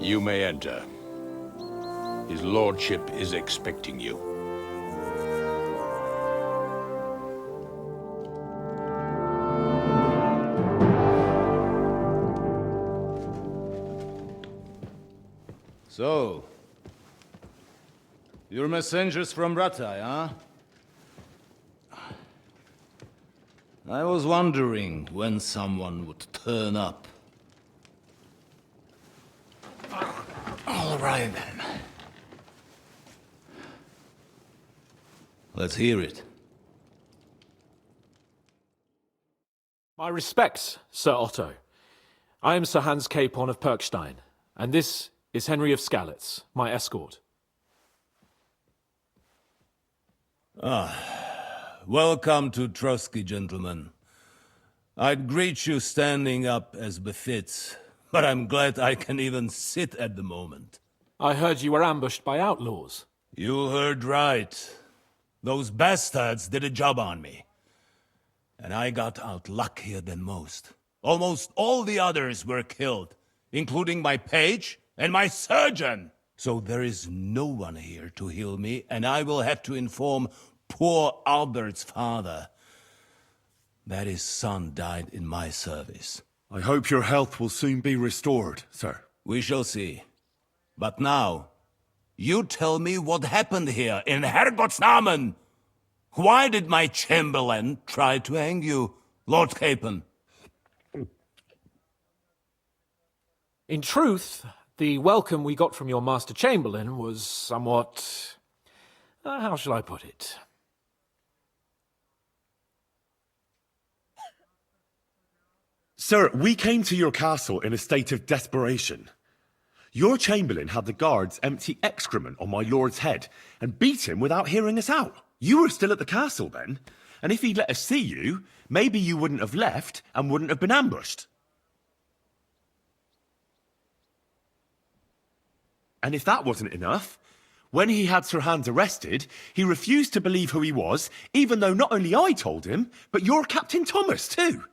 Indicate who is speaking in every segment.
Speaker 1: You may enter. His lordship is expecting you.
Speaker 2: So, you're messengers from Ratai, huh? I was wondering when someone would turn up. All right, then. Let's hear it.
Speaker 3: My respects, Sir Otto. I am Sir Hans Capon of Perkstein, and this is Henry of Skalitz, my escort.
Speaker 2: Welcome to Trotsky, gentlemen. I'd greet you standing up as befits, but I'm glad I can even sit at the moment.
Speaker 3: I heard you were ambushed by outlaws.
Speaker 2: You heard right. Those bastards did a job on me. And I got out luckier than most. Almost all the others were killed, including my page and my surgeon. So there is no one here to heal me, and I will have to inform poor Albert's father that his son died in my service.
Speaker 4: I hope your health will soon be restored, sir.
Speaker 2: We shall see. But now, you tell me what happened here in Herrgott's Namen. Why did my chamberlain try to hang you, Lord Capon?
Speaker 3: In truth, the welcome we got from your Master Chamberlain was somewhat... how shall I put it?
Speaker 4: Sir, we came to your castle in a state of desperation. Your chamberlain had the guards empty excrement on my lord's head and beat him without hearing us out. You were still at the castle then, and if he'd let us see you, maybe you wouldn't have left and wouldn't have been ambushed. And if that wasn't enough, when he had Sir Hans arrested, he refused to believe who he was, even though not only I told him, but your Captain Thomas too.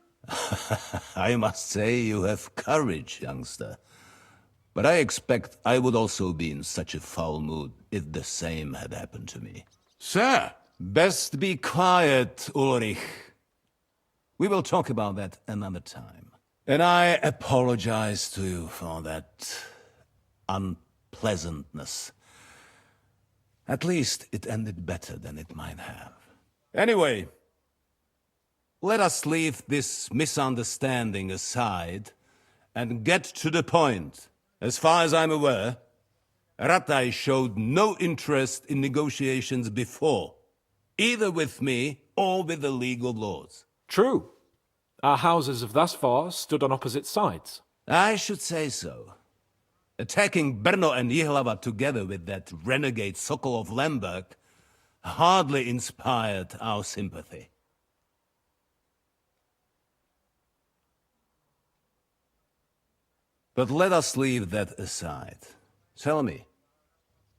Speaker 2: I must say you have courage, youngster. But I expect I would also be in such a foul mood if the same had happened to me.
Speaker 1: Sir!
Speaker 2: Best be quiet, Ulrich. We will talk about that another time. And I apologize to you for that unpleasantness. At least it ended better than it might have. Anyway, let us leave this misunderstanding aside and get to the point. As far as I'm aware, Ratai showed no interest in negotiations before, either with me or with the League of Lords.
Speaker 3: True. Our houses have thus far stood on opposite sides.
Speaker 2: I should say so. Attacking Brno and Jihlava together with that renegade Sokol of Lemberg hardly inspired our sympathy. But let us leave that aside. Tell me,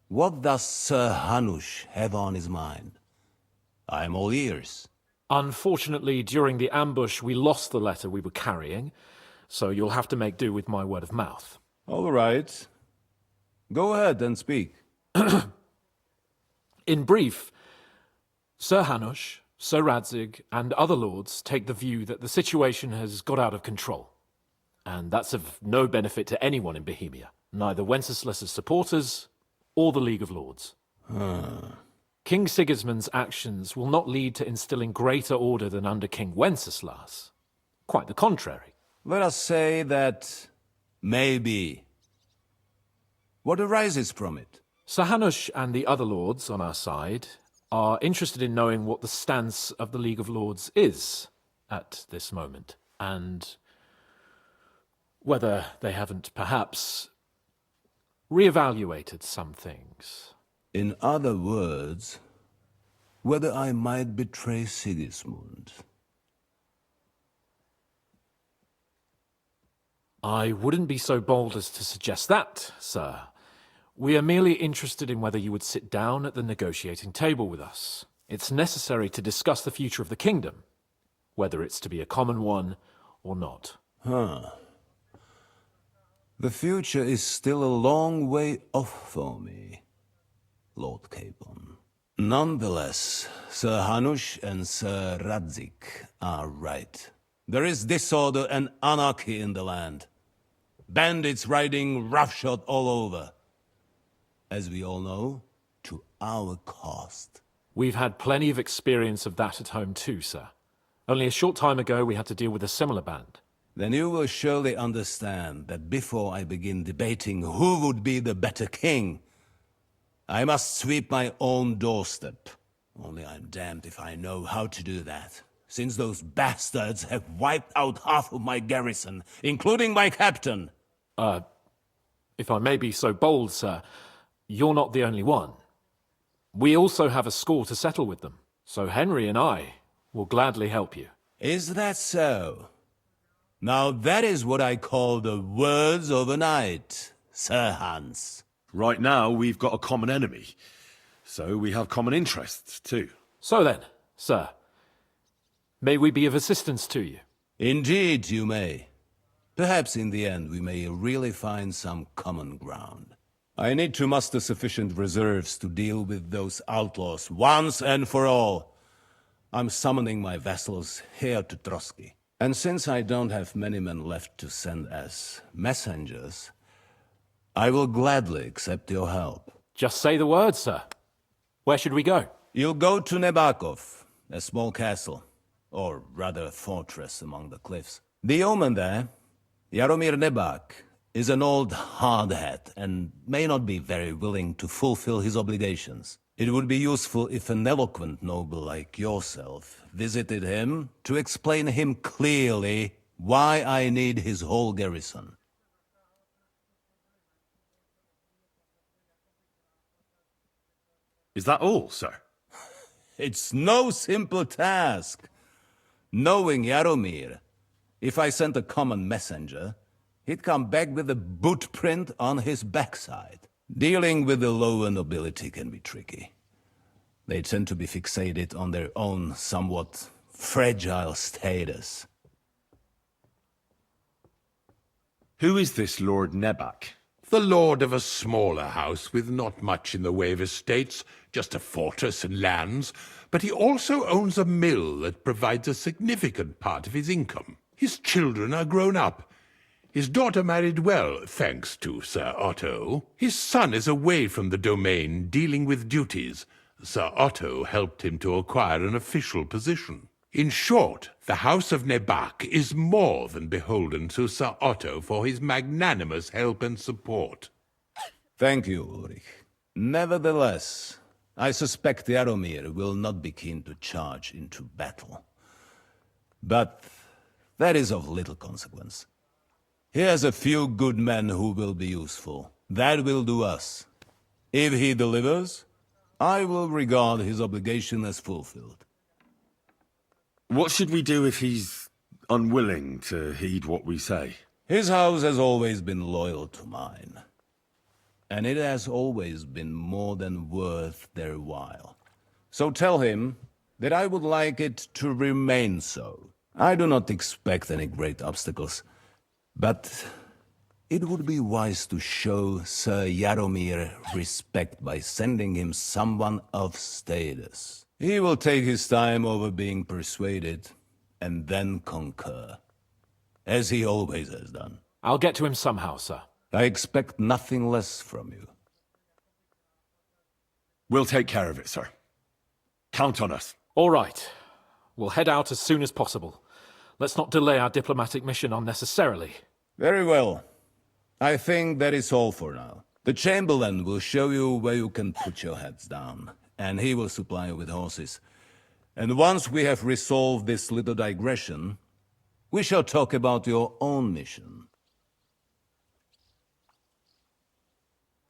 Speaker 2: what does Sir Hanush have on his mind? I am all ears.
Speaker 3: Unfortunately, during the ambush, we lost the letter we were carrying, so you'll have to make do with my word of mouth.
Speaker 2: All right. Go ahead and speak.
Speaker 3: In brief, Sir Hanush, Sir Radzig, and other lords take the view that the situation has got out of control. And that's of no benefit to anyone in Bohemia, neither Wenceslas's supporters or the League of Lords. King Sigismund's actions will not lead to instilling greater order than under King Wenceslas. Quite the contrary.
Speaker 2: Let us say that maybe. What arises from it?
Speaker 3: Sir Hanush and the other lords on our side are interested in knowing what the stance of the League of Lords is at this moment, and whether they haven't perhaps reevaluated some things.
Speaker 2: In other words, whether I might betray Sigismund.
Speaker 3: I wouldn't be so bold as to suggest that, sir. We are merely interested in whether you would sit down at the negotiating table with us. It's necessary to discuss the future of the kingdom, whether it's to be a common one or not.
Speaker 2: The future is still a long way off for me, Lord Capon. Nonetheless, Sir Hanush and Sir Radzik are right. There is disorder and anarchy in the land. Bandits riding roughshod all over. As we all know, to our cost.
Speaker 3: We've had plenty of experience of that at home too, sir. Only a short time ago we had to deal with a similar band.
Speaker 2: Then you will surely understand that before I begin debating who would be the better king, I must sweep my own doorstep. Only I'm damned if I know how to do that, since those bastards have wiped out half of my garrison, including my captain.
Speaker 3: If I may be so bold, sir, you're not the only one. We also have a score to settle with them, so Henry and I will gladly help you.
Speaker 2: Is that so? Now that is what I call the words of a knight, Sir Hans.
Speaker 4: Right now, we've got a common enemy. So we have common interests, too.
Speaker 3: So then, sir, may we be of assistance to you?
Speaker 2: Indeed you may. Perhaps in the end we may really find some common ground. I need to muster sufficient reserves to deal with those outlaws once and for all. I'm summoning my vassals here to Trotsky. And since I don't have many men left to send as messengers, I will gladly accept your help.
Speaker 3: Just say the word, sir. Where should we go?
Speaker 2: You'll go to Nebakov, a small castle, or rather a fortress among the cliffs. The yeoman there, Jaromir Nebak, is an old hardhat and may not be very willing to fulfill his obligations. It would be useful if an eloquent noble like yourself visited him to explain him clearly why I need his whole garrison.
Speaker 4: Is that all, sir?
Speaker 2: It's no simple task. Knowing Jaromir, if I sent a common messenger, he'd come back with a boot print on his backside. Dealing with the lower nobility can be tricky. They tend to be fixated on their own somewhat fragile status.
Speaker 4: Who is this Lord Nebak?
Speaker 1: The lord of a smaller house with not much in the way of estates, just a fortress and lands, but he also owns a mill that provides a significant part of his income. His children are grown up. His daughter married well, thanks to Sir Otto. His son is away from the domain, dealing with duties. Sir Otto helped him to acquire an official position. In short, the House of Nebak is more than beholden to Sir Otto for his magnanimous help and support.
Speaker 2: Thank you, Ulrich. Nevertheless, I suspect Jaromir will not be keen to charge into battle. But that is of little consequence. He has a few good men who will be useful. That will do us. If he delivers, I will regard his obligation as fulfilled.
Speaker 4: What should we do if he's unwilling to heed what we say?
Speaker 2: His house has always been loyal to mine. And it has always been more than worth their while. So tell him that I would like it to remain so. I do not expect any great obstacles, but it would be wise to show Sir Jaromir respect by sending him someone of status. He will take his time over being persuaded, and then concur, as he always has done.
Speaker 3: I'll get to him somehow, sir.
Speaker 2: I expect nothing less from you.
Speaker 4: We'll take care of it, sir. Count on us.
Speaker 3: All right. We'll head out as soon as possible. Let's not delay our diplomatic mission unnecessarily.
Speaker 2: Very well. I think that is all for now. The Chamberlain will show you where you can put your heads down, and he will supply you with horses. And once we have resolved this little digression, we shall talk about your own mission.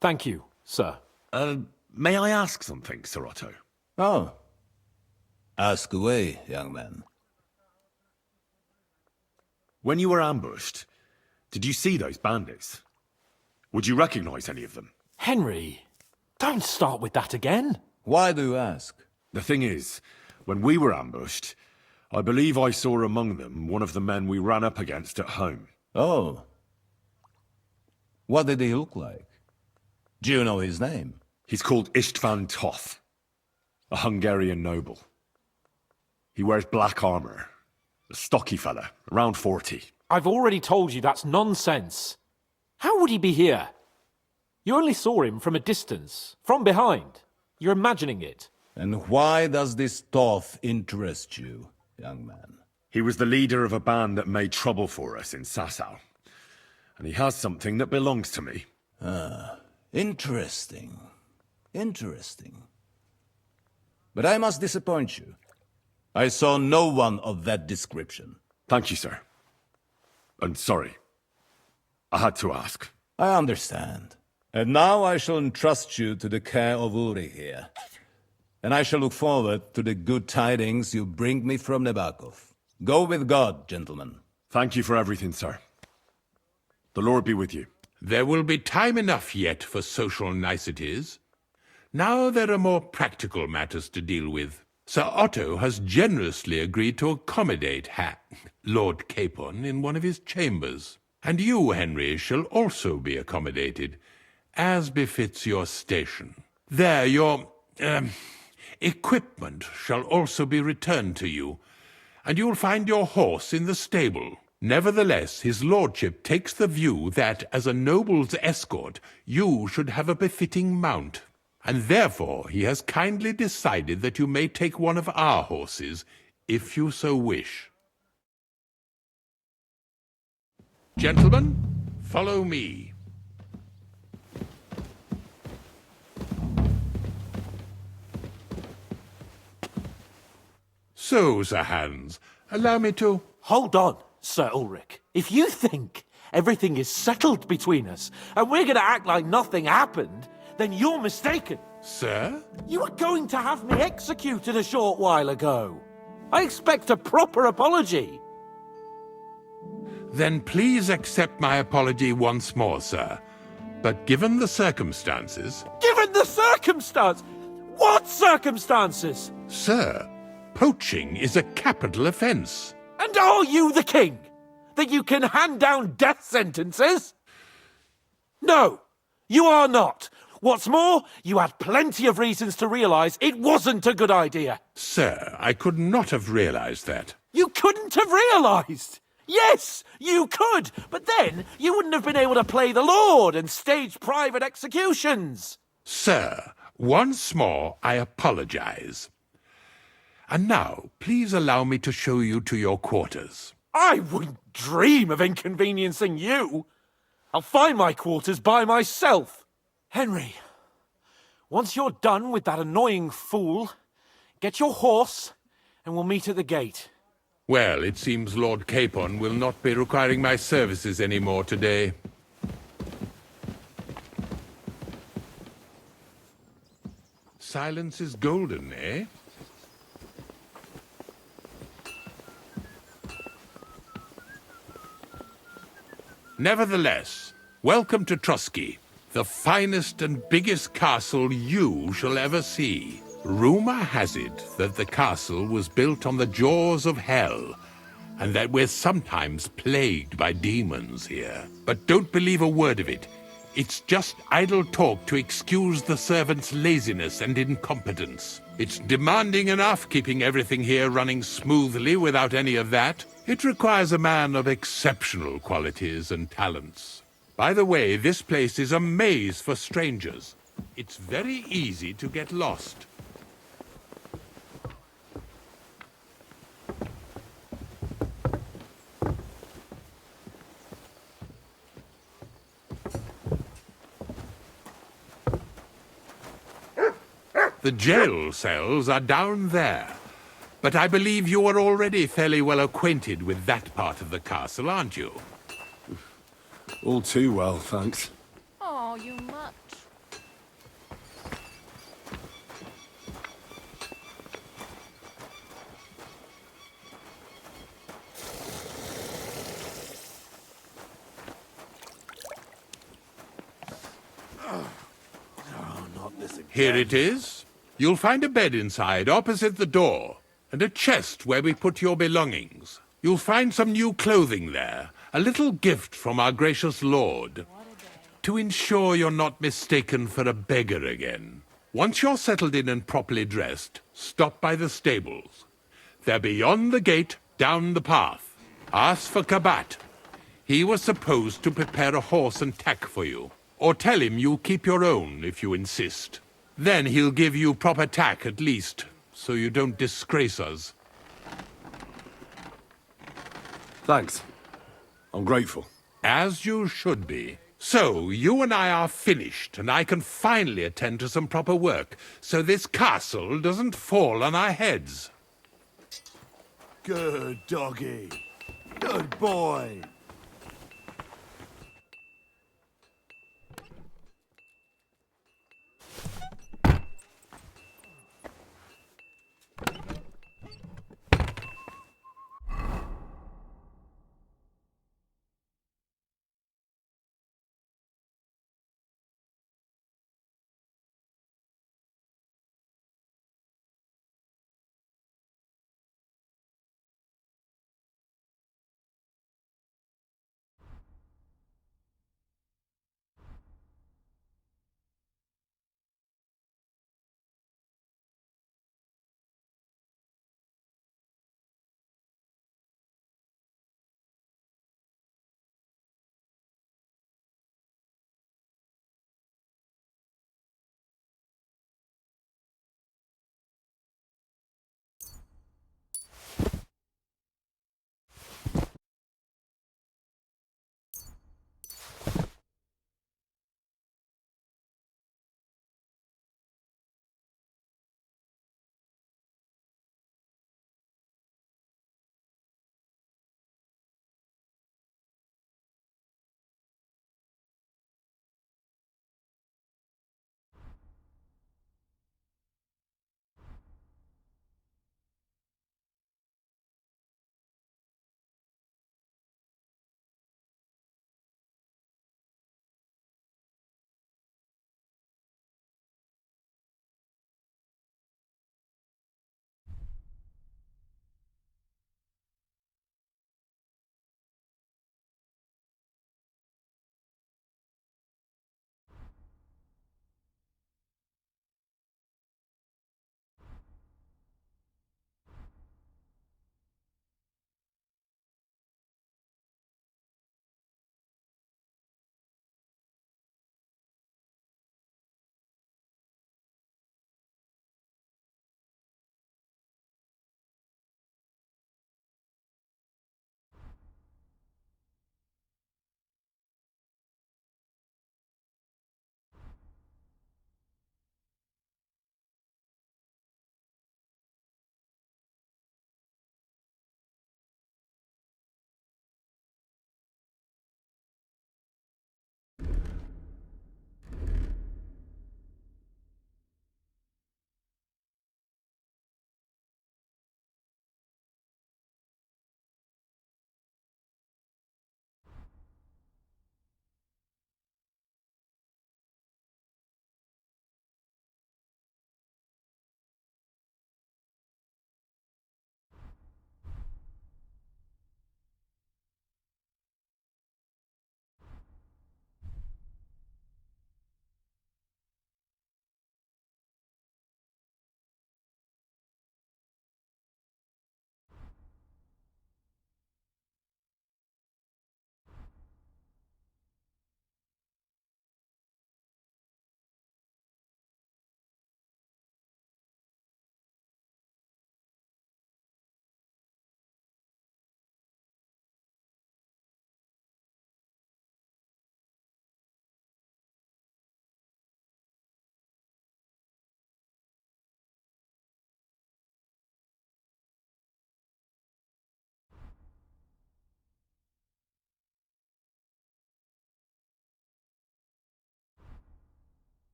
Speaker 3: Thank you, sir.
Speaker 4: May I ask something, Sir Otto?
Speaker 2: Oh. Ask away, young man.
Speaker 4: When you were ambushed, did you see those bandits? Would you recognize any of them?
Speaker 3: Henry, don't start with that again.
Speaker 2: Why do you ask?
Speaker 4: The thing is, when we were ambushed, I believe I saw among them one of the men we ran up against at home.
Speaker 2: Oh. What did he look like? Do you know his name?
Speaker 4: He's called Istvan Toth, a Hungarian noble. He wears black armor. A stocky fella, around 40.
Speaker 3: I've already told you that's nonsense. How would he be here? You only saw him from a distance, from behind. You're imagining it.
Speaker 2: And why does this Toth interest you, young man?
Speaker 4: He was the leader of a band that made trouble for us in Sasau. And he has something that belongs to me.
Speaker 2: Interesting. Interesting. But I must disappoint you. I saw no one of that description.
Speaker 4: Thank you, sir. And sorry. I had to ask.
Speaker 2: I understand. And now I shall entrust you to the care of Uri here. And I shall look forward to the good tidings you bring me from Nebakov. Go with God, gentlemen.
Speaker 4: Thank you for everything, sir. The Lord be with you.
Speaker 1: There will be time enough yet for social niceties. Now there are more practical matters to deal with. Sir Otto has generously agreed to accommodate Lord Capon in one of his chambers. And you, Henry, shall also be accommodated, as befits your station. There, your equipment shall also be returned to you, and you'll find your horse in the stable. Nevertheless, his lordship takes the view that, as a noble's escort, you should have a befitting mount. And therefore he has kindly decided that you may take one of our horses, if you so wish. Gentlemen, follow me. So, Sir Hans, allow me to...
Speaker 3: Hold on, Sir Ulrich. If you think everything is settled between us, and we're going to act like nothing happened, then you're mistaken.
Speaker 1: Sir?
Speaker 3: You were going to have me executed a short while ago. I expect a proper apology.
Speaker 1: Then please accept my apology once more, sir. But given the circumstances...
Speaker 3: Given the circumstance? What circumstances?
Speaker 1: Sir, poaching is a capital offence.
Speaker 3: And are you the king? That you can hand down death sentences? No, you are not. What's more, you had plenty of reasons to realise it wasn't a good idea.
Speaker 1: Sir, I could not have realised that.
Speaker 3: You couldn't have realised! Yes, you could, but then you wouldn't have been able to play the Lord and stage private executions.
Speaker 1: Sir, once more I apologise. And now, please allow me to show you to your quarters.
Speaker 3: I wouldn't dream of inconveniencing you. I'll find my quarters by myself. Henry, once you're done with that annoying fool, get your horse and we'll meet at the gate.
Speaker 1: Well, it seems Lord Capon will not be requiring my services anymore today. Silence is golden, eh? Nevertheless, welcome to Trotsky, the finest and biggest castle you shall ever see. Rumor has it that the castle was built on the jaws of hell, and that we're sometimes plagued by demons here. But don't believe a word of it. It's just idle talk to excuse the servants' laziness and incompetence. It's demanding enough keeping everything here running smoothly without any of that. It requires a man of exceptional qualities and talents. By the way, this place is a maze for strangers. It's very easy to get lost. The jail cells are down there. But I believe you are already fairly well acquainted with that part of the castle, aren't you?
Speaker 4: All too well, thanks.
Speaker 5: Oh, you mutt.
Speaker 1: Here it is. You'll find a bed inside, opposite the door, and a chest where we put your belongings. You'll find some new clothing there, a little gift from our gracious lord. to ensure you're not mistaken for a beggar again. Once you're settled in and properly dressed, stop by the stables. They're beyond the gate, down the path. Ask for Kabat. He was supposed to prepare a horse and tack for you. Or tell him you'll keep your own if you insist. Then he'll give you proper tack at least, so you don't disgrace us.
Speaker 6: Thanks. I'm grateful.
Speaker 1: As you should be. So, you and I are finished, and I can finally attend to some proper work, so this castle doesn't fall on our heads.
Speaker 2: Good doggy. Good boy.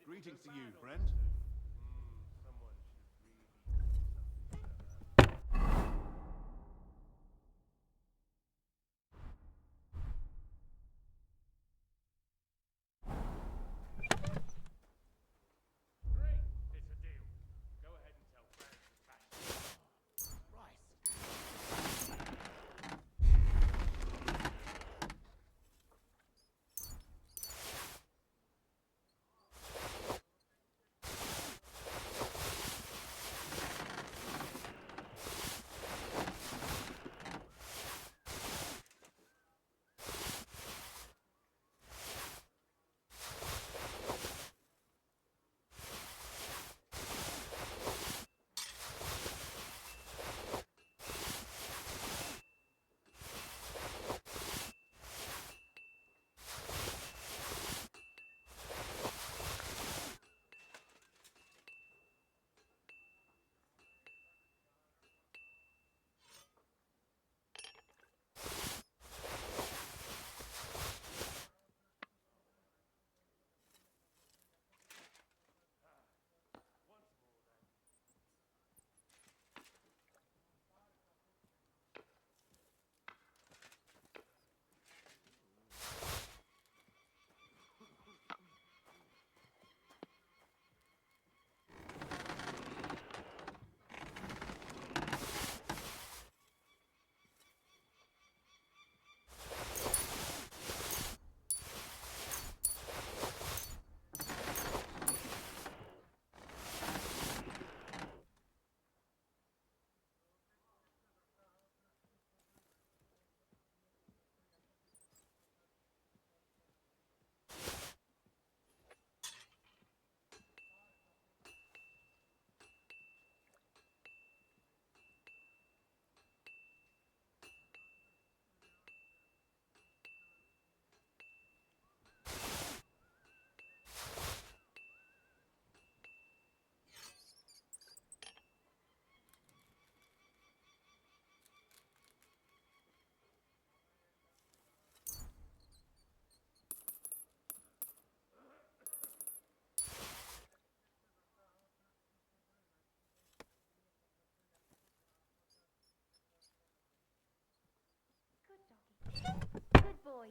Speaker 6: Greetings to you, friend.
Speaker 5: Good boy.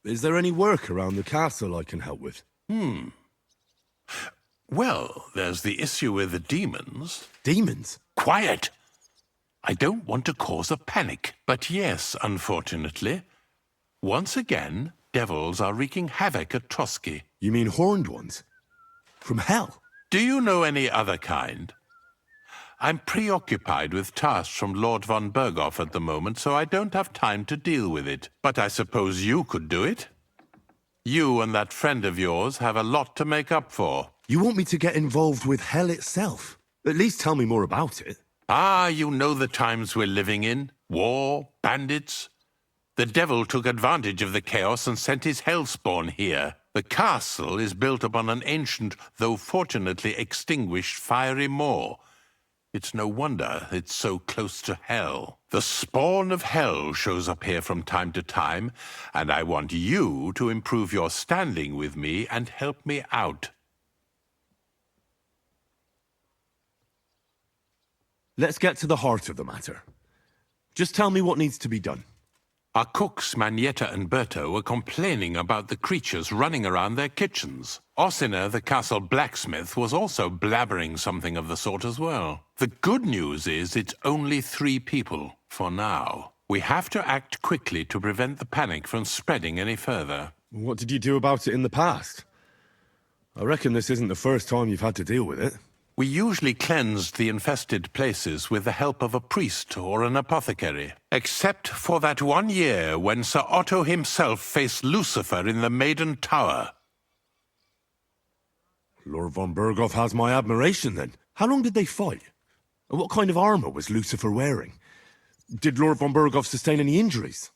Speaker 6: Is there any work around the castle I can help with?
Speaker 1: Well, there's the issue with the demons.
Speaker 6: Demons?
Speaker 1: Quiet! I don't want to cause a panic, but yes, unfortunately. Once again, devils are wreaking havoc at Trotsky.
Speaker 6: You mean horned ones? From hell?
Speaker 1: Do you know any other kind? I'm preoccupied with tasks from Lord von Bergow at the moment, so I don't have time to deal with it. But I suppose you could do it? You and that friend of yours have a lot to make up for.
Speaker 6: You want me to get involved with hell itself? At least tell me more about it.
Speaker 1: Ah, you know the times we're living in. War, bandits. The devil took advantage of the chaos and sent his hellspawn here. The castle is built upon an ancient, though fortunately extinguished, fiery moor. It's no wonder it's so close to hell. The spawn of hell shows up here from time to time, and I want you to improve your standing with me and help me out.
Speaker 6: Let's get to the heart of the matter. Just tell me what needs to be done.
Speaker 1: Our cooks, Manietta and Berto, were complaining about the creatures running around their kitchens. Ossina, the castle blacksmith, was also blabbering something of the sort as well. The good news is it's only 3 people, for now. We have to act quickly to prevent the panic from spreading any further.
Speaker 6: What did you do about it in the past? I reckon this isn't the first time you've had to deal with it.
Speaker 1: We usually cleansed the infested places with the help of a priest or an apothecary. Except for that one year when Sir Otto himself faced Lucifer in the Maiden Tower.
Speaker 6: Lord von Bergow has my admiration, then. How long did they fight? And what kind of armor was Lucifer wearing? Did Lord von Bergow sustain any injuries?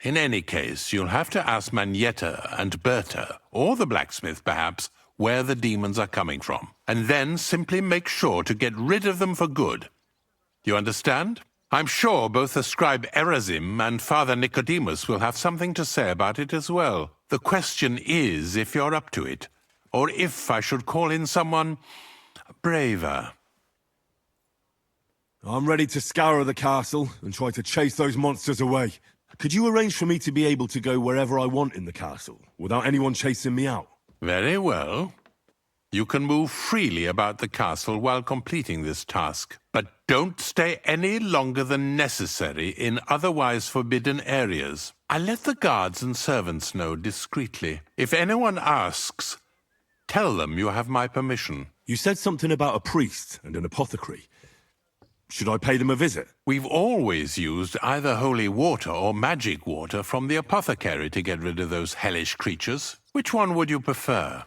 Speaker 1: In any case, you'll have to ask Magneta and Berta, or the blacksmith perhaps, where the demons are coming from. And then simply make sure to get rid of them for good. You understand? I'm sure both the scribe Erazim and Father Nicodemus will have something to say about it as well. The question is if you're up to it, or if I should call in someone braver.
Speaker 6: I'm ready to scour the castle and try to chase those monsters away. Could you arrange for me to be able to go wherever I want in the castle, without anyone chasing me out?
Speaker 1: Very well. You can move freely about the castle while completing this task, but don't stay any longer than necessary in otherwise forbidden areas. I'll let the guards and servants know discreetly. If anyone asks, tell them you have my permission.
Speaker 6: You said something about a priest and an apothecary. Should I pay them a visit?
Speaker 1: We've always used either holy water or magic water from the apothecary to get rid of those hellish creatures. Which one would you prefer?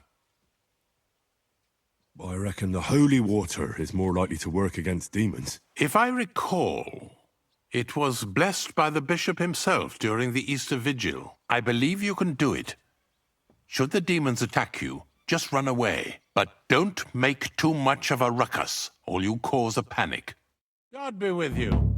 Speaker 6: I reckon the holy water is more likely to work against demons.
Speaker 1: If I recall, it was blessed by the bishop himself during the Easter Vigil. I believe you can do it. Should the demons attack you, just run away. But don't make too much of a ruckus, or you cause a panic. God be with you.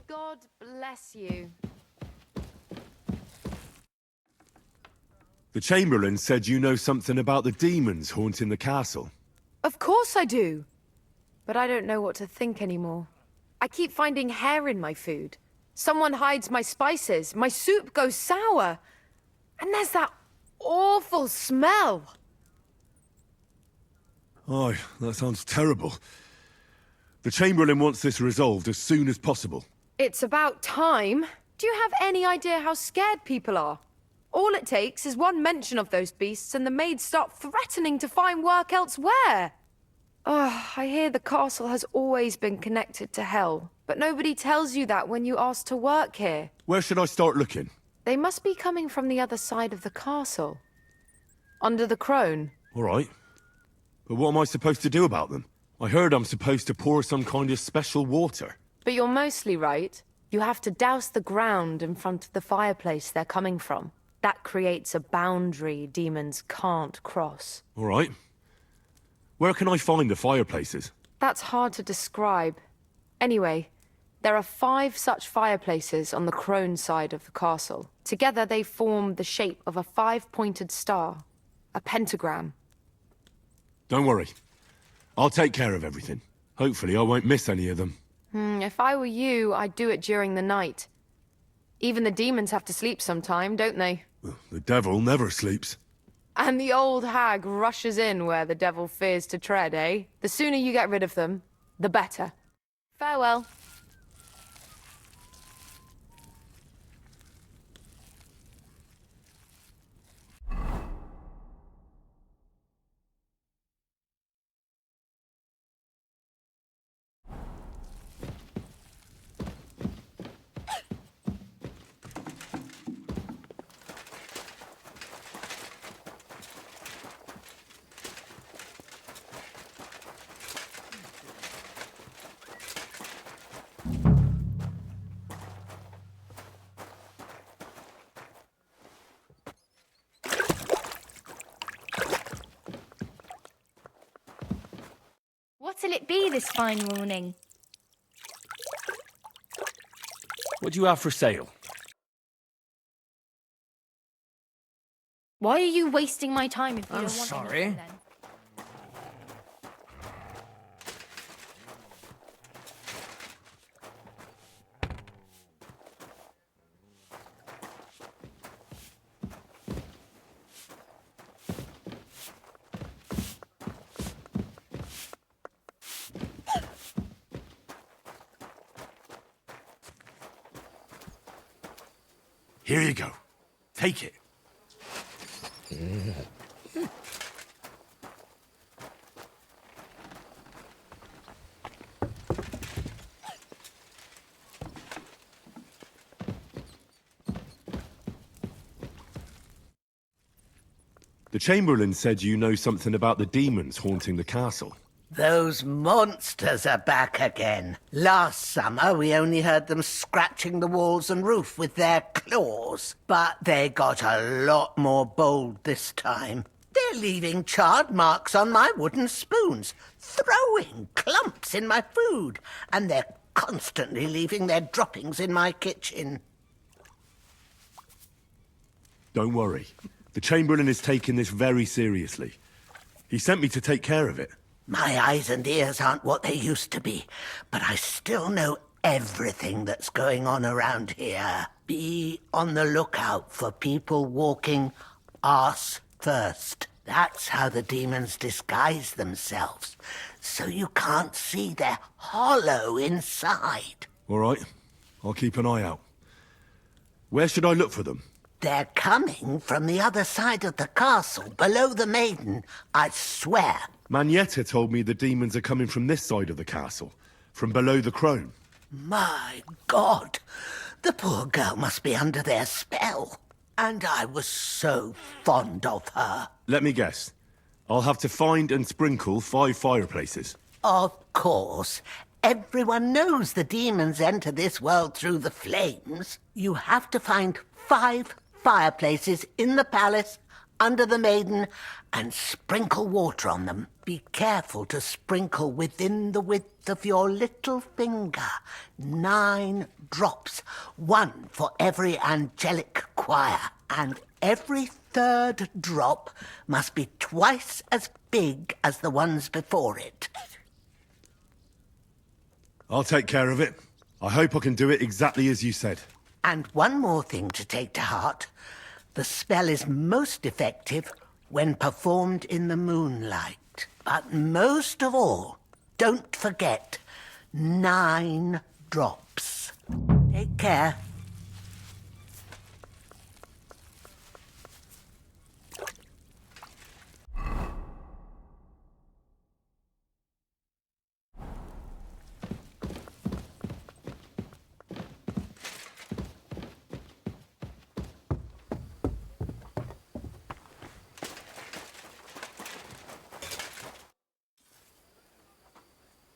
Speaker 5: God bless you.
Speaker 6: The Chamberlain said you know something about the demons haunting the castle.
Speaker 5: Of course I do. But I don't know what to think anymore. I keep finding hair in my food. Someone hides my spices. My soup goes sour. And there's that awful smell.
Speaker 6: Oh, that sounds terrible. The Chamberlain wants this resolved as soon as possible.
Speaker 5: It's about time. Do you have any idea how scared people are? All it takes is one mention of those beasts and the maids start threatening to find work elsewhere. Ugh, I hear the castle has always been connected to hell, but nobody tells you that when you ask to work here.
Speaker 6: Where should I start looking?
Speaker 5: They must be coming from the other side of the castle. Under the crone.
Speaker 6: All right. But what am I supposed to do about them? I heard I'm supposed to pour some kind of special water.
Speaker 5: But you're mostly right. You have to douse the ground in front of the fireplace they're coming from. That creates a boundary demons can't cross.
Speaker 6: All right. Where can I find the fireplaces?
Speaker 5: That's hard to describe. Anyway, there are 5 such fireplaces on the crone side of the castle. Together they form the shape of a 5-pointed star. A pentagram.
Speaker 6: Don't worry. I'll take care of everything. Hopefully I won't miss any of them.
Speaker 5: If I were you, I'd do it during the night. Even the demons have to sleep sometime, don't they?
Speaker 6: The devil never sleeps.
Speaker 5: And the old hag rushes in where the devil fears to tread, eh? The sooner you get rid of them, the better. Farewell.
Speaker 7: What'll it be this fine morning?
Speaker 6: What do you have for sale?
Speaker 5: Why are you wasting my time if you
Speaker 7: I'm
Speaker 5: don't want
Speaker 7: sorry.
Speaker 5: anything then?
Speaker 6: Here you go. Take it. The Chamberlain said you know something about the demons haunting the castle.
Speaker 8: Those monsters are back again. Last summer, we only heard them scratching the walls and roof with their claws. But they got a lot more bold this time. They're leaving charred marks on my wooden spoons, throwing clumps in my food, and they're constantly leaving their droppings in my kitchen.
Speaker 6: Don't worry. The Chamberlain is taking this very seriously. He sent me to take care of it.
Speaker 8: My eyes and ears aren't what they used to be, but I still know everything that's going on around here. Be on the lookout for people walking arse first. That's how the demons disguise themselves, so you can't see their hollow inside.
Speaker 6: All right. I'll keep an eye out. Where should I look for them?
Speaker 8: They're coming from the other side of the castle, below the maiden, I swear.
Speaker 6: Manietta told me the demons are coming from this side of the castle, from below the crone.
Speaker 8: My God, the poor girl must be under their spell. And I was so fond of her.
Speaker 6: Let me guess. I'll have to find and sprinkle 5 fireplaces.
Speaker 8: Of course. Everyone knows the demons enter this world through the flames. You have to find 5 fireplaces in the palace, under the maiden, and sprinkle water on them. Be careful to sprinkle within the width of your little finger. 9 drops, 1 for every angelic choir, and every 3rd drop must be twice as big as the ones before it.
Speaker 6: I'll take care of it. I hope I can do it exactly as you said.
Speaker 8: And one more thing to take to heart. The spell is most effective when performed in the moonlight. But most of all, don't forget 9 drops. Take care.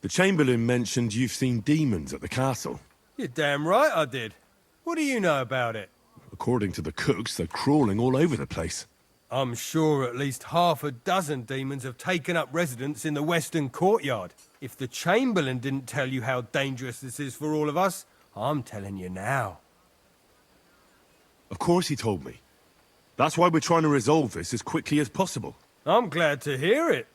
Speaker 6: The Chamberlain mentioned you've seen demons at the castle.
Speaker 9: You're damn right I did. What do you know about it?
Speaker 6: According to the cooks, they're crawling all over the place.
Speaker 9: I'm sure at least half a dozen demons have taken up residence in the western courtyard. If the Chamberlain didn't tell you how dangerous this is for all of us, I'm telling you now.
Speaker 6: Of course he told me. That's why we're trying to resolve this as quickly as possible.
Speaker 9: I'm glad to hear it.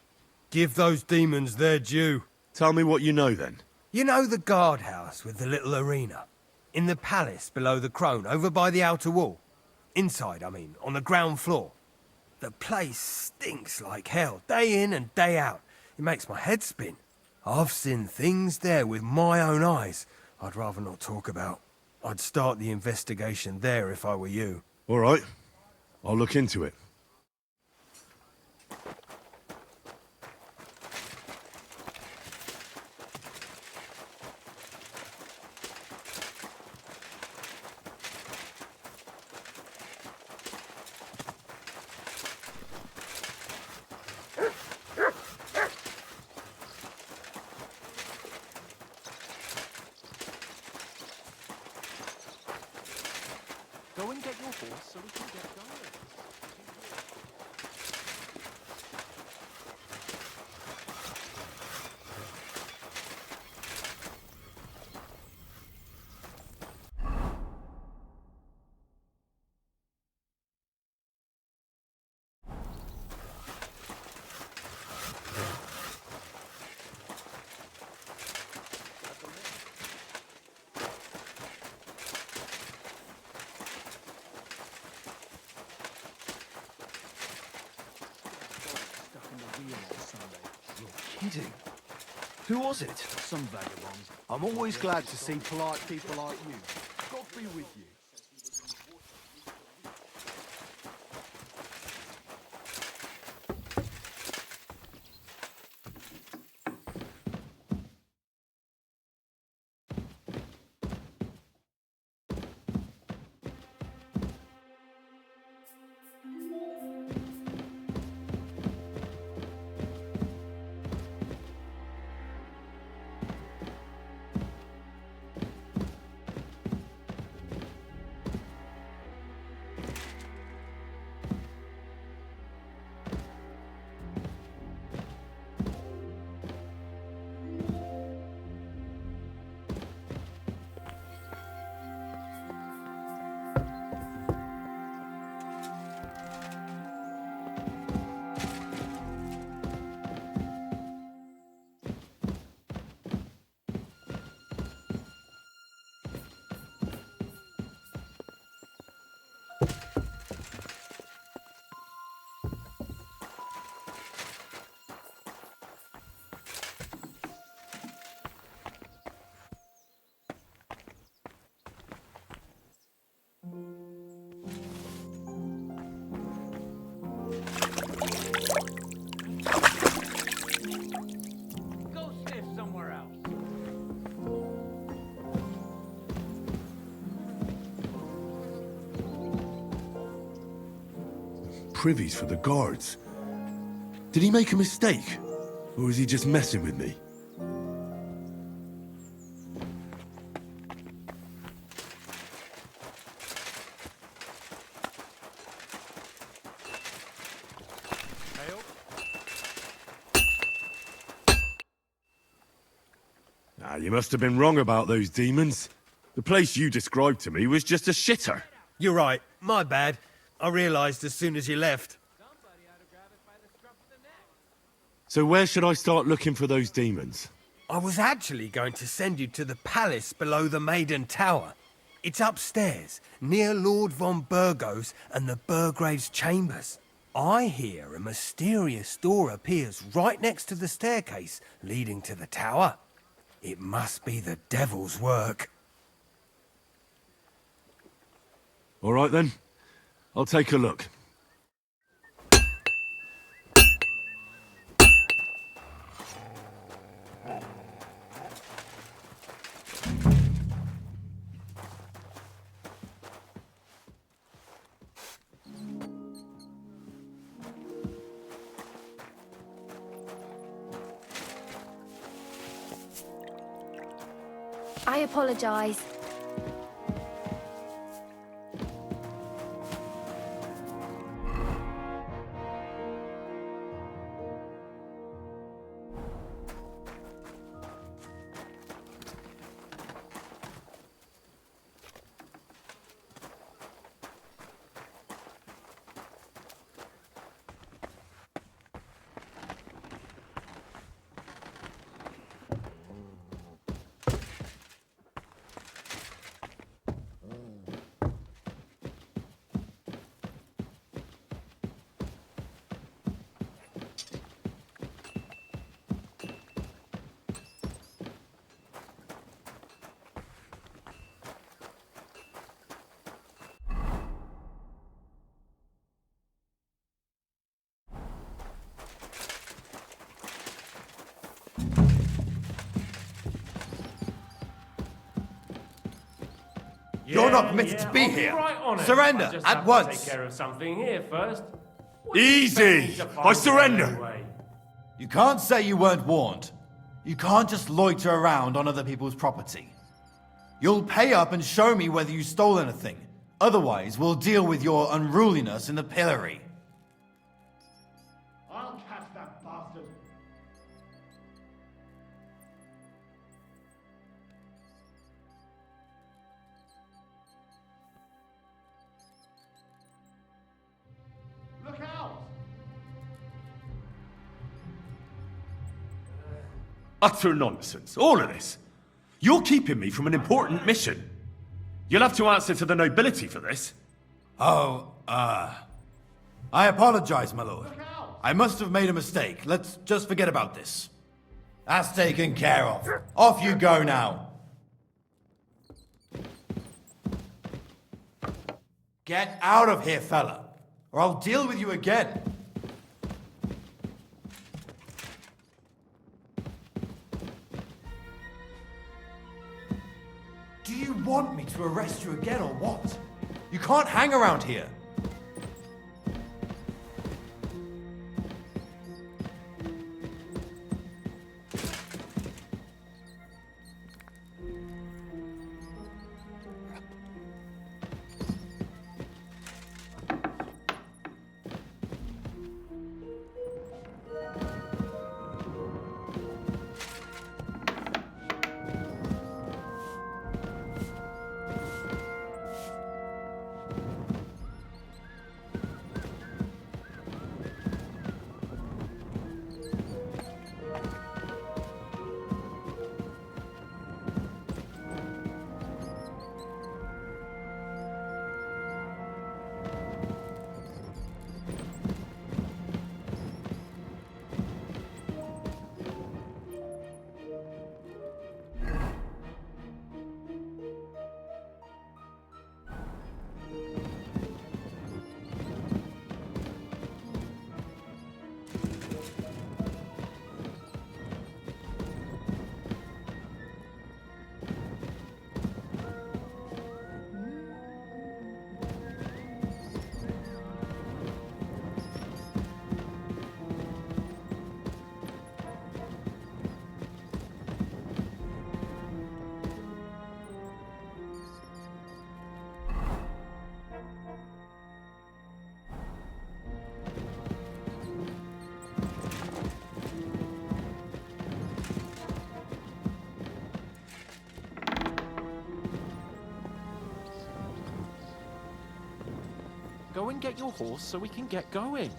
Speaker 9: Give those demons their due.
Speaker 6: Tell me what you know, then.
Speaker 9: You know the guardhouse with the little arena? In the palace below the crone, over by the outer wall? Inside, I mean, on the ground floor. The place stinks like hell, day in and day out. It makes my head spin. I've seen things there with my own eyes I'd rather not talk about. I'd start the investigation there if I were you.
Speaker 6: All right. I'll look into it.
Speaker 3: Go and get your horse so we can get going.
Speaker 7: kidding. Who was it? Some vagabonds. I'm always glad to see polite people like you. God be with you.
Speaker 6: Privies for the guards. Did he make a mistake? Or is he just messing with me? Ah, you must have been wrong about those demons. The place you described to me was just a shitter.
Speaker 9: You're right. My bad. I realised as soon as you left.
Speaker 6: So where should I start looking for those demons?
Speaker 9: I was actually going to send you to the palace below the Maiden Tower. It's upstairs, near Lord von Bergow's and the Burgrave's chambers. I hear a mysterious door appears right next to the staircase leading to the tower. It must be the devil's work.
Speaker 6: All right then. I'll take a look.
Speaker 10: I apologize.
Speaker 11: You're not permitted to be here. Surrender at once.
Speaker 12: Take care of something here first.
Speaker 6: Easy! I surrender!
Speaker 11: You can't say you weren't warned. You can't just loiter around on other people's property. You'll pay up and show me whether you stole anything. Otherwise, we'll deal with your unruliness in the pillory.
Speaker 12: I'll catch that bastard. Look out!
Speaker 4: Utter nonsense, all of this. You're keeping me from an important mission. You'll have to answer to the nobility for this.
Speaker 11: I apologize, my lord. I must have made a mistake. Let's just forget about this. That's taken care of. Off you go now. Get out of here, fella, or I'll deal with you again. Do you want me to arrest you again or what? You can't hang around here.
Speaker 3: Go and get your horse so we can get going.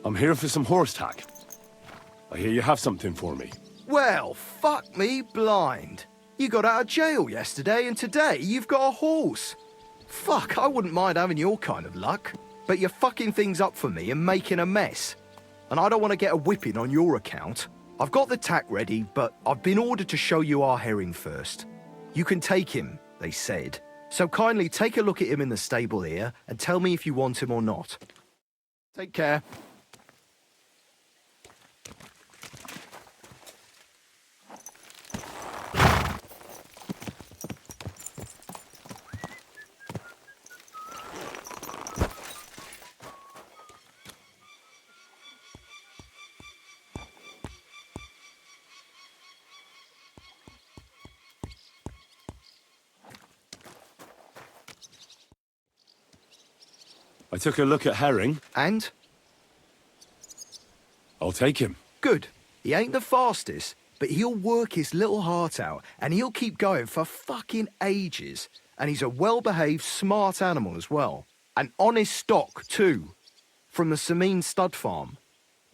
Speaker 6: I'm here for some horse tack. I hear you have something for me.
Speaker 7: Well, fuck me blind. You got out of jail yesterday and today you've got a horse. Fuck, I wouldn't mind having your kind of luck. But you're fucking things up for me and making a mess. And I don't want to get a whipping on your account. I've got the tack ready, but I've been ordered to show you our herring first. You can take him, they said. So kindly take a look at him in the stable here and tell me if you want him or not. Take care.
Speaker 6: I took a look at Herring.
Speaker 7: And?
Speaker 6: I'll take him.
Speaker 7: Good. He ain't the fastest, but he'll work his little heart out, and he'll keep going for fucking ages. And he's a well-behaved, smart animal as well. An honest stock, too. From the Sameen stud farm.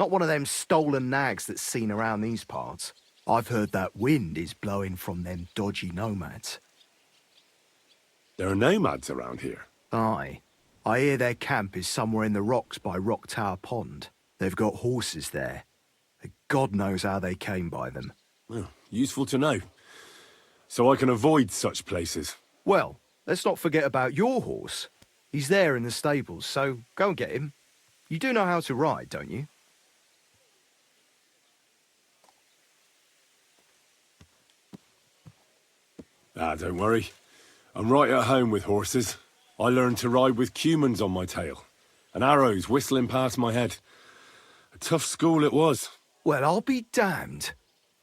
Speaker 7: Not one of them stolen nags that's seen around these parts. I've heard that wind is blowing from them dodgy nomads.
Speaker 6: There are nomads around here.
Speaker 7: Aye. I hear their camp is somewhere in the rocks by Rock Tower Pond. They've got horses there. God knows how they came by them.
Speaker 6: Well, useful to know. So I can avoid such places.
Speaker 7: Well, let's not forget about your horse. He's there in the stables, so go and get him. You do know how to ride, don't you?
Speaker 6: Ah, don't worry. I'm right at home with horses. I learned to ride with cumans on my tail, and arrows whistling past my head. A tough school it was.
Speaker 7: Well, I'll be damned.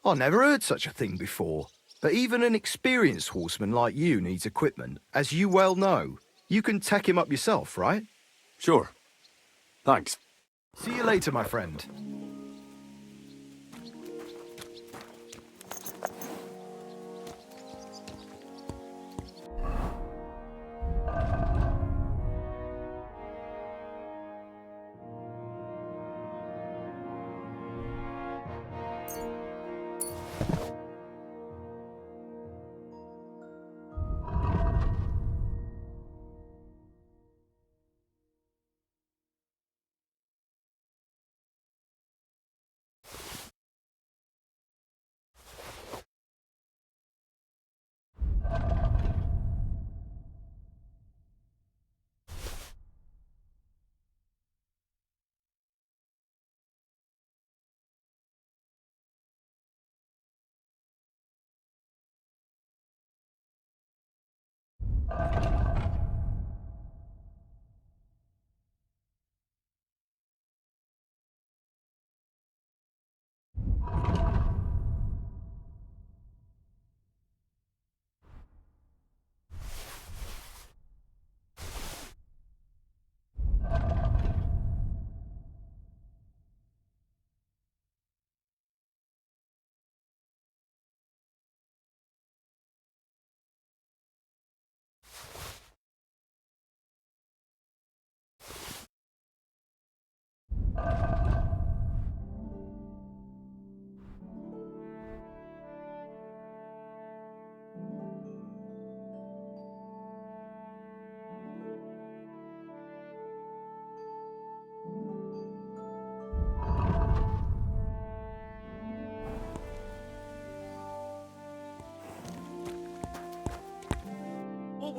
Speaker 7: I never heard such a thing before. But even an experienced horseman like you needs equipment, as you well know. You can tack him up yourself, right?
Speaker 6: Sure. Thanks.
Speaker 7: See you later, my friend.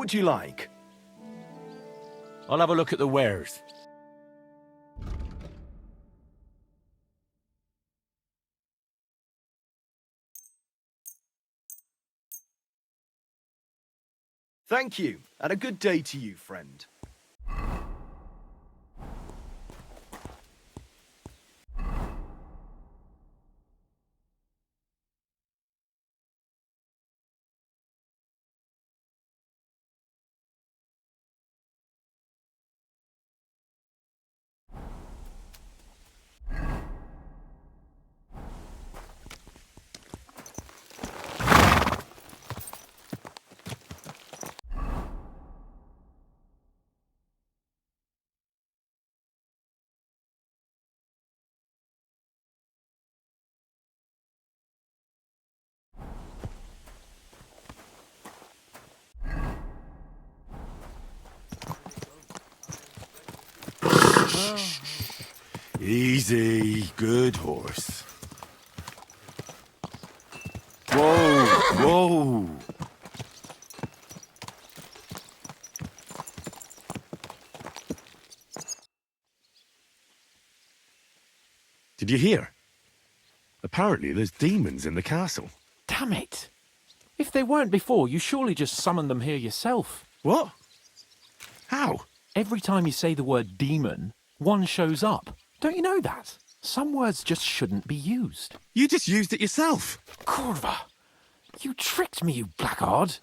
Speaker 7: would you like?
Speaker 4: I'll have a look at the wares.
Speaker 7: Thank you, and a good day to you, friend.
Speaker 4: Easy, good horse. Whoa, whoa. Did you hear? Apparently there's demons in the castle.
Speaker 3: Damn it! If they weren't before, you surely just summoned them here yourself.
Speaker 4: What? How?
Speaker 3: Every time you say the word demon, one shows up. Don't you know that? Some words just shouldn't be used.
Speaker 4: You just used it yourself.
Speaker 3: Kurva! You tricked me, you blackguard!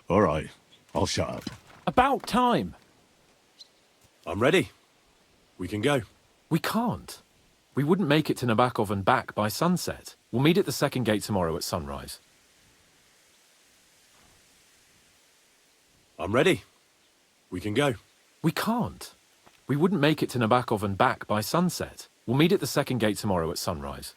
Speaker 4: All right, I'll shut up.
Speaker 3: About time!
Speaker 6: I'm ready. We can go.
Speaker 3: We can't. We wouldn't make it to Nabokov and back by sunset. We'll meet at the second gate tomorrow at sunrise.
Speaker 6: I'm ready. We can go.
Speaker 3: We can't. We wouldn't make it to Nabokov and back by sunset. We'll meet at the second gate tomorrow at sunrise.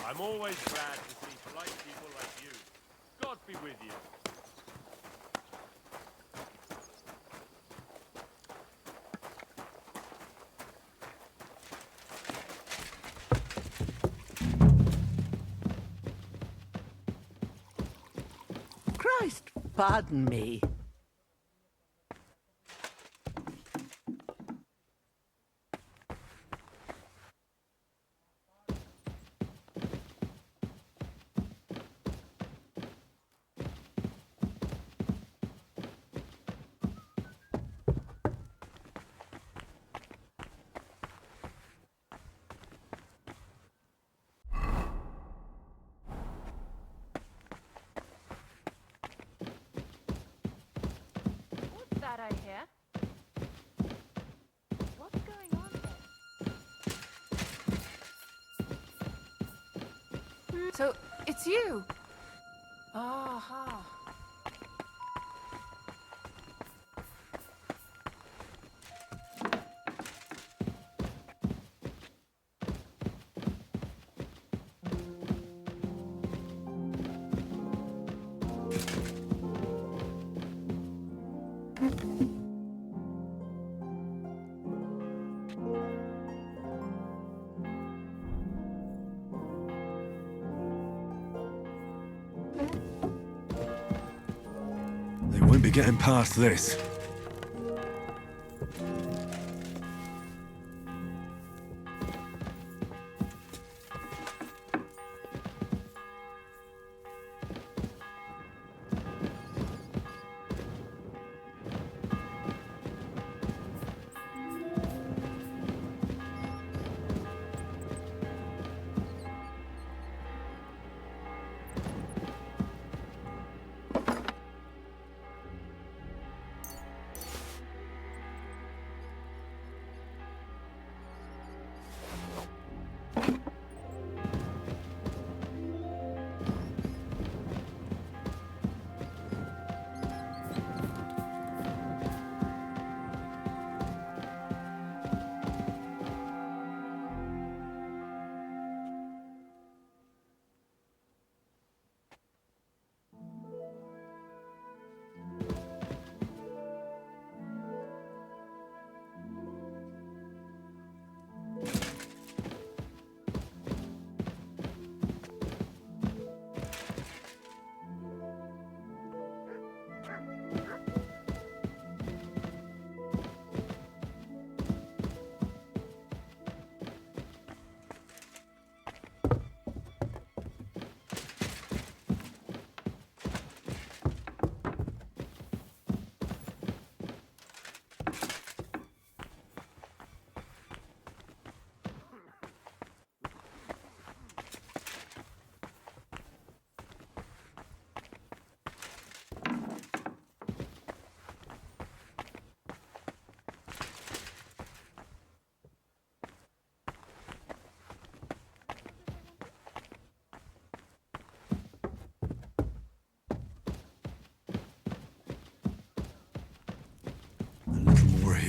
Speaker 12: I'm always glad to see polite people like you. God be with you.
Speaker 8: Christ, pardon me.
Speaker 5: What's that I hear? What's going on here? So, it's you? Aha.
Speaker 6: They won't be getting past this.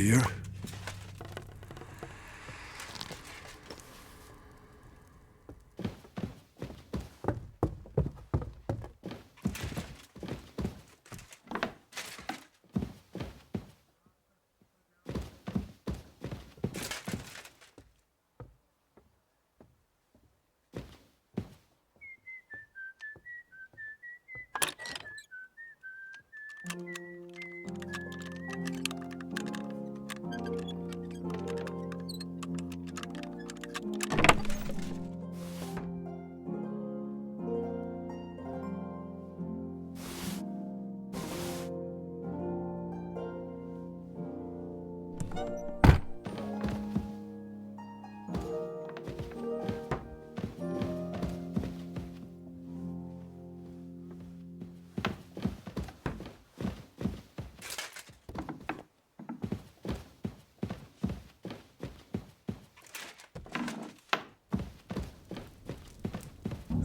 Speaker 6: here?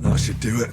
Speaker 6: That should do it.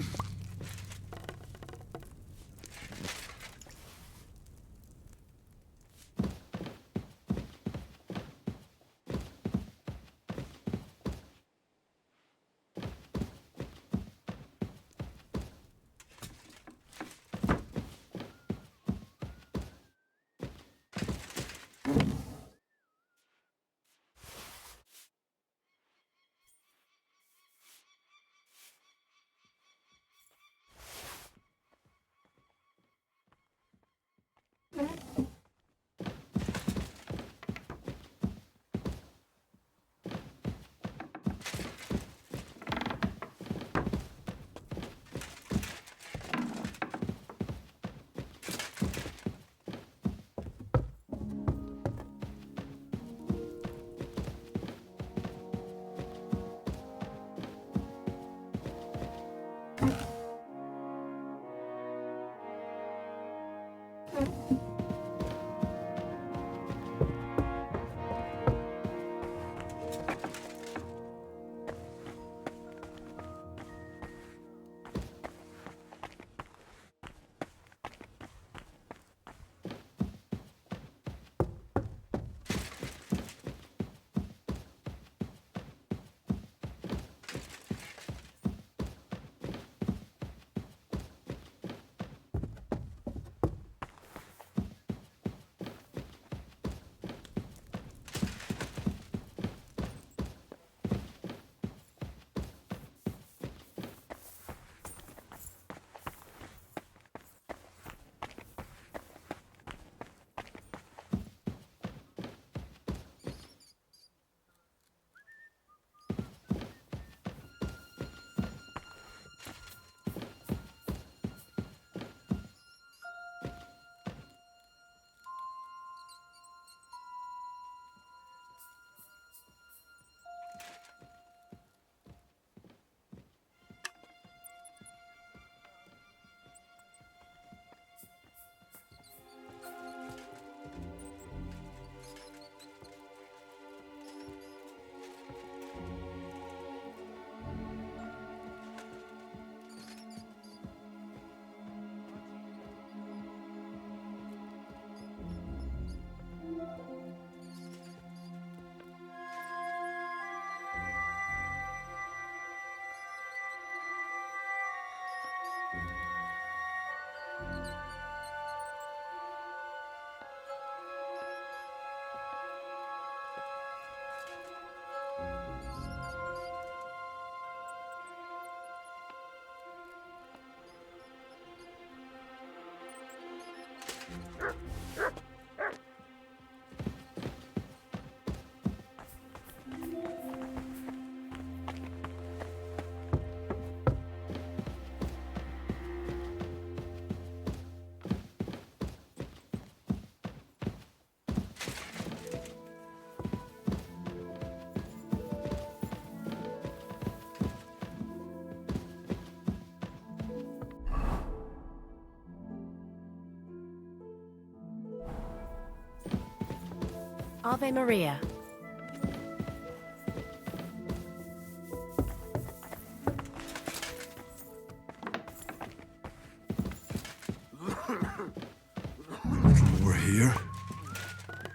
Speaker 10: Ave Maria.
Speaker 6: We're here.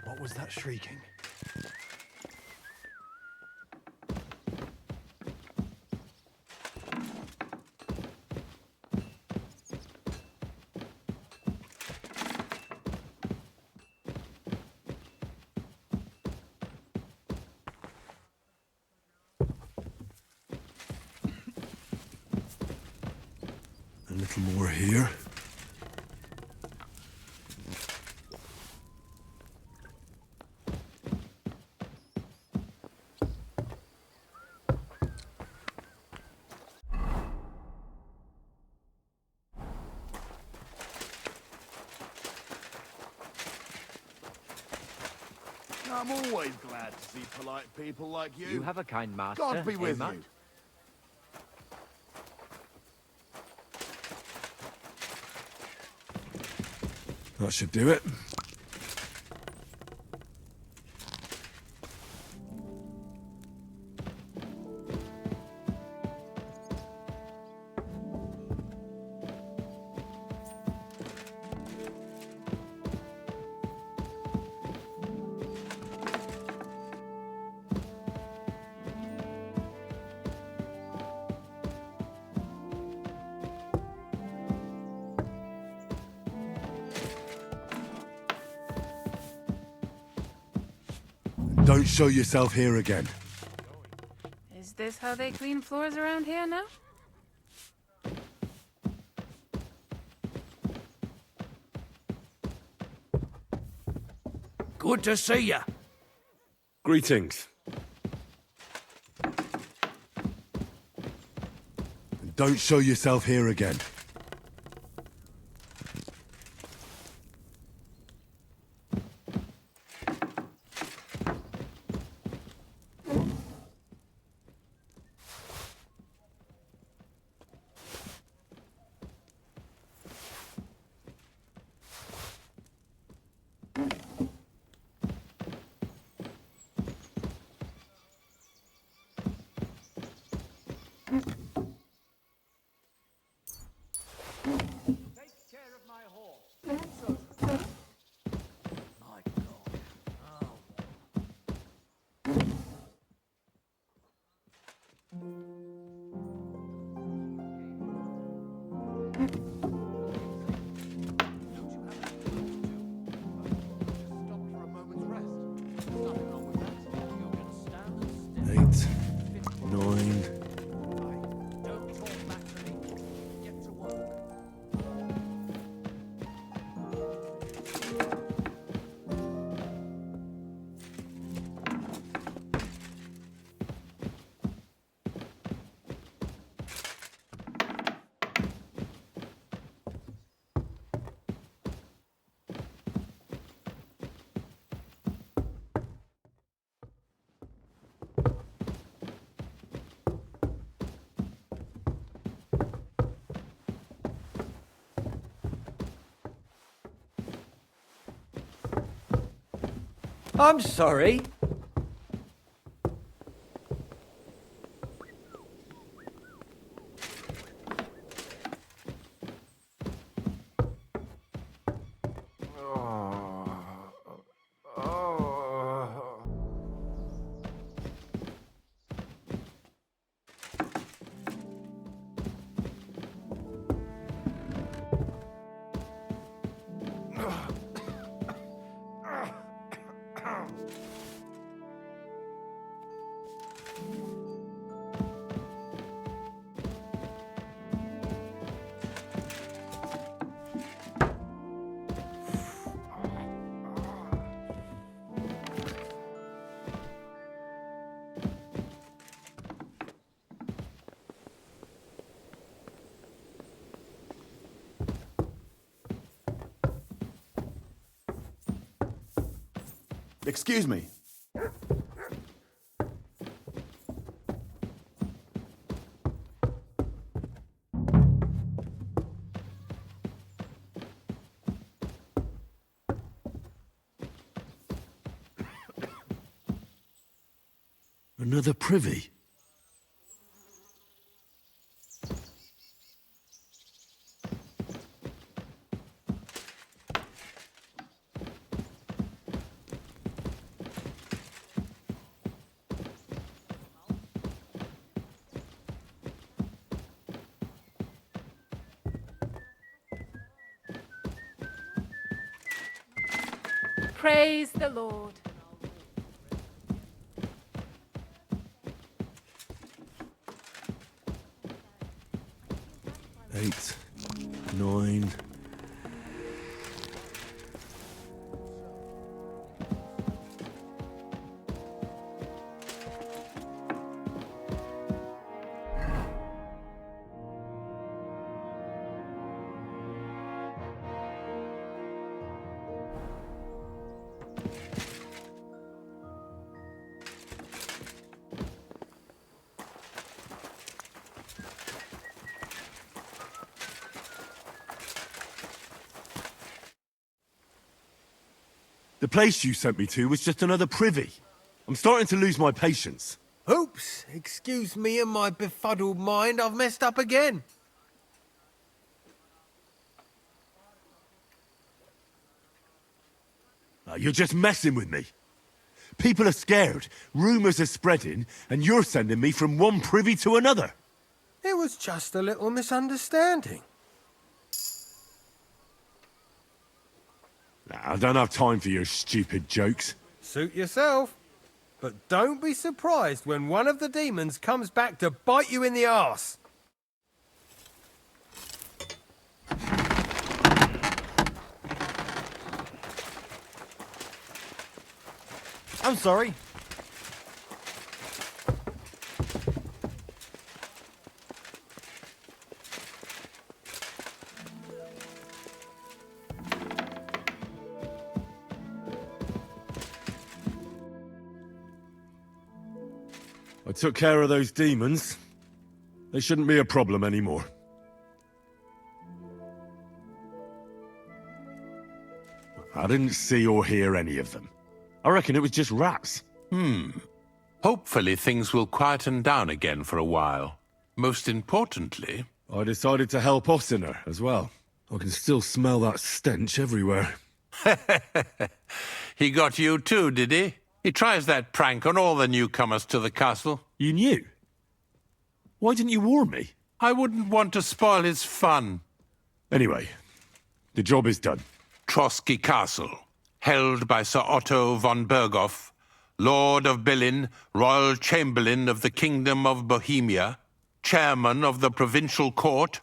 Speaker 3: What was that
Speaker 7: shrieking.
Speaker 6: A little more here.
Speaker 12: I'm always glad to see polite people like you.
Speaker 13: You have a kind master.
Speaker 12: God be with
Speaker 13: Mutt?
Speaker 12: you.
Speaker 6: That should do it. Don't show yourself here again.
Speaker 14: Is this how they clean floors around here now?
Speaker 9: Good to see ya.
Speaker 6: Greetings. Don't show yourself here again. Eight, nine.
Speaker 13: I'm sorry.
Speaker 15: Excuse me.
Speaker 6: Another privy?
Speaker 14: Praise the Lord.
Speaker 6: Eight, 9. The place you sent me to was just another privy. I'm starting to lose my patience.
Speaker 9: Oops, excuse me and my befuddled mind, I've messed up again.
Speaker 6: You're just messing with me. People are scared, rumours are spreading, and you're sending me from one privy to another.
Speaker 9: It was just a little misunderstanding.
Speaker 6: I don't have time for your stupid jokes.
Speaker 9: Suit yourself. But don't be surprised when one of the demons comes back to bite you in the arse.
Speaker 11: I'm sorry.
Speaker 6: I took care of those demons. They shouldn't be a problem anymore. I didn't see or hear any of them. I reckon it was just rats.
Speaker 1: Hopefully things will quieten down again for a while. Most importantly...
Speaker 6: I decided to help Ossiner as well. I can still smell that stench everywhere.
Speaker 1: He got you too, did he? He tries that prank on all the newcomers to the castle.
Speaker 6: You knew? Why didn't you warn me?
Speaker 1: I wouldn't want to spoil his fun.
Speaker 6: Anyway, the job is done.
Speaker 1: Trotsky Castle, held by Sir Otto von Bergow, Lord of Berlin, Royal Chamberlain of the Kingdom of Bohemia, Chairman of the Provincial Court,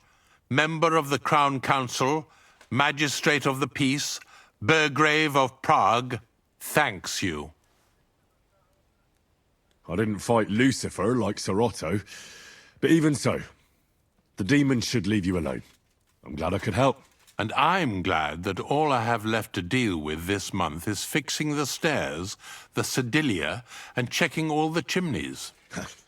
Speaker 1: Member of the Crown Council, Magistrate of the Peace, Burgrave of Prague, thanks you.
Speaker 6: I didn't fight Lucifer like Sir Otto, but even so, the demons should leave you alone. I'm glad I could help.
Speaker 1: And I'm glad that all I have left to deal with this month is fixing the stairs, the sedilia, and checking all the chimneys.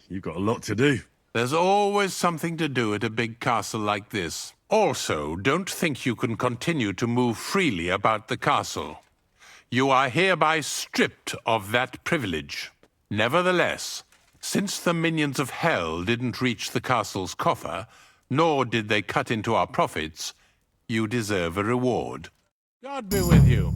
Speaker 6: You've got a lot to do.
Speaker 1: There's always something to do at a big castle like this. Also, don't think you can continue to move freely about the castle. You are hereby stripped of that privilege. Nevertheless, since the minions of hell didn't reach the castle's coffer, nor did they cut into our profits, you deserve a reward. God be with you.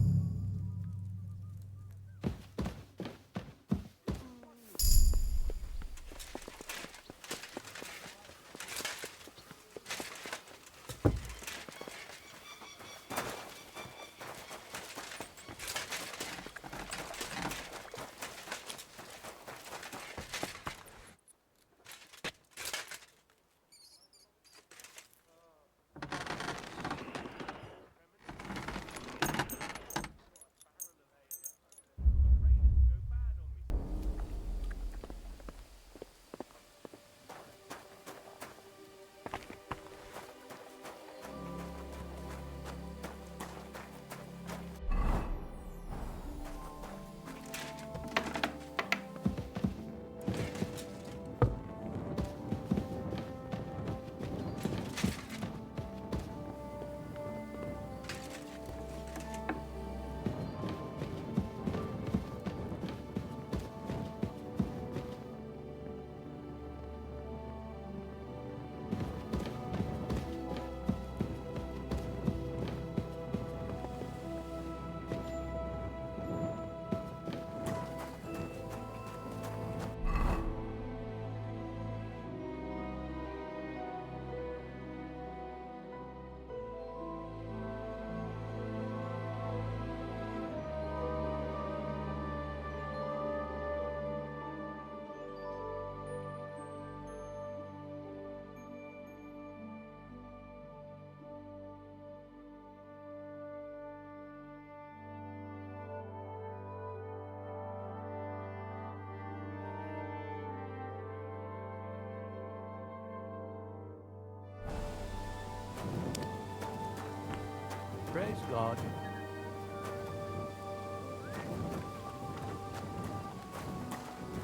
Speaker 3: God.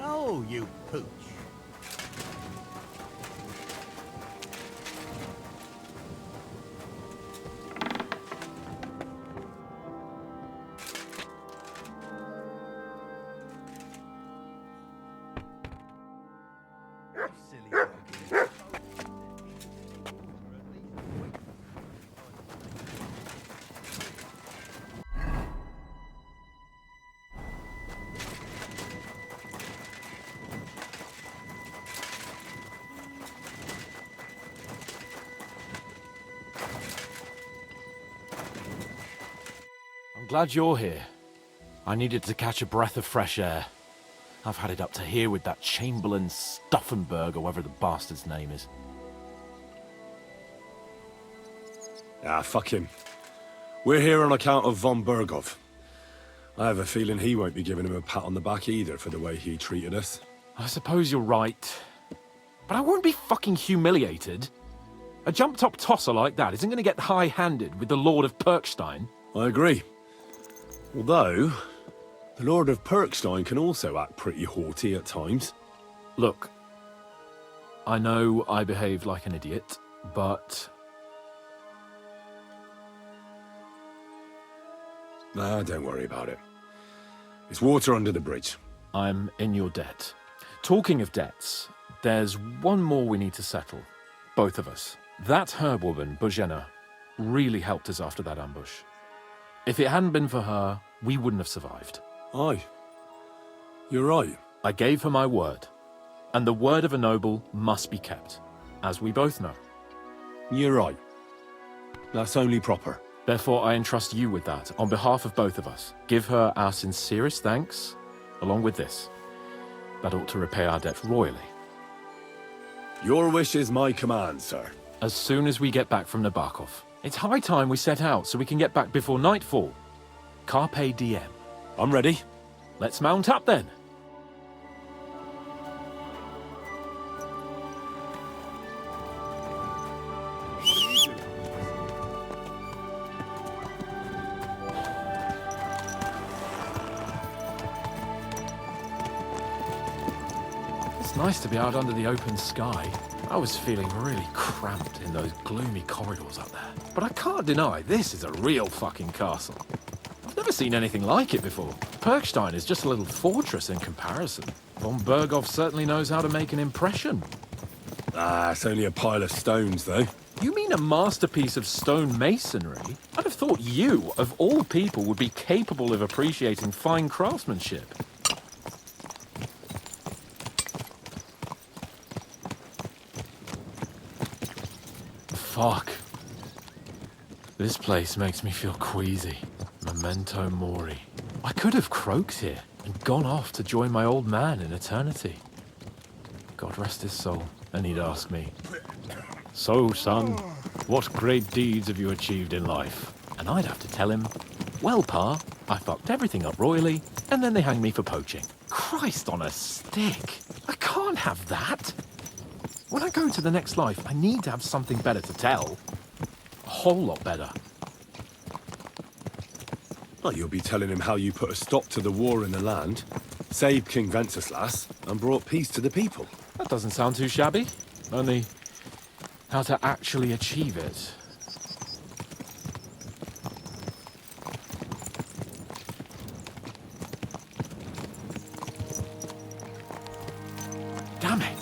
Speaker 13: Oh, you pooch.
Speaker 3: I'm glad you're here. I needed to catch a breath of fresh air. I've had it up to here with that Chamberlain Stuffenberg, or whatever the bastard's name is.
Speaker 6: Ah, fuck him. We're here on account of von Bergow. I have a feeling he won't be giving him a pat on the back either for the way he treated us.
Speaker 3: I suppose you're right. But I won't be fucking humiliated. A jump-top tosser like that isn't going to get high-handed with the Lord of Perkstein.
Speaker 6: I agree. Although, the Lord of Perkstein can also act pretty haughty at times.
Speaker 3: Look, I know I behaved like an idiot, but...
Speaker 6: Nah, don't worry about it. It's water under the bridge.
Speaker 3: I'm in your debt. Talking of debts, there's one more we need to settle. Both of us. That herb-woman, Bozhena, really helped us after that ambush. If it hadn't been for her, we wouldn't have survived.
Speaker 6: Aye. You're right.
Speaker 3: I gave her my word. And the word of a noble must be kept, as we both know.
Speaker 6: You're right. That's only proper.
Speaker 3: Therefore, I entrust you with that, on behalf of both of us. Give her our sincerest thanks, along with this. That ought to repay our debt royally.
Speaker 6: Your wish is my command, sir.
Speaker 3: As soon as we get back from Nabokov. It's high time we set out so we can get back before nightfall. Carpe diem.
Speaker 6: I'm ready.
Speaker 3: Let's mount up then. It's nice to be out under the open sky. I was feeling really cramped in those gloomy corridors up there. But I can't deny this is a real fucking castle. I've never seen anything like it before. Perkstein is just a little fortress in comparison. Von Bergow certainly knows how to make an impression.
Speaker 6: Ah, it's only a pile of stones, though.
Speaker 3: You mean a masterpiece of stone masonry? I'd have thought you, of all people, would be capable of appreciating fine craftsmanship. Fuck. This place makes me feel queasy. Memento mori. I could have croaked here and gone off to join my old man in eternity. God rest his soul. And he'd ask me, "So, son, what great deeds have you achieved in life?" And I'd have to tell him, "Well, Pa, I fucked everything up royally, and then they hanged me for poaching." Christ on a stick. I can't have that. When I go to the next life, I need to have something better to tell. A whole lot better.
Speaker 6: Well, you'll be telling him how you put a stop to the war in the land, saved King Wenceslas, and brought peace to the people.
Speaker 3: That doesn't sound too shabby. Only, how to actually achieve it. Damn it.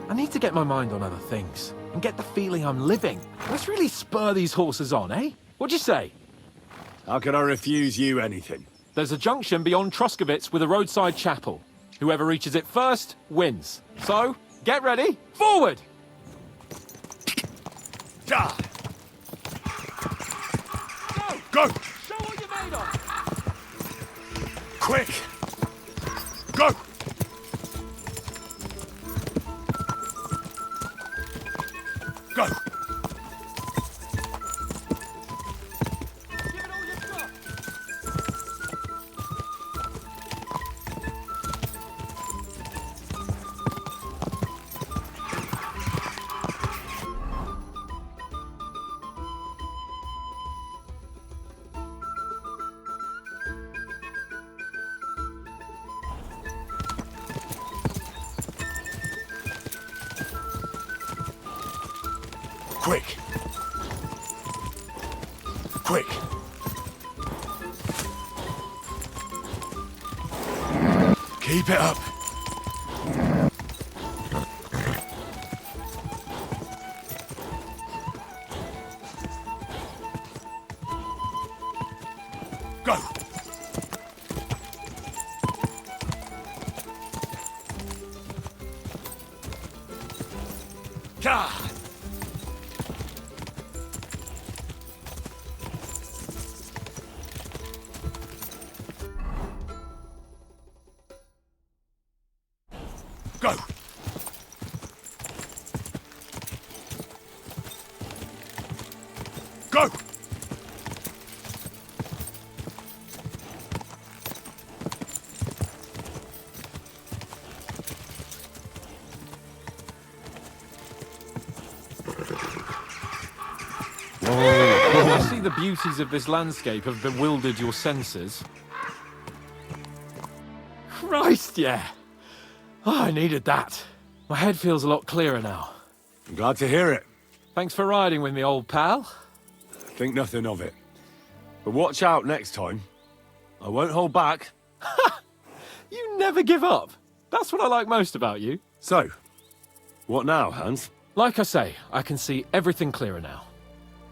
Speaker 3: I need to get my mind on other things and get the feeling I'm living. Let's really spur these horses on, eh? What'd you say?
Speaker 6: How can I refuse you anything?
Speaker 3: There's a junction beyond Troskowitz with a roadside chapel. Whoever reaches it first wins. So, get ready. Forward!
Speaker 6: Ja! Go!
Speaker 3: Show what you're made of!
Speaker 6: Quick! Go! Go!
Speaker 3: Give it all you've got!
Speaker 6: Keep it up. Go! God! Go! Go!
Speaker 3: I see the beauties of this landscape have bewildered your senses. Christ, yeah. Oh, I needed that. My head feels a lot clearer now.
Speaker 6: I'm glad to hear it.
Speaker 3: Thanks for riding with me, old pal.
Speaker 6: Think nothing of it. But watch out next time. I won't hold back.
Speaker 3: You never give up. That's what I like most about you.
Speaker 6: So, what now, Hans?
Speaker 3: Like I say, I can see everything clearer now.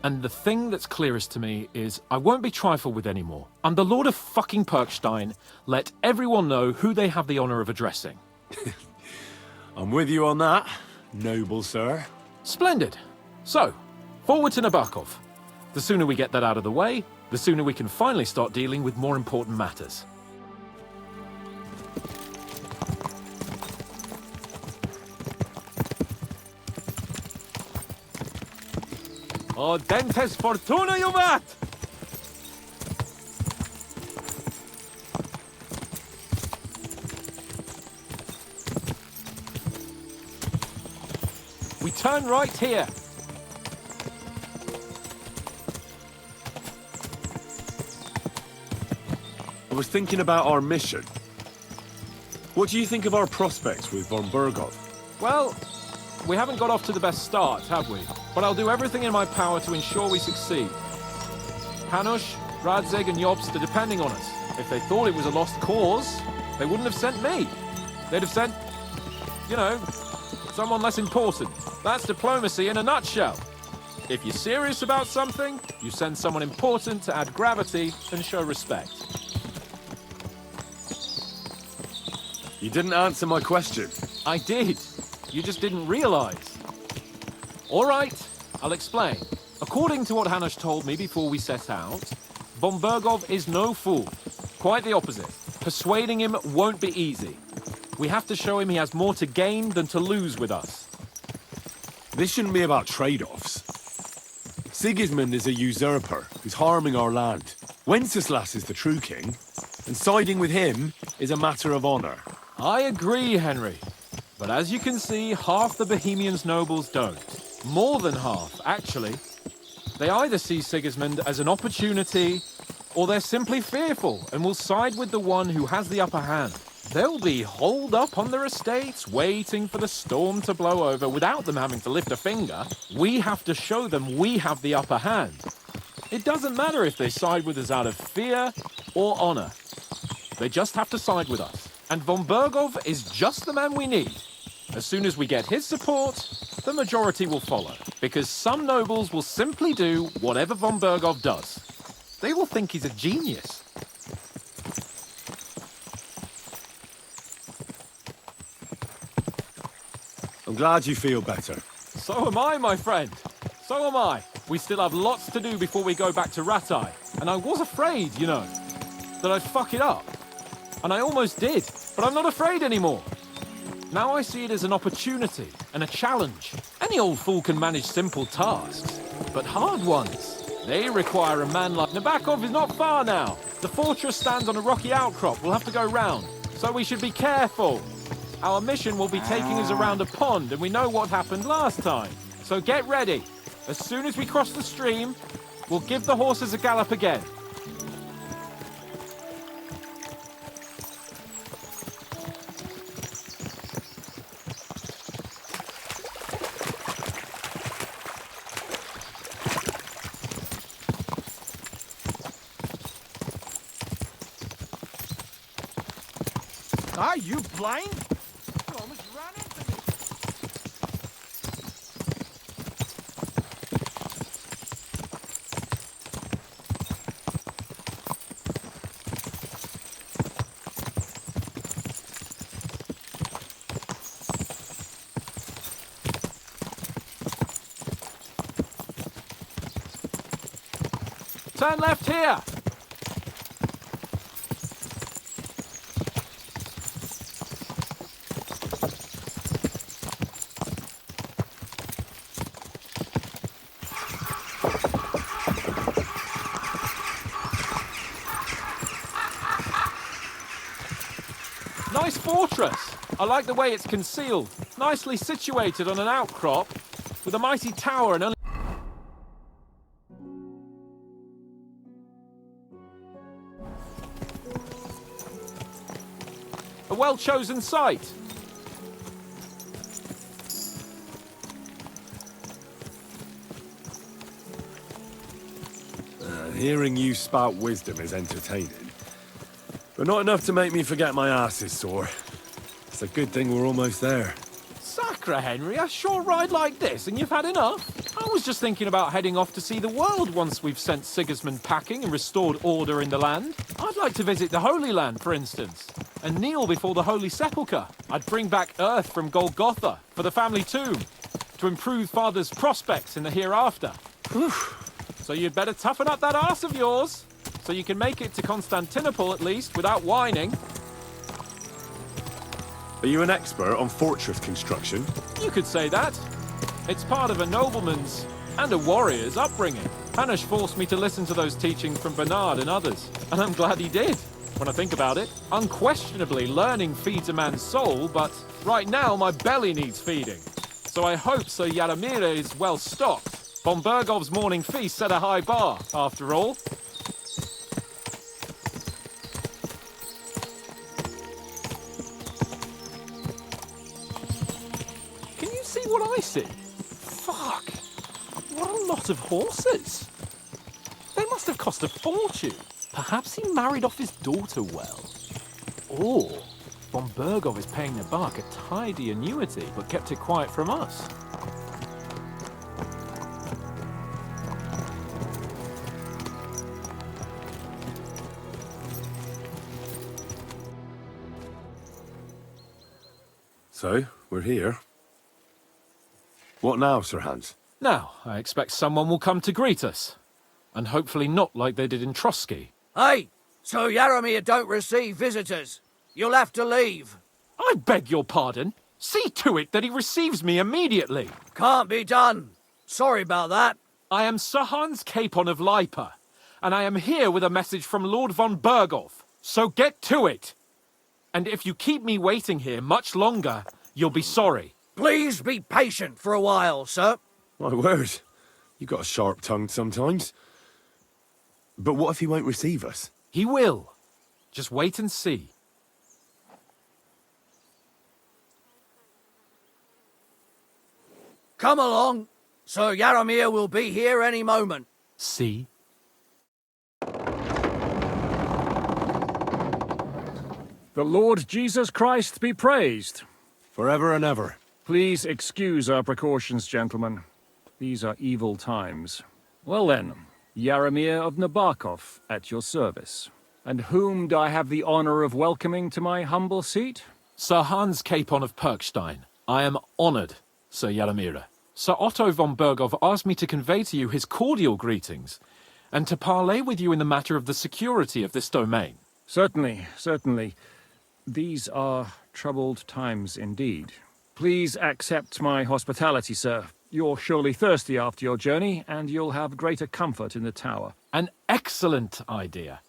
Speaker 3: And the thing that's clearest to me is I won't be trifled with anymore. I'm the Lord of fucking Perkstein. Let everyone know who they have the honor of addressing.
Speaker 6: I'm with you on that, noble sir.
Speaker 3: Splendid. So, forward to Nabokov. The sooner we get that out of the way, the sooner we can finally start dealing with more important matters. Oh, dentes fortuna, juvat! We turn right here.
Speaker 6: I was thinking about our mission. What do you think of our prospects with von Bergow?
Speaker 3: Well, we haven't got off to the best start, have we? But I'll do everything in my power to ensure we succeed. Hanush, Radzig and Jobst are depending on us. If they thought it was a lost cause, they wouldn't have sent me. They'd have sent, you know, someone less important. That's diplomacy in a nutshell. If you're serious about something, you send someone important to add gravity and show respect.
Speaker 6: You didn't answer my question.
Speaker 3: I did. You just didn't realize. All right, I'll explain. According to what Hanush told me before we set out, von Bergow is no fool. Quite the opposite. Persuading him won't be easy. We have to show him he has more to gain than to lose with us.
Speaker 6: This shouldn't be about trade-offs. Sigismund is a usurper who's harming our land. Wenceslas is the true king, and siding with him is a matter of honor.
Speaker 3: I agree, Henry. But as you can see, half the Bohemians' nobles don't. More than half, actually. They either see Sigismund as an opportunity, or they're simply fearful and will side with the one who has the upper hand. They'll be holed up on their estates, waiting for the storm to blow over without them having to lift a finger. We have to show them we have the upper hand. It doesn't matter if they side with us out of fear or honor. They just have to side with us. And von Bergow is just the man we need. As soon as we get his support, the majority will follow. Because some nobles will simply do whatever von Bergow does. They will think he's a genius.
Speaker 6: I'm glad you feel better.
Speaker 3: So am I, my friend. So am I. We still have lots to do before we go back to Ratai. And I was afraid, you know, that I'd fuck it up. And I almost did. But I'm not afraid anymore. Now I see it as an opportunity and a challenge. Any old fool can manage simple tasks, but hard ones, they require a man like Nabokov is not far now. The fortress stands on a rocky outcrop. We'll have to go round, so we should be careful. Our mission will be taking us around a pond, and we know what happened last time. So get ready. As soon as we cross the stream, we'll give the horses a gallop again.
Speaker 12: Are you blind? You almost ran into me.
Speaker 3: Turn left here! Nice fortress! I like the way it's concealed. Nicely situated on an outcrop, with a mighty tower and only... A well-chosen site.
Speaker 6: Hearing you spout wisdom is entertaining. But not enough to make me forget my ass is sore. It's a good thing we're almost there.
Speaker 3: Sacre, Henry, a short ride like this and you've had enough? I was just thinking about heading off to see the world once we've sent Sigismund packing and restored order in the land. I'd like to visit the Holy Land, for instance, and kneel before the Holy Sepulchre. I'd bring back earth from Golgotha for the family tomb, to improve Father's prospects in the hereafter. So you'd better toughen up that arse of yours, so you can make it to Constantinople at least, without whining.
Speaker 6: Are you an expert on fortress construction?
Speaker 3: You could say that. It's part of a nobleman's and a warrior's upbringing. Hanush forced me to listen to those teachings from Bernard and others, and I'm glad he did. When I think about it, unquestionably learning feeds a man's soul, but right now my belly needs feeding. So I hope Sir Yaramira is well stocked. Von Bergow's morning feast set a high bar, after all. Can you see what I see? Fuck! What a lot of horses! They must have cost a fortune. Perhaps he married off his daughter well. Or Von Bergow is paying the bark a tidy annuity, but kept it quiet from us.
Speaker 6: So, we're here. What now, Sir Hans?
Speaker 3: Now, I expect someone will come to greet us. And hopefully not like they did in Trotsky.
Speaker 13: Hey! So Yaramir don't receive visitors. You'll have to leave.
Speaker 3: I beg your pardon. See to it that he receives me immediately.
Speaker 13: Can't be done. Sorry about that.
Speaker 3: I am Sir Hans Capon of Lipa, and I am here with a message from Lord von Bergow. So get to it. And if you keep me waiting here much longer, you'll be sorry.
Speaker 13: Please be patient for a while, sir.
Speaker 6: My word. You got a sharp tongue sometimes. But what if he won't receive us?
Speaker 3: He will. Just wait and see.
Speaker 13: Come along. Sir Yaramir will be here any moment.
Speaker 3: See?
Speaker 16: The Lord Jesus Christ be praised.
Speaker 6: Forever and ever.
Speaker 16: Please excuse our precautions, gentlemen. These are evil times. Well then, Yaramir of Nabokov at your service. And whom do I have the honor of welcoming to my humble seat?
Speaker 3: Sir Hans Capon of Perkstein. I am honored, Sir Yaramira. Sir Otto von Bergow asked me to convey to you his cordial greetings, and to parley with you in the matter of the security of this domain.
Speaker 16: Certainly, certainly. These are troubled times indeed. Please accept my hospitality, sir. You're surely thirsty after your journey, and you'll have greater comfort in the tower.
Speaker 3: An excellent idea.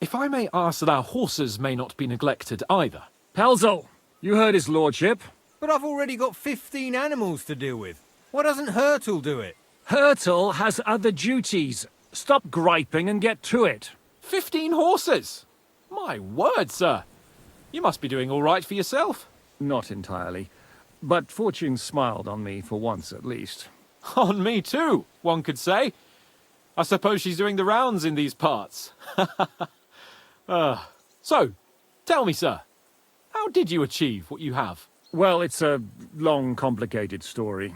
Speaker 3: If I may ask that our horses may not be neglected either.
Speaker 16: Pelzel, you heard his lordship.
Speaker 9: But I've already got 15 animals to deal with. Why doesn't Hurtle do it?
Speaker 16: Hurtle has other duties. Stop griping and get to it.
Speaker 3: 15 horses? My word, sir. You must be doing all right for yourself.
Speaker 16: Not entirely. But fortune smiled on me for once at least.
Speaker 3: On me too, one could say. I suppose she's doing the rounds in these parts. So, tell me, sir, how How did you achieve what you have?
Speaker 16: Well, it's a long, complicated story.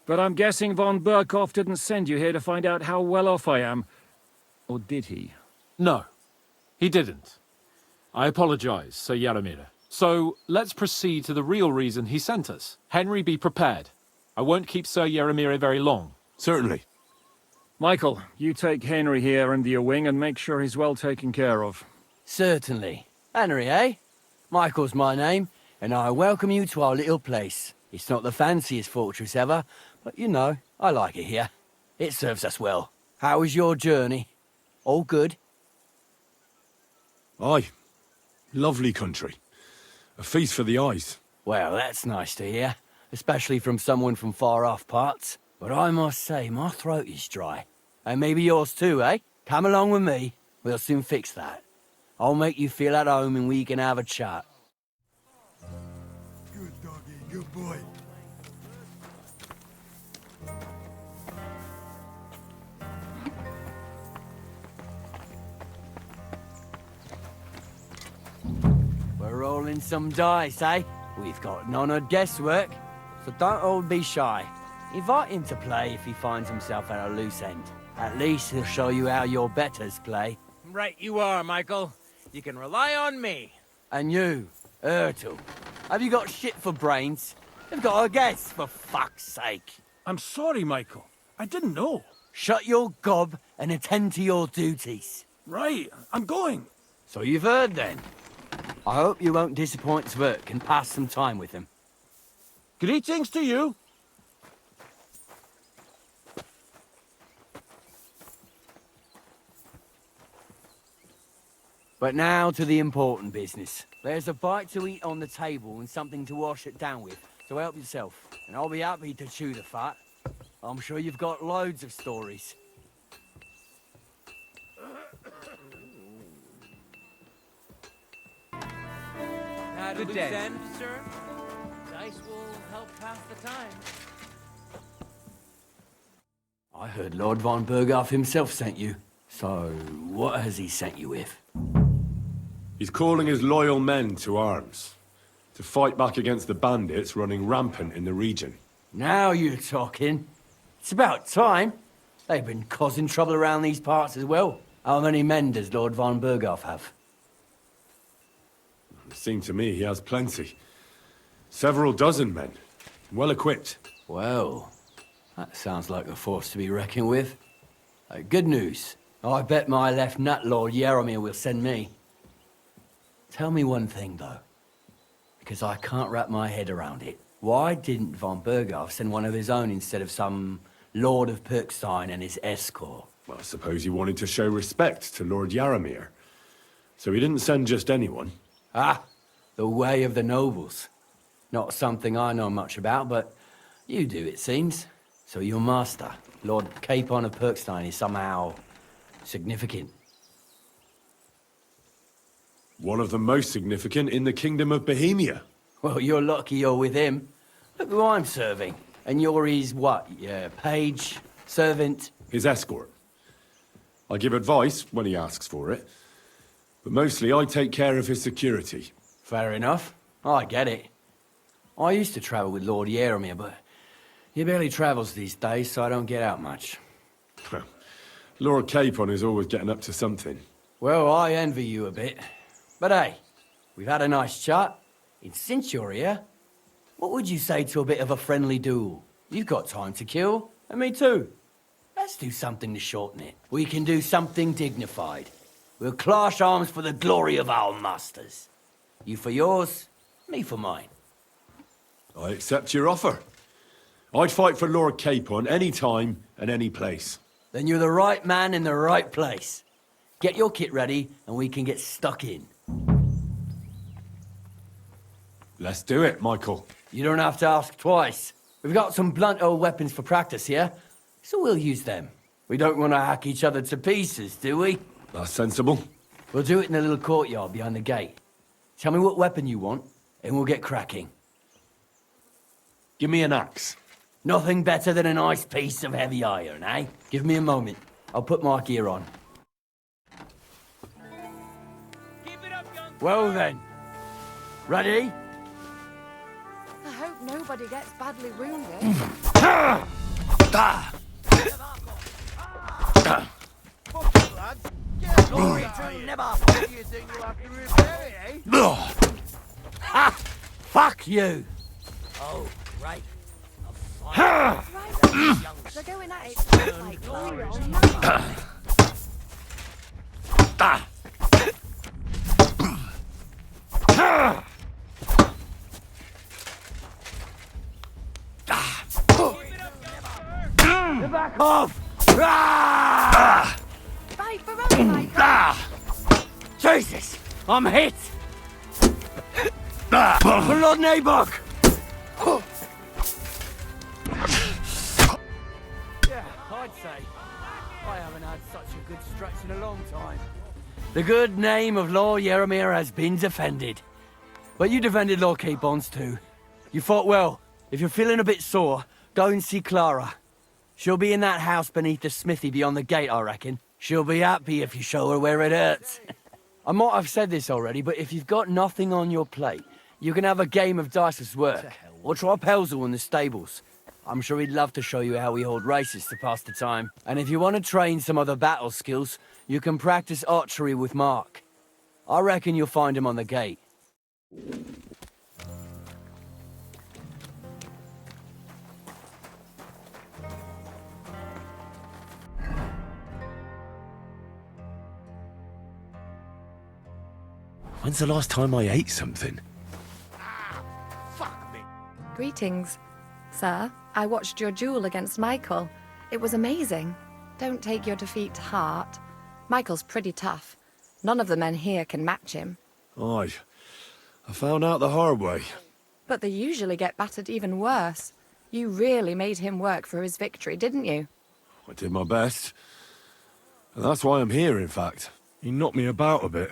Speaker 16: But I'm guessing von Bergow didn't send you here to find out how well off I am. Or did he?
Speaker 3: No, he didn't. I apologize, Sir Jaromir. So, let's proceed to the real reason he sent us. Henry, be prepared. I won't keep Sir Jaromir very long.
Speaker 6: Certainly.
Speaker 16: Michael, you take Henry here under your wing and make sure he's well taken care of.
Speaker 13: Certainly. Henry, eh? Michael's my name, and I welcome you to our little place. It's not the fanciest fortress ever, but you know, I like it here. It serves us well. How was your journey? All good?
Speaker 6: Aye. Lovely country. A feast for the eyes.
Speaker 13: Well, that's nice to hear, especially from someone from far-off parts. But I must say, my throat is dry. And maybe yours too, eh? Come along with me. We'll soon fix that. I'll make you feel at home and we can have a chat.
Speaker 9: Good doggy, good boy.
Speaker 13: We're rolling some dice, eh? We've got none of guesswork, so don't all be shy. Invite him to play if he finds himself at a loose end. At least he'll show you how your betters play.
Speaker 17: Right you are, Michael. You can rely on me.
Speaker 13: And you, Ertl, have you got shit for brains? You've got a guess, for fuck's sake.
Speaker 6: I'm sorry, Michael. I didn't know.
Speaker 13: Shut your gob and attend to your duties.
Speaker 6: Right, I'm going.
Speaker 13: So you've heard then. I hope you won't disappoint Zwerk and pass some time with him.
Speaker 6: Greetings to you.
Speaker 13: But now to the important business. There's a bite to eat on the table and something to wash it down with, so help yourself. And I'll be happy to chew the fat. I'm sure you've got loads of stories.
Speaker 17: At a loose end, sir? Dice will help pass the time.
Speaker 13: I heard Lord von Bergow himself sent you. So, what has he sent you with?
Speaker 6: He's calling his loyal men to arms. To fight back against the bandits running rampant in the region.
Speaker 13: Now you're talking. It's about time. They've been causing trouble around these parts as well. How many men does Lord von Bergow have?
Speaker 6: It seemed to me he has plenty. Several dozen men. Well equipped.
Speaker 13: Well, that sounds like a force to be reckoned with. Good news. I bet my left nut Lord Jaromir will send me. Tell me one thing, though, because I can't wrap my head around it. Why didn't von Bergow send one of his own instead of some Lord of Pirkstein and his escort?
Speaker 6: Well, I suppose he wanted to show respect to Lord Jaromir. So he didn't send just anyone.
Speaker 13: Ah, the way of the nobles. Not something I know much about, but you do, it seems. So your master, Lord Capon of Pirkstein, is somehow significant.
Speaker 6: One of the most significant in the Kingdom of Bohemia.
Speaker 13: Well, you're lucky you're with him. Look who I'm serving. And you're his what? Page? Servant?
Speaker 6: His escort. I give advice when he asks for it. But mostly I take care of his security.
Speaker 13: Fair enough. I get it. I used to travel with Lord Jaromir, but he barely travels these days, so I don't get out much.
Speaker 6: Lord Capon is always getting up to something.
Speaker 13: Well, I envy you a bit. But hey, we've had a nice chat. And since you're here, what would you say to a bit of a friendly duel? You've got time to kill, and me too. Let's do something to shorten it. We can do something dignified. We'll clash arms for the glory of our masters. You for yours, me for mine.
Speaker 6: I accept your offer. I'd fight for Lord Capon any time and any place.
Speaker 13: Then you're the right man in the right place. Get your kit ready, and we can get stuck in.
Speaker 6: Let's do it, Michael.
Speaker 13: You don't have to ask twice. We've got some blunt old weapons for practice here, so we'll use them. We don't want to hack each other to pieces, do we?
Speaker 6: That's sensible.
Speaker 13: We'll do it in the little courtyard behind the gate. Tell me what weapon you want, and we'll get cracking.
Speaker 6: Give me an axe.
Speaker 13: Nothing better than a nice piece of heavy iron, eh? Give me a moment. I'll put my gear on. Well then, Ready?
Speaker 5: I hope nobody gets badly wounded.
Speaker 13: Glory to never.
Speaker 7: You think you have to repair it, eh?
Speaker 13: Ha! Fuck you! Oh, right.
Speaker 5: They're going at it like glory or nothing.
Speaker 13: Back off!
Speaker 5: Fight for us, Michael.
Speaker 13: Jesus! I'm hit! Blood Nabok! Yeah, I'd say. I haven't had such a good stretch in a long time. The good name of Lord Yaramir has been defended. But you defended Lord Capons too. You fought well. If you're feeling a bit sore, go and see Clara. She'll be in that house beneath the smithy beyond the gate, I reckon. She'll be happy if you show her where it hurts. I might have said this already, but if you've got nothing on your plate, you can have a game of dice's work. Or try Pelzel in the stables. I'm sure he'd love to show you how we hold races to pass the time. And if you want to train some other battle skills, you can practice archery with Mark. I reckon you'll find him on the gate.
Speaker 4: When's the last time I ate something?
Speaker 5: Greetings, sir. I watched your duel against Michael. It was amazing. Don't take your defeat to heart. Michael's pretty tough. None of the men here can match him.
Speaker 6: Aye. I found out the hard way.
Speaker 5: But they usually get battered even worse. You really made him work for his victory, didn't you?
Speaker 6: I did my best. And that's why I'm here, in fact. He knocked me about a bit.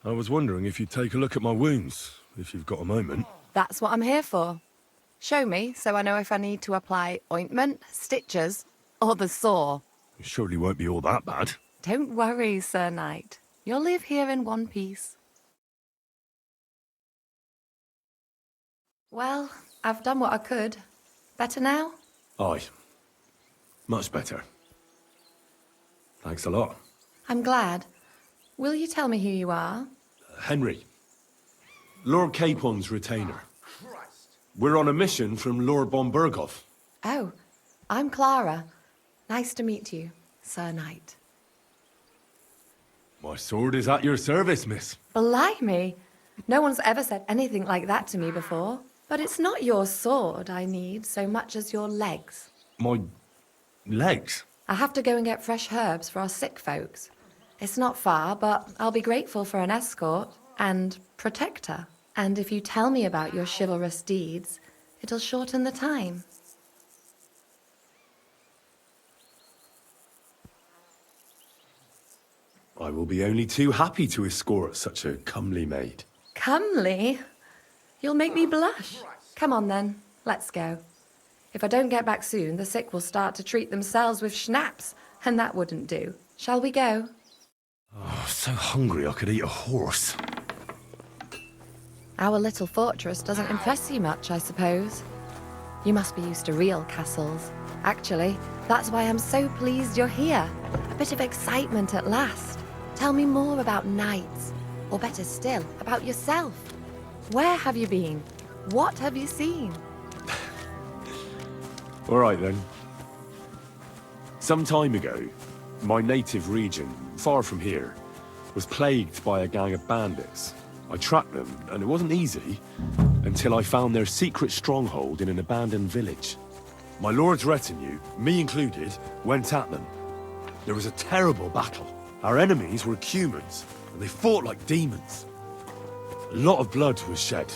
Speaker 6: I was wondering if you'd take a look at my wounds, if you've got a moment.
Speaker 5: That's what I'm here for. Show me, so I know if I need to apply ointment, stitches, or the saw.
Speaker 6: It surely won't be all that bad.
Speaker 5: Don't worry, Sir Knight. You'll live here in one piece. Well, I've done what I could. Better now?
Speaker 6: Aye. Much better. Thanks a lot.
Speaker 5: I'm glad. Will you tell me who you are?
Speaker 6: Henry. Lord Capon's retainer. We're on a mission from Lord von Bergow.
Speaker 5: Oh, I'm Clara. Nice to meet you, Sir Knight.
Speaker 6: My sword is at your service, miss.
Speaker 5: Blimey! No one's ever said anything like that to me before. But it's not your sword I need so much as your legs.
Speaker 6: My legs?
Speaker 5: I have to go and get fresh herbs for our sick folks. It's not far, but I'll be grateful for an escort and protector. And if you tell me about your chivalrous deeds, it'll shorten the time.
Speaker 6: I will be only too happy to escort such a comely maid.
Speaker 5: Comely? You'll make me blush. Come on then, let's go. If I don't get back soon, the sick will start to treat themselves with schnapps, and that wouldn't do. Shall we go?
Speaker 6: Oh, so hungry I could eat a horse.
Speaker 5: Our little fortress doesn't impress you much, I suppose. You must be used to real castles. Actually, that's why I'm so pleased you're here. A bit of excitement at last. Tell me more about knights, or better still, about yourself. Where have you been? What have you seen?
Speaker 6: All right then. Some time ago, my native region, far from here, was plagued by a gang of bandits. I tracked them, and it wasn't easy, until I found their secret stronghold in an abandoned village. My lord's retinue, me included, went at them. There was a terrible battle. Our enemies were humans, and they fought like demons. A lot of blood was shed.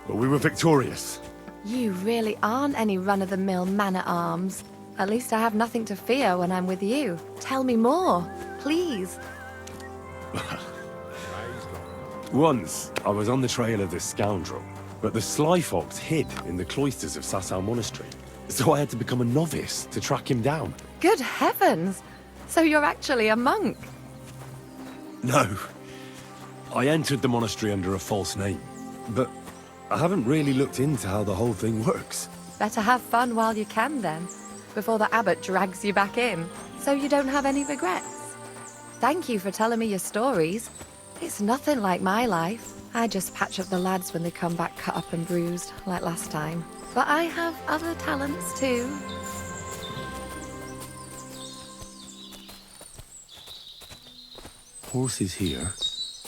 Speaker 6: But we were victorious.
Speaker 5: You really aren't any run-of-the-mill man-at-arms. At least I have nothing to fear when I'm with you. Tell me more, please.
Speaker 6: Once, I was on the trail of this scoundrel, but the sly fox hid in the cloisters of Sasau Monastery. So I had to become a novice to track him down.
Speaker 5: Good heavens! So you're actually a monk?
Speaker 6: No. I entered the monastery under a false name, but I haven't really looked into how the whole thing works.
Speaker 5: Better have fun while you can then, before the abbot drags you back in, so you don't have any regrets. Thank you for telling me your stories. It's nothing like my life. I just patch up the lads when they come back cut up and bruised, like last time. But I have other talents too.
Speaker 6: Horses here,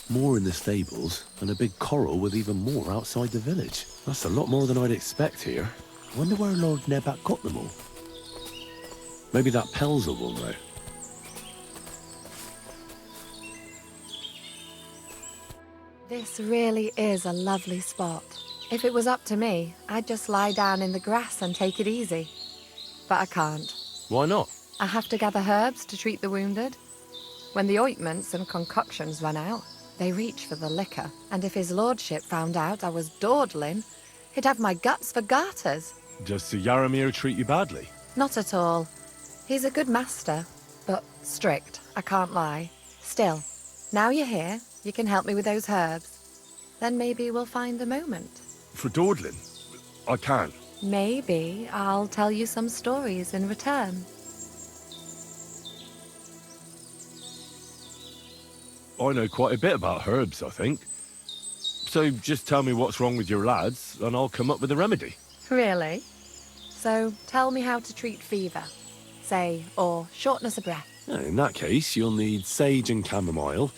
Speaker 6: more in the stables, and a big corral with even more outside the village. That's a lot more than I'd expect here. Wonder where Lord Nebat got them all. Maybe that Pelzer will know.
Speaker 5: This really is a lovely spot. If it was up to me, I'd just lie down in the grass and take it easy. But I can't.
Speaker 6: Why not?
Speaker 5: I have to gather herbs to treat the wounded. When the ointments and concoctions run out, they reach for the liquor. And if his lordship found out I was dawdling, he'd have my guts for garters.
Speaker 6: Does Sir Yaramir treat you badly?
Speaker 5: Not at all. He's a good master, but strict, I can't lie. Still, now you're here, you can help me with those herbs. Then maybe we'll find a moment.
Speaker 6: For dawdling? I can.
Speaker 5: Maybe I'll tell you some stories in return.
Speaker 6: I know quite a bit about herbs, I think. So just tell me what's wrong with your lads, and I'll come up with a remedy.
Speaker 5: Really? So tell me how to treat fever, say, or shortness of breath.
Speaker 6: In that case, you'll need sage and chamomile,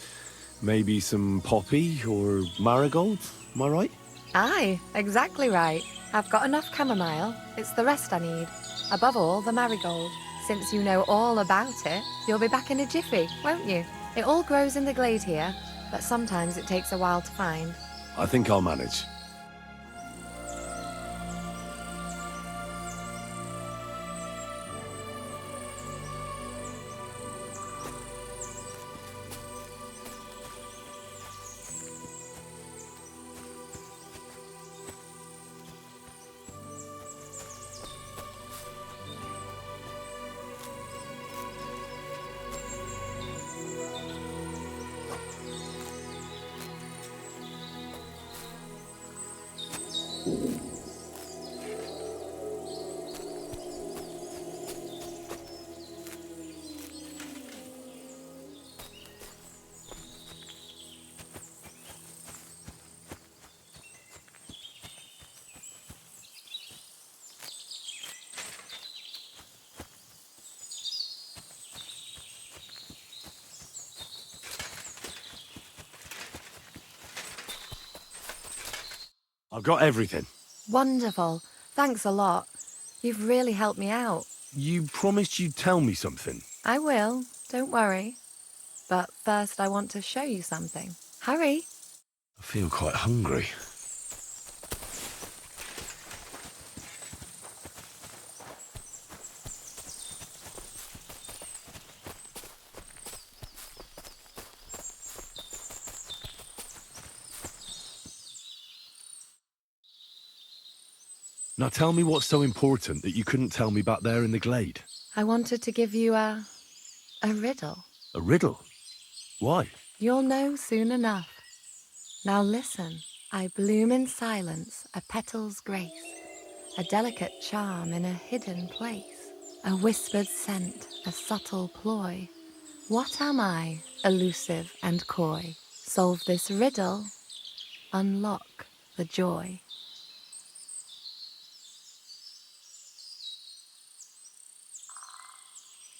Speaker 6: maybe some poppy or marigold, am I right?
Speaker 5: Aye, exactly right. I've got enough chamomile. It's the rest I need. Above all, the marigold. Since you know all about it, you'll be back in a jiffy, won't you? It all grows in the glade here, but sometimes it takes a while to find.
Speaker 6: I think I'll manage. I've got everything.
Speaker 5: Wonderful. Thanks a lot. You've really helped me out.
Speaker 6: You promised you'd tell me something.
Speaker 5: I will, don't worry. But first I want to show you something. Hurry.
Speaker 6: I feel quite hungry. Now tell me what's so important that you couldn't tell me back there in the glade.
Speaker 5: I wanted to give you a riddle.
Speaker 6: A riddle? Why?
Speaker 5: You'll know soon enough. Now listen. I bloom in silence, a petal's grace, a delicate charm in a hidden place, a whispered scent, a subtle ploy. What am I, elusive and coy? Solve this riddle, unlock the joy.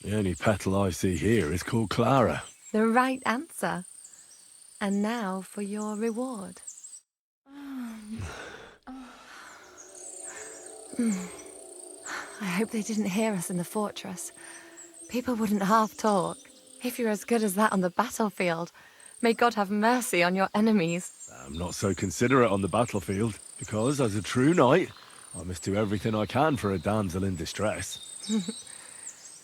Speaker 6: The only petal I see here is called Clara.
Speaker 5: The right answer. And now for your reward. I hope they didn't hear us in the fortress. People wouldn't half talk. If you're as good as that on the battlefield, may God have mercy on your enemies.
Speaker 6: I'm not so considerate on the battlefield, because as a true knight, I must do everything I can for a damsel in distress.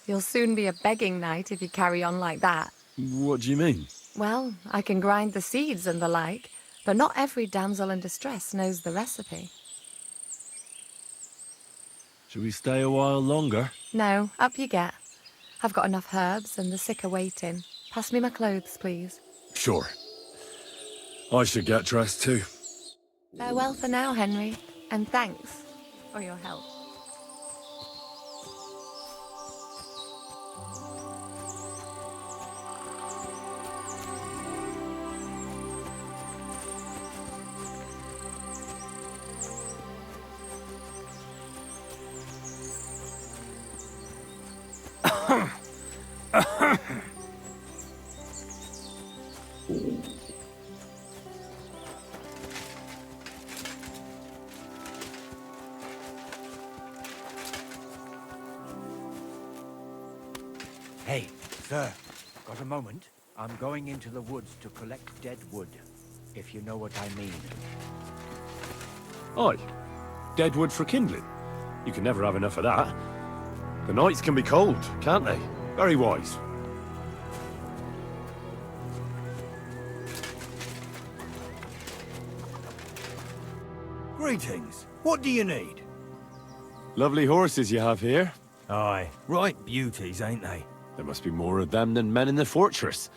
Speaker 5: You'll soon be a begging knight if you carry on like that.
Speaker 6: What do you mean?
Speaker 5: Well, I can grind the seeds and the like, but not every damsel in distress knows the recipe.
Speaker 6: Shall we stay a while longer?
Speaker 5: No, up you get. I've got enough herbs and the sick are waiting. Pass me my clothes, please.
Speaker 6: Sure. I should get dressed too.
Speaker 5: Farewell for now, Henry, and thanks for your help.
Speaker 17: Hey, sir, got a moment? I'm going into the woods to collect dead wood, if you know what I mean.
Speaker 6: Aye. Dead wood for kindling. You can never have enough of that. The nights can be cold, can't they? Very wise.
Speaker 9: Greetings. What do you need?
Speaker 6: Lovely horses you have here.
Speaker 9: Aye, right beauties, ain't they?
Speaker 6: There must be more of them than men in the fortress.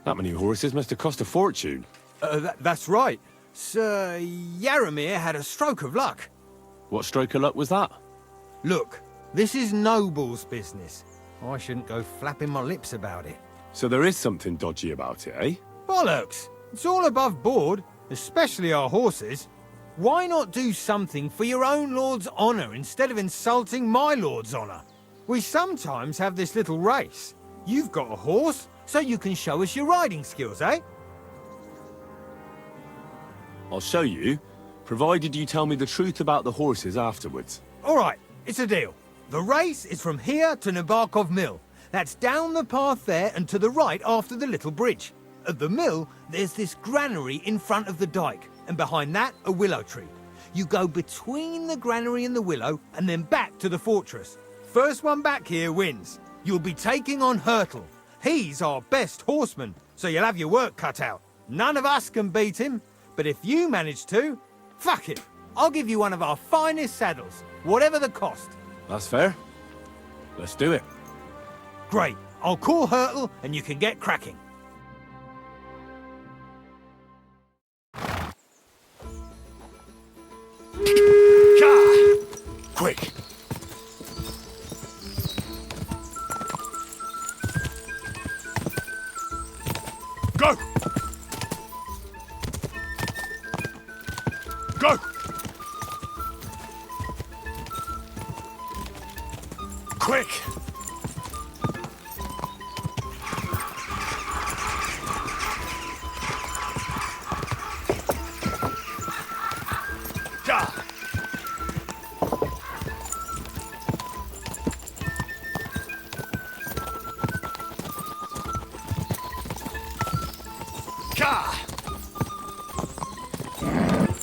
Speaker 6: That many horses must have cost a fortune.
Speaker 9: That's right. Sir Yaramir had a stroke of luck.
Speaker 6: What stroke of luck was that?
Speaker 9: Look, this is Noble's business. I shouldn't go flapping my lips about it.
Speaker 6: So there is something dodgy about it, eh?
Speaker 9: Bollocks! It's all above board, especially our horses. Why not do something for your own lord's honour instead of insulting my lord's honour? We sometimes have this little race. You've got a horse, so you can show us your riding skills, eh?
Speaker 6: I'll show you, provided you tell me the truth about the horses afterwards.
Speaker 9: All right, it's a deal. The race is from here to Nabokov Mill. That's down the path there and to the right after the little bridge. At the mill, there's this granary in front of the dike, and behind that, a willow tree. You go between the granary and the willow, and then back to the fortress. First one back here wins. You'll be taking on Hurtle. He's our best horseman, so you'll have your work cut out. None of us can beat him, but if you manage to, fuck it. I'll give you one of our finest saddles, whatever the cost.
Speaker 6: That's fair. Let's do it.
Speaker 9: Great. I'll call Hurtle, and you can get cracking.
Speaker 6: Quick! Go! Go! Quick!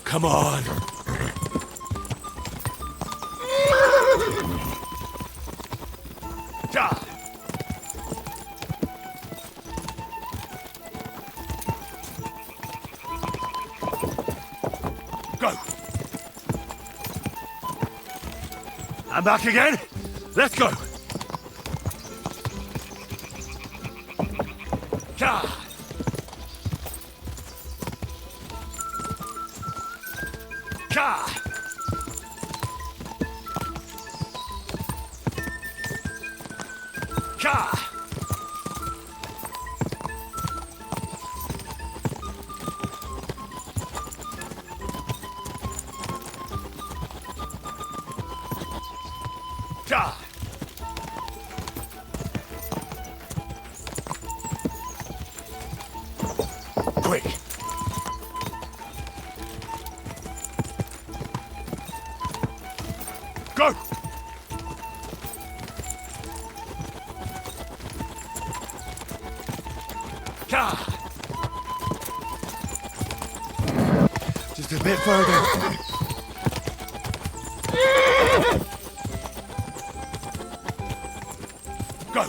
Speaker 6: Come on! Go! I'm back again. Let's go! Quick! Go! Just a bit further. Go!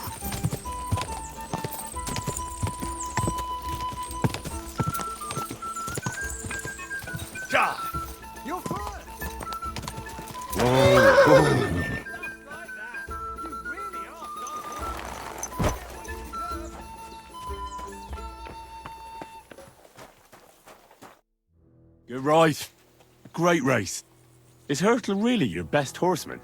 Speaker 9: You're first!
Speaker 6: Whoa. You're right. Great race. Is Hurtle really your best horseman?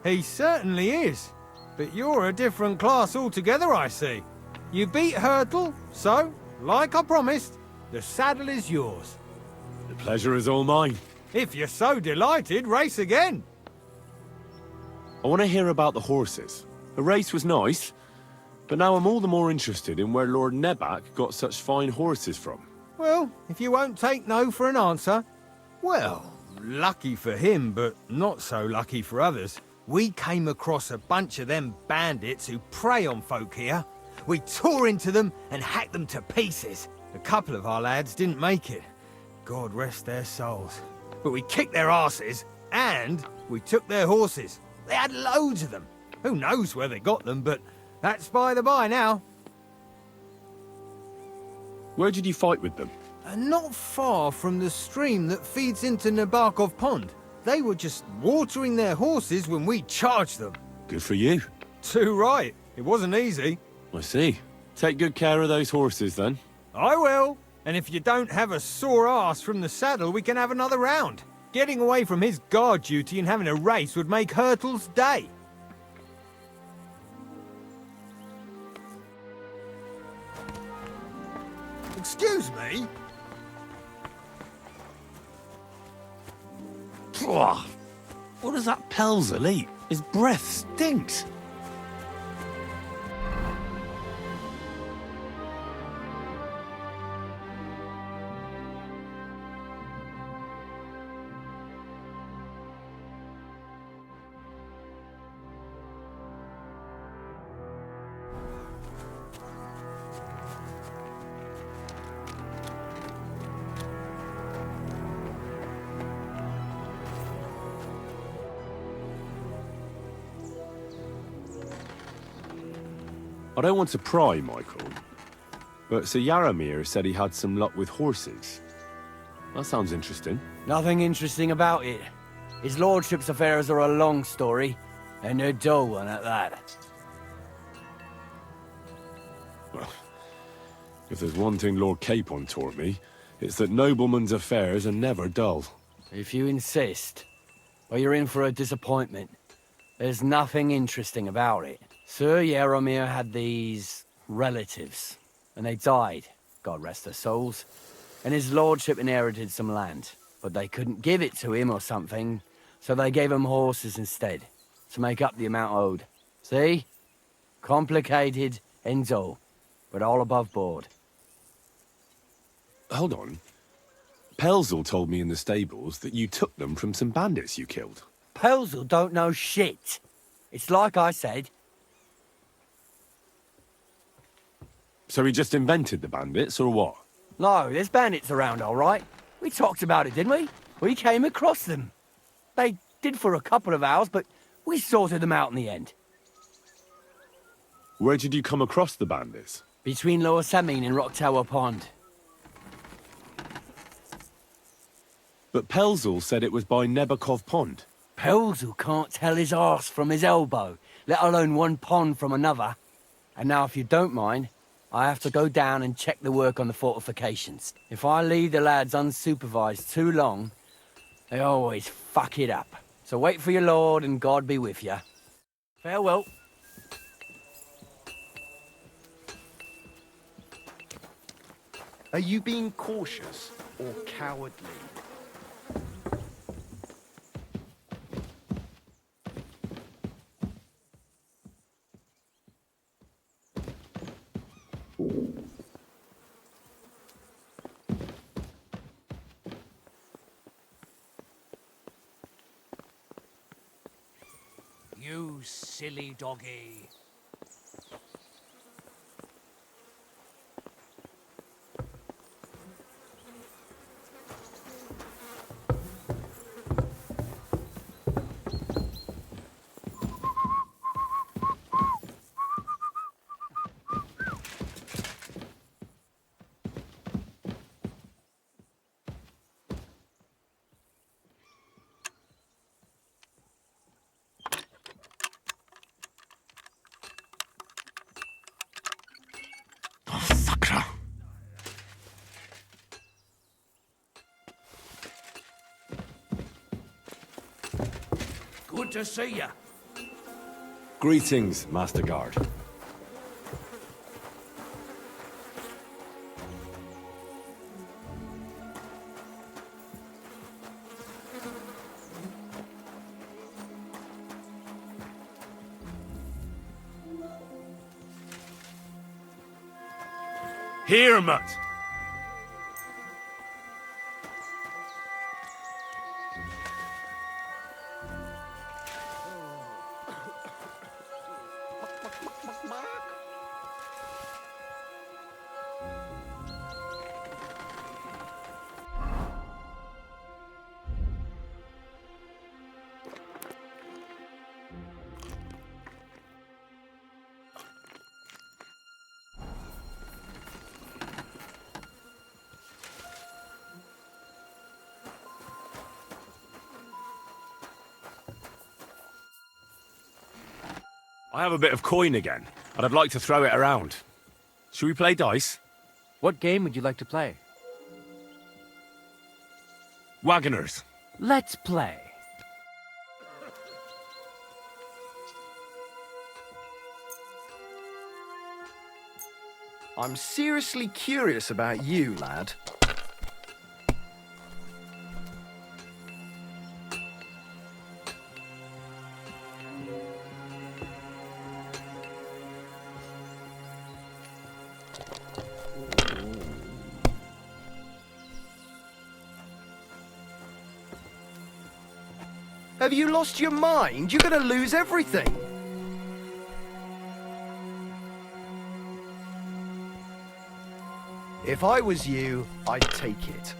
Speaker 9: He certainly is. But you're a different class altogether, I see. You beat Hurtle, so, like I promised, the saddle is yours.
Speaker 6: The pleasure is all mine.
Speaker 9: If you're so delighted, race again.
Speaker 6: I want to hear about the horses. The race was nice, but now I'm all the more interested in where Lord Nebak got such fine horses from.
Speaker 9: Well, if you won't take no for an answer, well, lucky for him, but not so lucky for others. We came across a bunch of them bandits who prey on folk here. We tore into them and hacked them to pieces. A couple of our lads didn't make it. God rest their souls. But we kicked their asses, and we took their horses. They had loads of them. Who knows where they got them, but that's by the by now.
Speaker 6: Where did you fight with them?
Speaker 9: Not far from the stream that feeds into Nabokov Pond. They were just watering their horses when we charged them.
Speaker 6: Good for you.
Speaker 9: Too right. It wasn't easy.
Speaker 6: I see. Take good care of those horses, then.
Speaker 9: I will. And if you don't have a sore ass from the saddle, we can have another round. Getting away from his guard duty and having a race would make Hurtle's day. Excuse me?
Speaker 6: What does that Pelzel eat? His breath stinks. I don't want to pry, Michael, but Sir Yaramir said he had some luck with horses. That sounds interesting.
Speaker 13: Nothing interesting about it. His lordship's affairs are a long story, and a dull one at that.
Speaker 6: Well, if there's one thing Lord Capon taught me, it's that noblemen's affairs are never dull.
Speaker 13: If you insist, well, you're in for a disappointment. There's nothing interesting about it. Sir Yaramir had these relatives, and they died, God rest their souls. And his lordship inherited some land, but they couldn't give it to him or something, so they gave him horses instead, to make up the amount owed. See? Complicated and dull, but all above board.
Speaker 6: Hold on. Pelzel told me in the stables that you took them from some bandits you killed.
Speaker 13: Pelzel don't know shit. It's like I said.
Speaker 6: So he just invented the bandits, or what?
Speaker 13: No, there's bandits around, all right. We talked about it, didn't we? We came across them. They did for a couple of hours, but we sorted them out in the end.
Speaker 6: Where did you come across the bandits?
Speaker 13: Between Lower Samin and Rock Tower Pond.
Speaker 6: But Pelzel said it was by Nebakov Pond.
Speaker 13: Pelzel can't tell his arse from his elbow, let alone one pond from another. And now, if you don't mind, I have to go down and check the work on the fortifications. If I leave the lads unsupervised too long, they always fuck it up. So wait for your lord and God be with you. Farewell.
Speaker 7: Are you being cautious or cowardly?
Speaker 17: You silly doggy. Good to see you.
Speaker 6: Greetings, Master Guard.
Speaker 2: Here, Mutt.
Speaker 6: I have a bit of coin again, and I'd like to throw it around. Should we play dice?
Speaker 17: What game would you like to play?
Speaker 6: Wagoners.
Speaker 17: Let's play.
Speaker 7: I'm seriously curious about you, lad. Have you lost your mind? You're gonna lose everything. If I was you, I'd take it.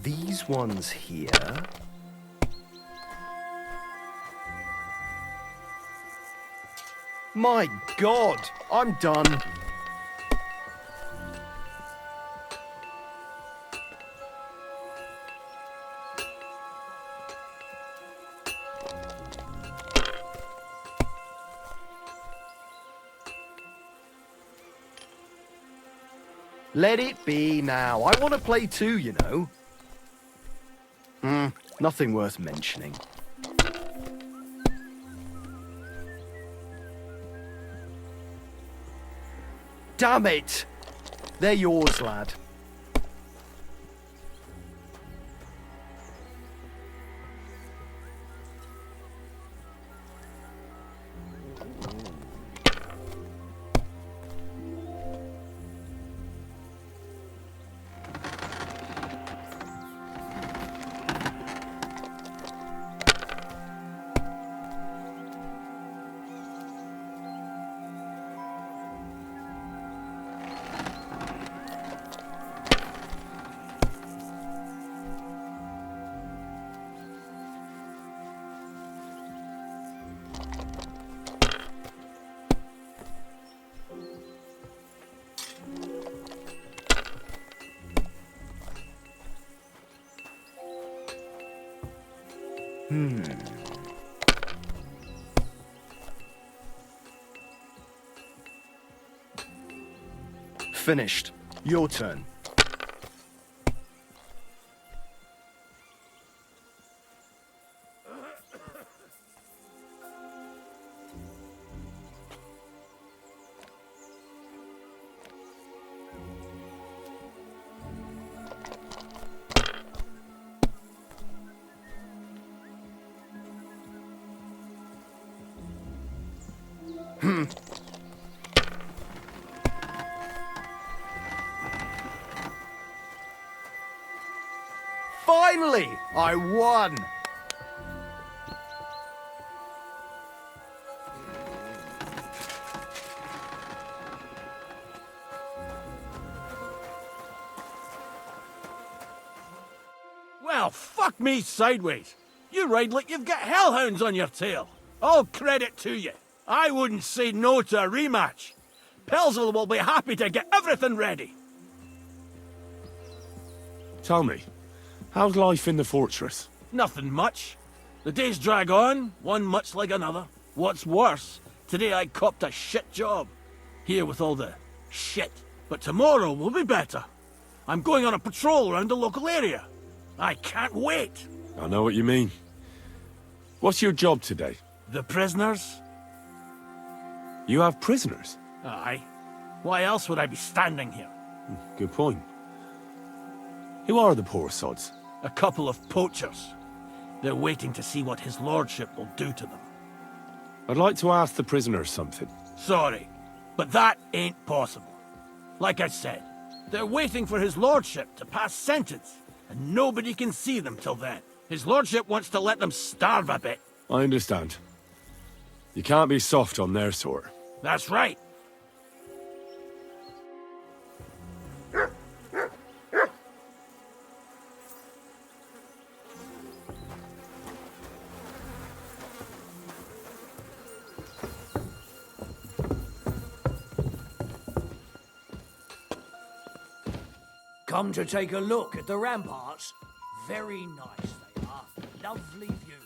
Speaker 7: These ones here. My God, I'm done. Let it be now. I want to play too, you know. Nothing worth mentioning. Damn it! They're yours, lad. Finished. Your turn. Finally, I won!
Speaker 2: Well, fuck me sideways. You ride like you've got hellhounds on your tail. All credit to you. I wouldn't say no to a rematch. Pelzel will be happy to get everything ready.
Speaker 6: Tell me, how's life in the fortress?
Speaker 2: Nothing much. The days drag on, one much like another. What's worse, today I copped a shit job. Here with all the shit. But tomorrow will be better. I'm going on a patrol around the local area. I can't wait.
Speaker 6: I know what you mean. What's your job today?
Speaker 2: The prisoners?
Speaker 6: You have prisoners?
Speaker 2: Aye. Why else would I be standing here?
Speaker 6: Good point. Who are the poor sods?
Speaker 2: A couple of poachers. They're waiting to see what his lordship will do to them.
Speaker 6: I'd like to ask the prisoners something.
Speaker 2: Sorry, but that ain't possible. Like I said, they're waiting for his lordship to pass sentence, and nobody can see them till then. His lordship wants to let them starve a bit.
Speaker 6: I understand. You can't be soft on their sort.
Speaker 2: That's right.
Speaker 17: Come to take a look at the ramparts. Very nice they are. Lovely view.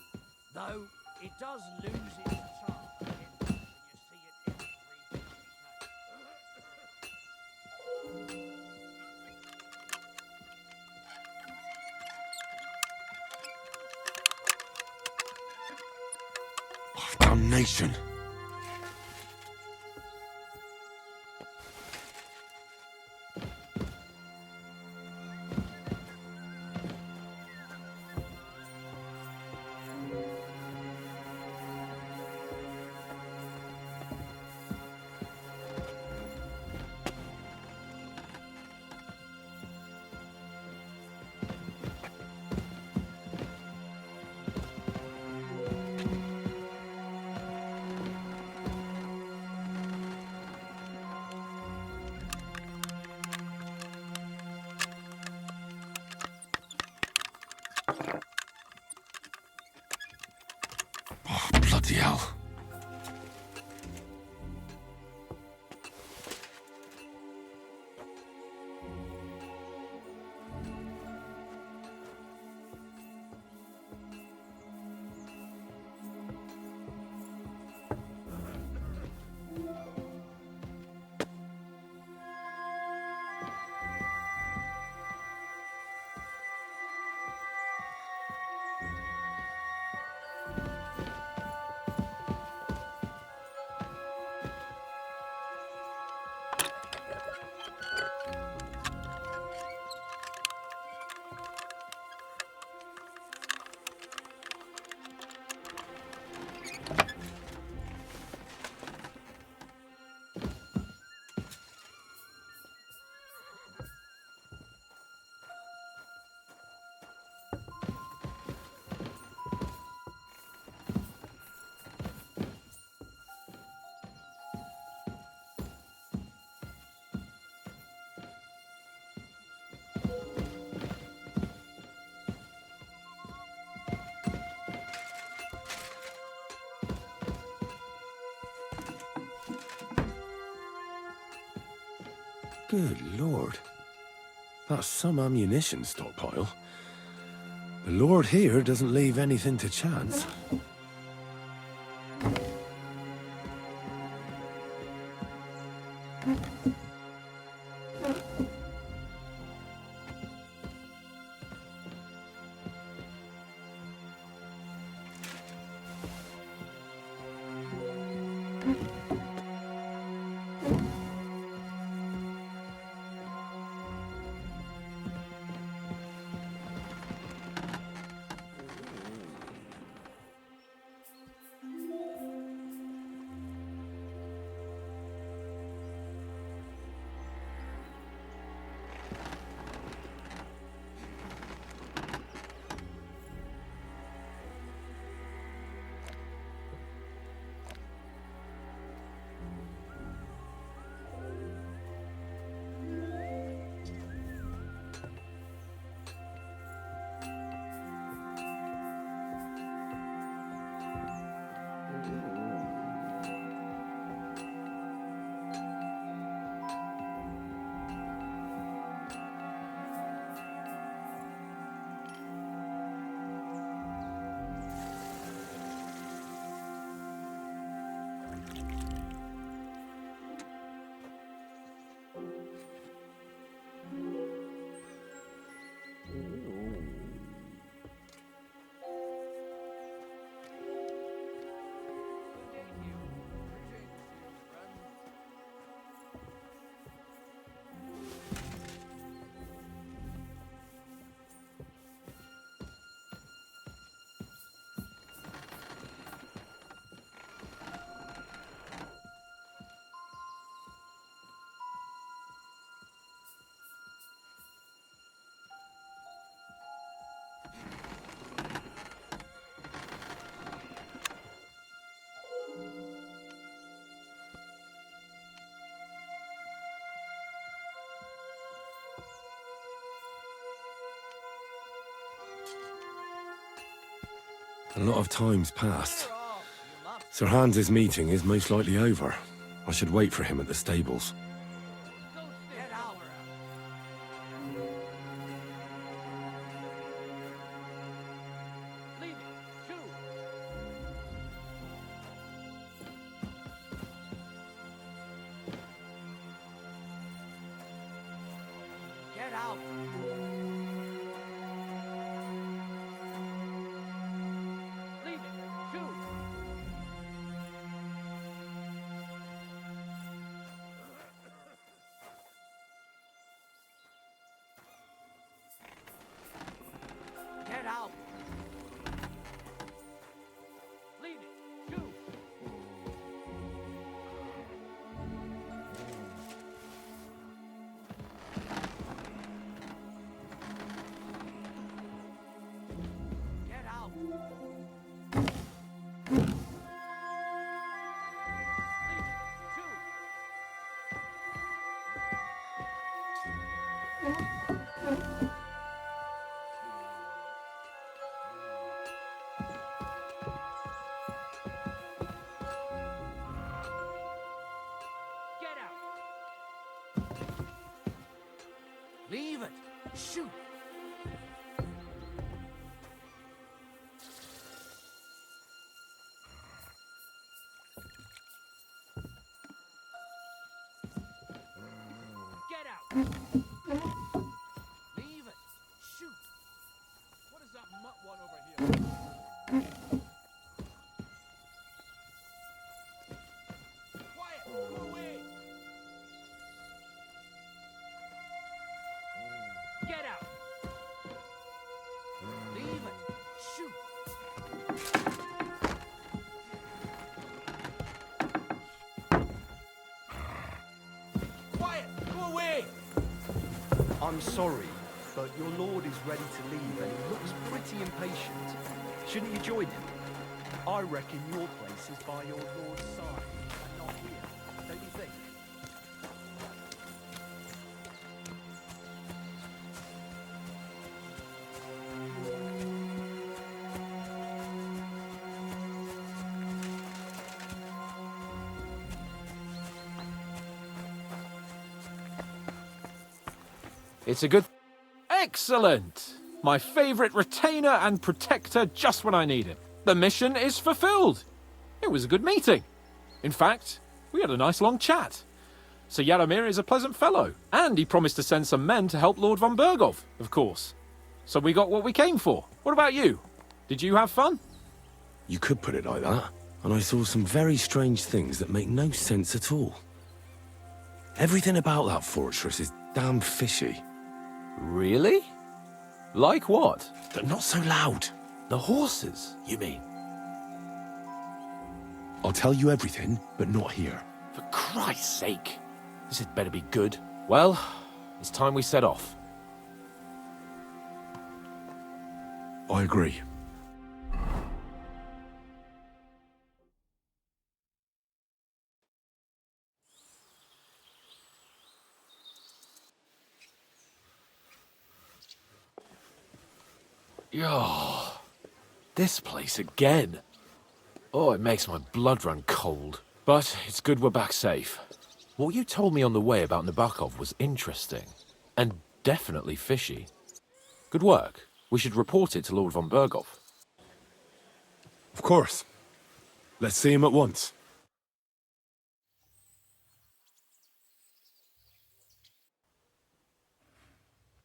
Speaker 17: Though it does lose its charm when you see it every
Speaker 6: Damnation. Bloody hell. Good lord. That's some ammunition stockpile. The lord here doesn't leave anything to chance. A lot of time's passed. Sir Hans's meeting is most likely over. I should wait for him at the stables.
Speaker 17: Get out! Leave it! Shoot! Get out! Leave it! Shoot! Get out! Leave it! Shoot! Get out! Leave it! Shoot! Get out! Leave it! Shoot! What is that mutt want over here? Quiet! Go away! Get out! Leave it! Shoot! Quiet! Go away!
Speaker 7: I'm sorry, but your lord is ready to leave and he looks pretty impatient. Shouldn't you join him? I reckon your place is by your lord's side and not here, don't you think?
Speaker 3: It's a good... Excellent! My favourite retainer and protector just when I need him. The mission is fulfilled. It was a good meeting. In fact, we had a nice long chat. Sir Yaramir is a pleasant fellow, and he promised to send some men to help Lord von Bergow, of course. So we got what we came for. What about you? Did you have fun?
Speaker 6: You could put it like that. And I saw some very strange things that make no sense at all. Everything about that fortress is damn fishy.
Speaker 3: Really? Like what?
Speaker 6: But not so loud.
Speaker 3: The horses, you mean?
Speaker 6: I'll tell you everything, but not here.
Speaker 3: For Christ's sake. This had better be good. Well, it's time we set off.
Speaker 6: I agree.
Speaker 3: Yo, this place again. Oh, it makes my blood run cold. But it's good we're back safe. What you told me on the way about Nabokov was interesting. And definitely fishy. Good work. We should report it to Lord von Bergow.
Speaker 6: Of course. Let's see him at once.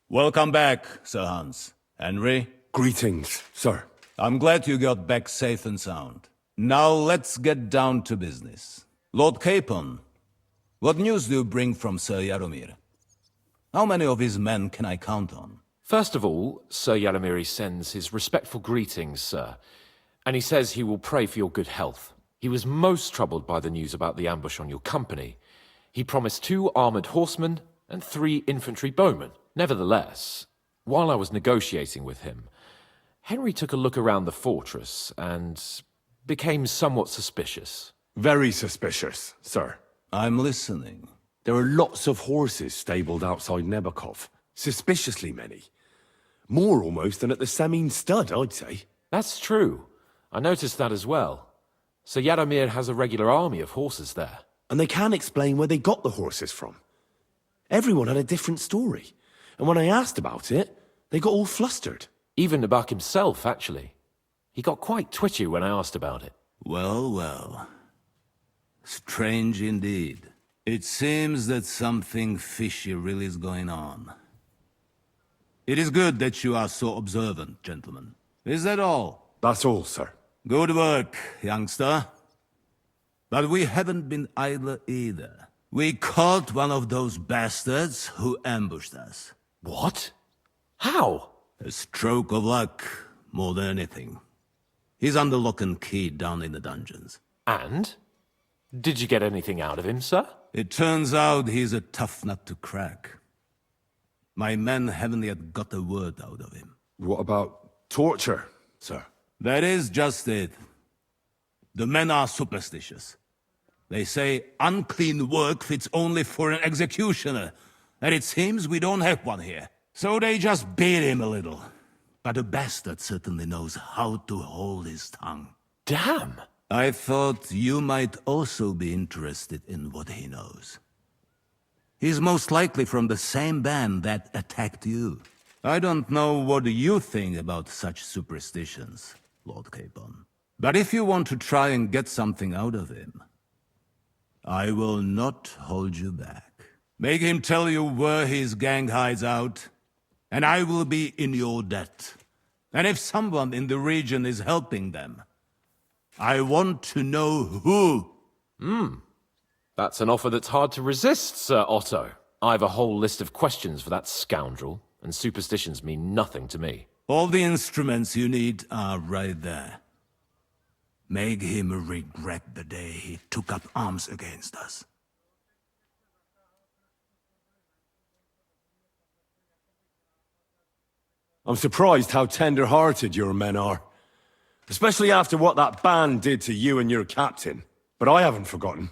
Speaker 2: Welcome back, Sir Hans. Henry?
Speaker 6: Greetings, sir.
Speaker 2: I'm glad you got back safe and sound. Now let's get down to business. Lord Capon, what news do you bring from Sir Yaramir? How many of his men can I count on?
Speaker 3: First of all, Sir Yaramir sends his respectful greetings, sir. And he says he will pray for your good health. He was most troubled by the news about the ambush on your company. He promised 2 armored horsemen and 3 infantry bowmen. Nevertheless, while I was negotiating with him, Henry took a look around the fortress and became somewhat suspicious.
Speaker 6: Very suspicious, sir.
Speaker 2: I'm listening.
Speaker 6: There are lots of horses stabled outside Nebokov. Suspiciously many. More almost than at the Semine Stud, I'd say.
Speaker 3: That's true. I noticed that as well. So Yaromir has a regular army of horses there.
Speaker 6: And they can't explain where they got the horses from. Everyone had a different story. And when I asked about it, they got all flustered.
Speaker 3: Even Nabak himself, actually. He got quite twitchy when I asked about it.
Speaker 2: Well, well. Strange indeed. It seems that something fishy really is going on. It is good that you are so observant, gentlemen. Is that all?
Speaker 6: That's all, sir.
Speaker 2: Good work, youngster. But we haven't been idle either. We caught one of those bastards who ambushed us.
Speaker 3: What? How?
Speaker 2: A stroke of luck, more than anything. He's under lock and key down in the dungeons.
Speaker 3: And? Did you get anything out of him, sir?
Speaker 2: It turns out he's a tough nut to crack. My men haven't yet got a word out of him.
Speaker 6: What about torture, sir?
Speaker 2: That is just it. The men are superstitious. They say unclean work fits only for an executioner, and it seems we don't have one here. So they just beat him a little. But the bastard certainly knows how to hold his tongue.
Speaker 3: Damn!
Speaker 2: I thought you might also be interested in what he knows. He's most likely from the same band that attacked you. I don't know what you think about such superstitions, Lord Capon. But if you want to try and get something out of him, I will not hold you back. Make him tell you where his gang hides out, and I will be in your debt. And if someone in the region is helping them, I want to know who.
Speaker 3: That's an offer that's hard to resist, Sir Otto. I've a whole list of questions for that scoundrel, and superstitions mean nothing to me.
Speaker 2: All the instruments you need are right there. Make him regret the day he took up arms against us.
Speaker 6: I'm surprised how tender-hearted your men are. Especially after what that band did to you and your captain. But I haven't forgotten.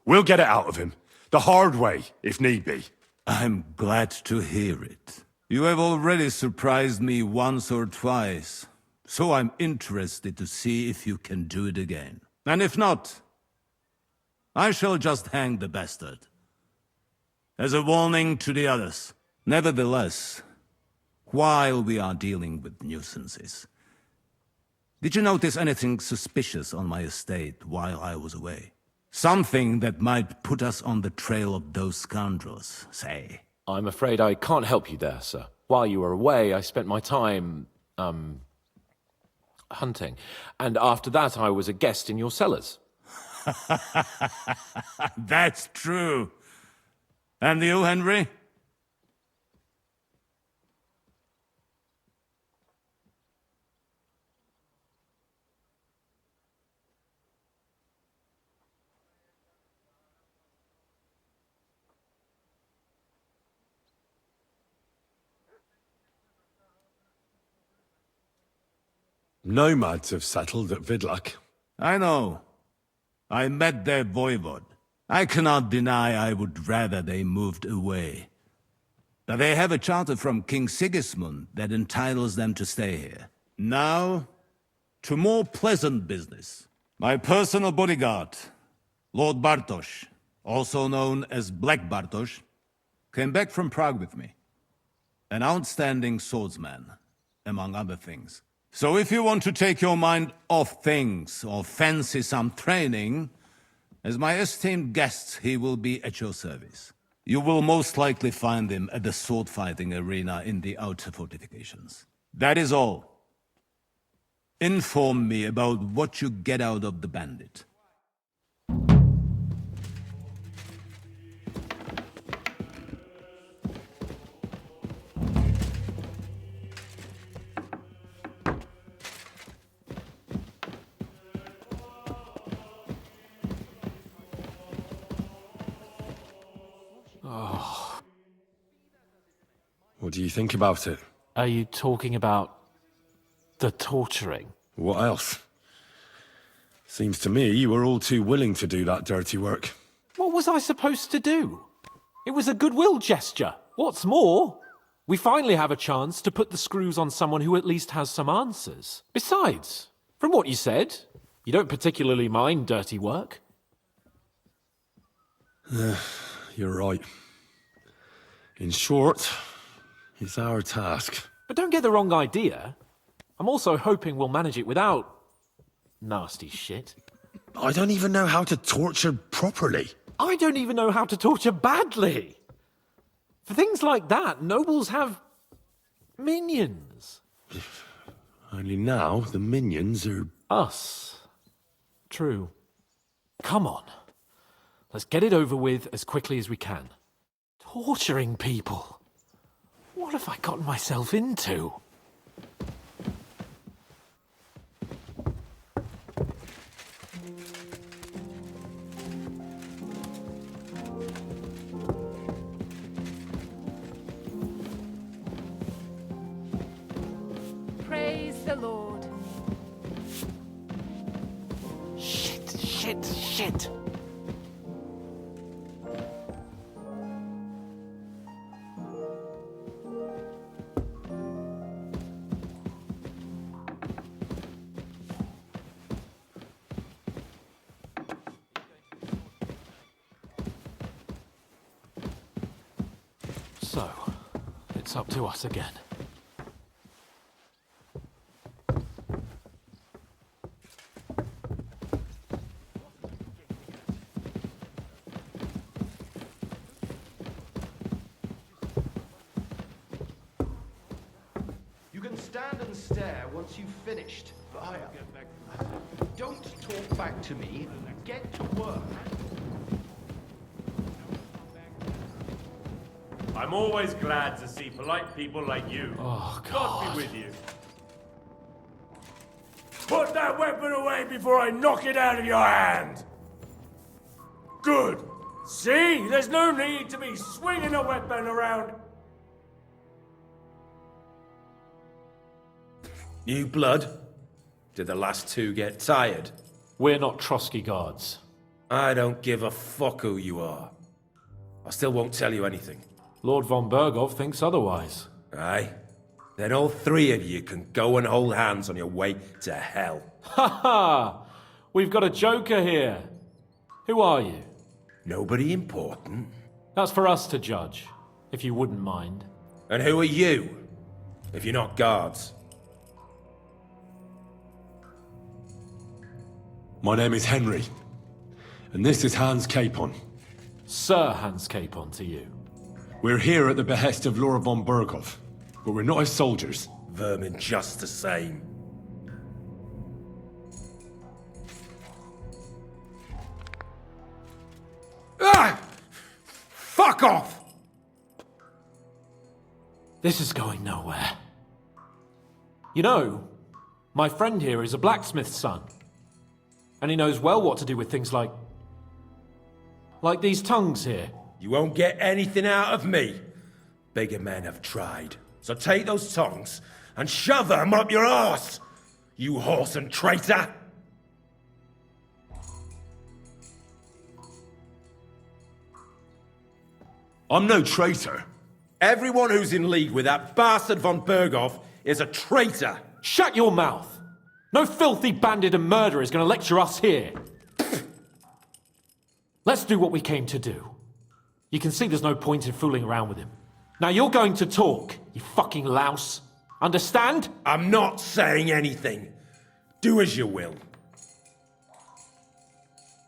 Speaker 6: We'll get it out of him. The hard way, if need be.
Speaker 2: I'm glad to hear it. You have already surprised me once or twice, so I'm interested to see if you can do it again. And if not, I shall just hang the bastard. As a warning to the others. Nevertheless, while we are dealing with nuisances, did you notice anything suspicious on my estate while I was away? Something that might put us on the trail of those scoundrels, say.
Speaker 3: I'm afraid I can't help you there, sir. While you were away, I spent my time, hunting. And after that, I was a guest in your cellars.
Speaker 2: That's true. And you, Henry?
Speaker 6: Nomads have settled at Vidlak.
Speaker 2: I know. I met their voivod. I cannot deny I would rather they moved away. But they have a charter from King Sigismund that entitles them to stay here. Now, to more pleasant business. My personal bodyguard, Lord Bartosz, also known as Black Bartosz, came back from Prague with me. An outstanding swordsman, among other things. So if you want to take your mind off things or fancy some training, as my esteemed guest, he will be at your service. You will most likely find him at the sword-fighting arena in the outer fortifications. That is all. Inform me about what you get out of the bandit.
Speaker 6: What do you think about it?
Speaker 3: Are you talking about the torturing?
Speaker 6: What else? Seems to me you were all too willing to do that dirty work.
Speaker 3: What was I supposed to do? It was a goodwill gesture. What's more, We finally have a chance to put the screws on someone who at least has some answers. Besides, from what you said, you don't particularly mind dirty work.
Speaker 4: You're right. In short, it's our task.
Speaker 3: But don't get the wrong idea. I'm also hoping we'll manage it without nasty shit.
Speaker 4: I don't even know how to torture properly.
Speaker 3: I don't even know how to torture badly. For things like that, nobles have minions.
Speaker 4: Only now the minions are...
Speaker 3: Us. True. Come on. Let's get it over with as quickly as we can. Torturing people. What have I gotten myself into?
Speaker 14: Praise the Lord.
Speaker 3: Shit. So, it's up to us again.
Speaker 7: You can stand and stare once you've finished. Don't talk back to me. Get to work.
Speaker 12: I'm always glad to see polite people like you.
Speaker 3: Oh,
Speaker 12: God be with you. Put that weapon away before I knock it out of your hand! Good! See? There's no need to be swinging a weapon around.
Speaker 18: New blood? Did the last two get tired?
Speaker 3: We're not Trotsky guards.
Speaker 18: I don't give a fuck who you are. I still won't tell you anything.
Speaker 3: Lord von Bergow thinks otherwise.
Speaker 18: Aye? Then all three of you can go and hold hands on your way to hell.
Speaker 3: Ha ha! We've got a joker here. Who are you?
Speaker 18: Nobody important.
Speaker 3: That's for us to judge, if you wouldn't mind.
Speaker 18: And who are you? If you're not guards.
Speaker 4: My name is Henry, and this is Hans Capon.
Speaker 3: Sir Hans Capon to you.
Speaker 4: We're here at the behest of Lord von Bergow, but we're not his soldiers.
Speaker 18: Vermin just the same. Ah! Fuck off!
Speaker 3: This is going nowhere. You know, my friend here is a blacksmith's son. And he knows well what to do with things like these tongues here.
Speaker 18: You won't get anything out of me. Bigger men have tried. So take those tongs and shove them up your arse, you horse and traitor!
Speaker 4: I'm no traitor.
Speaker 18: Everyone who's in league with that bastard von Bergow is a traitor.
Speaker 3: Shut your mouth! No filthy bandit and murderer is going to lecture us here. Let's do what we came to do. You can see there's no point in fooling around with him. Now you're going to talk, you fucking louse. Understand?
Speaker 18: I'm not saying anything. Do as you will.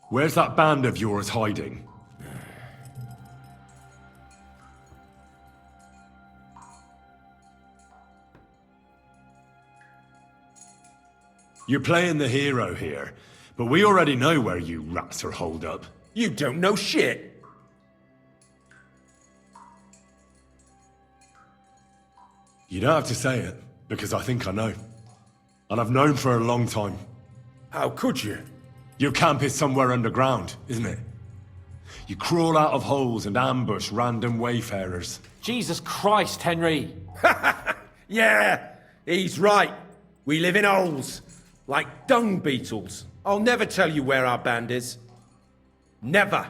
Speaker 4: Where's that band of yours hiding? You're playing the hero here, but we already know where you rats are holed up.
Speaker 18: You don't know shit.
Speaker 4: You don't have to say it, because I think I know. And I've known for a long time.
Speaker 18: How could you?
Speaker 4: Your camp is somewhere underground, isn't it? You crawl out of holes and ambush random wayfarers.
Speaker 3: Jesus Christ, Henry!
Speaker 18: Yeah, he's right. We live in holes. Like dung beetles. I'll never tell you where our band is. Never.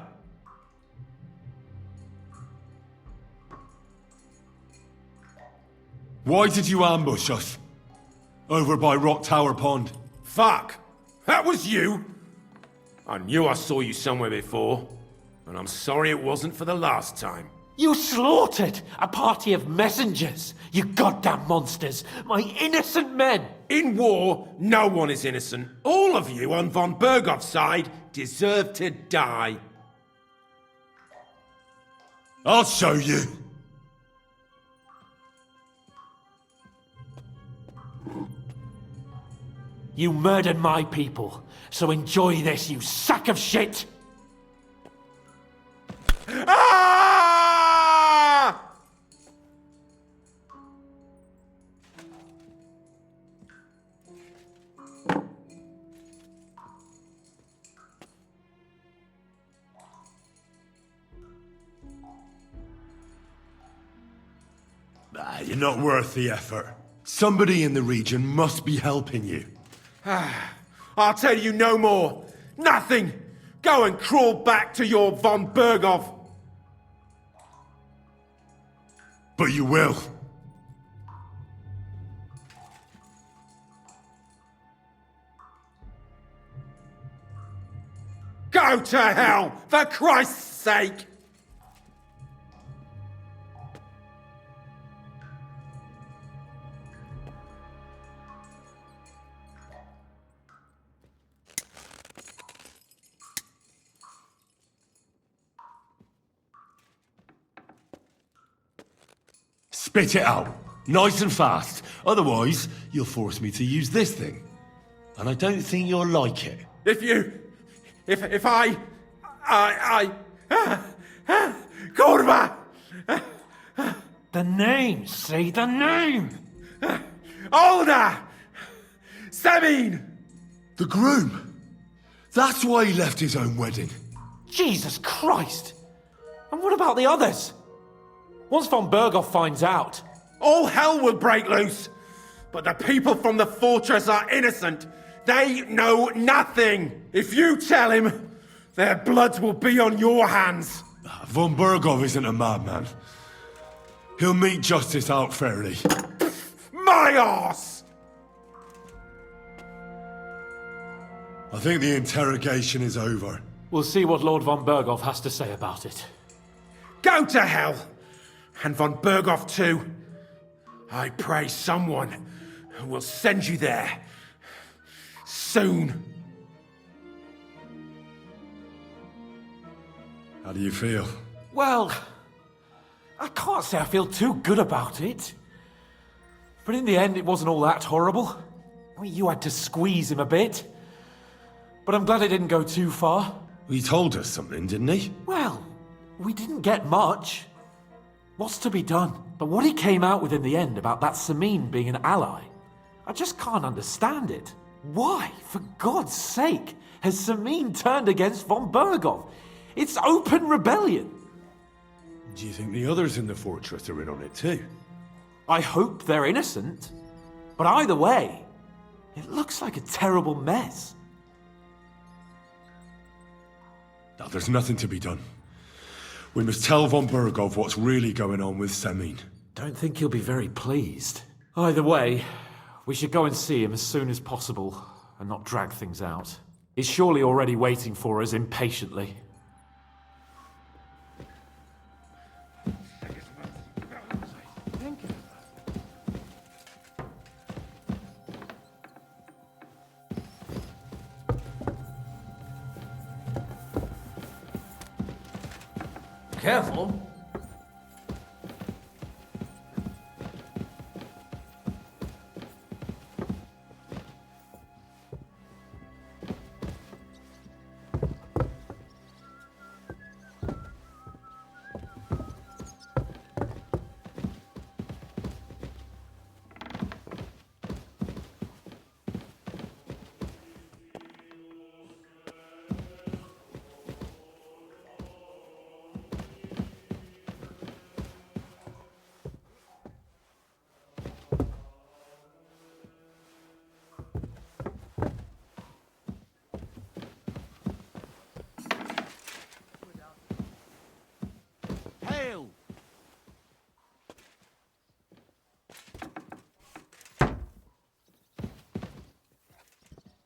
Speaker 6: Why did you ambush us? Over by Rock Tower Pond.
Speaker 18: Fuck! That was you! I knew I saw you somewhere before, and I'm sorry it wasn't for the last time.
Speaker 3: You slaughtered a party of messengers, you goddamn monsters! My innocent men!
Speaker 18: In war, no one is innocent. All of you on von Bergow's side deserve to die.
Speaker 6: I'll show you.
Speaker 3: You murdered my people, so enjoy this, you sack of shit!
Speaker 18: Ah!
Speaker 6: You're not worth the effort. Somebody in the region must be helping you.
Speaker 18: I'll tell you no more. Nothing. Go and crawl back to your von Bergow.
Speaker 6: But you will.
Speaker 18: Go to hell, for Christ's sake!
Speaker 6: Spit it out. Nice and fast. Otherwise, you'll force me to use this thing. And I don't think you'll like it.
Speaker 18: If I... Kurwa!
Speaker 3: The name! Say the name!
Speaker 18: Older! Semin!
Speaker 6: The groom! That's why he left his own wedding.
Speaker 3: Jesus Christ! And what about the others? Once von Bergow finds out...
Speaker 18: All hell will break loose! But the people from the fortress are innocent! They know nothing! If you tell him, their blood will be on your hands!
Speaker 6: Von Bergow isn't a madman. He'll meet justice out fairly.
Speaker 18: My arse!
Speaker 6: I think the interrogation is over.
Speaker 3: We'll see what Lord von Bergow has to say about it.
Speaker 18: Go to hell! And von Bergow too. I pray someone will send you there. Soon.
Speaker 6: How do you feel?
Speaker 3: Well, I can't say I feel too good about it. But in the end, it wasn't all that horrible. I mean, you had to squeeze him a bit. But I'm glad it didn't go too far.
Speaker 6: He told us something, didn't he?
Speaker 3: Well, we didn't get much. What's to be done? But what he came out with in the end about that Samin being an ally, I just can't understand it. Why, for God's sake, has Samin turned against von Bergow? It's open rebellion.
Speaker 6: Do you think the others in the fortress are in on it too?
Speaker 3: I hope they're innocent. But either way, it looks like a terrible mess.
Speaker 6: Now, there's nothing to be done. We must tell von Bergow what's really going on with Samin.
Speaker 3: Don't think he'll be very pleased. Either way, we should go and see him as soon as possible and not drag things out. He's surely already waiting for us impatiently.
Speaker 17: Careful.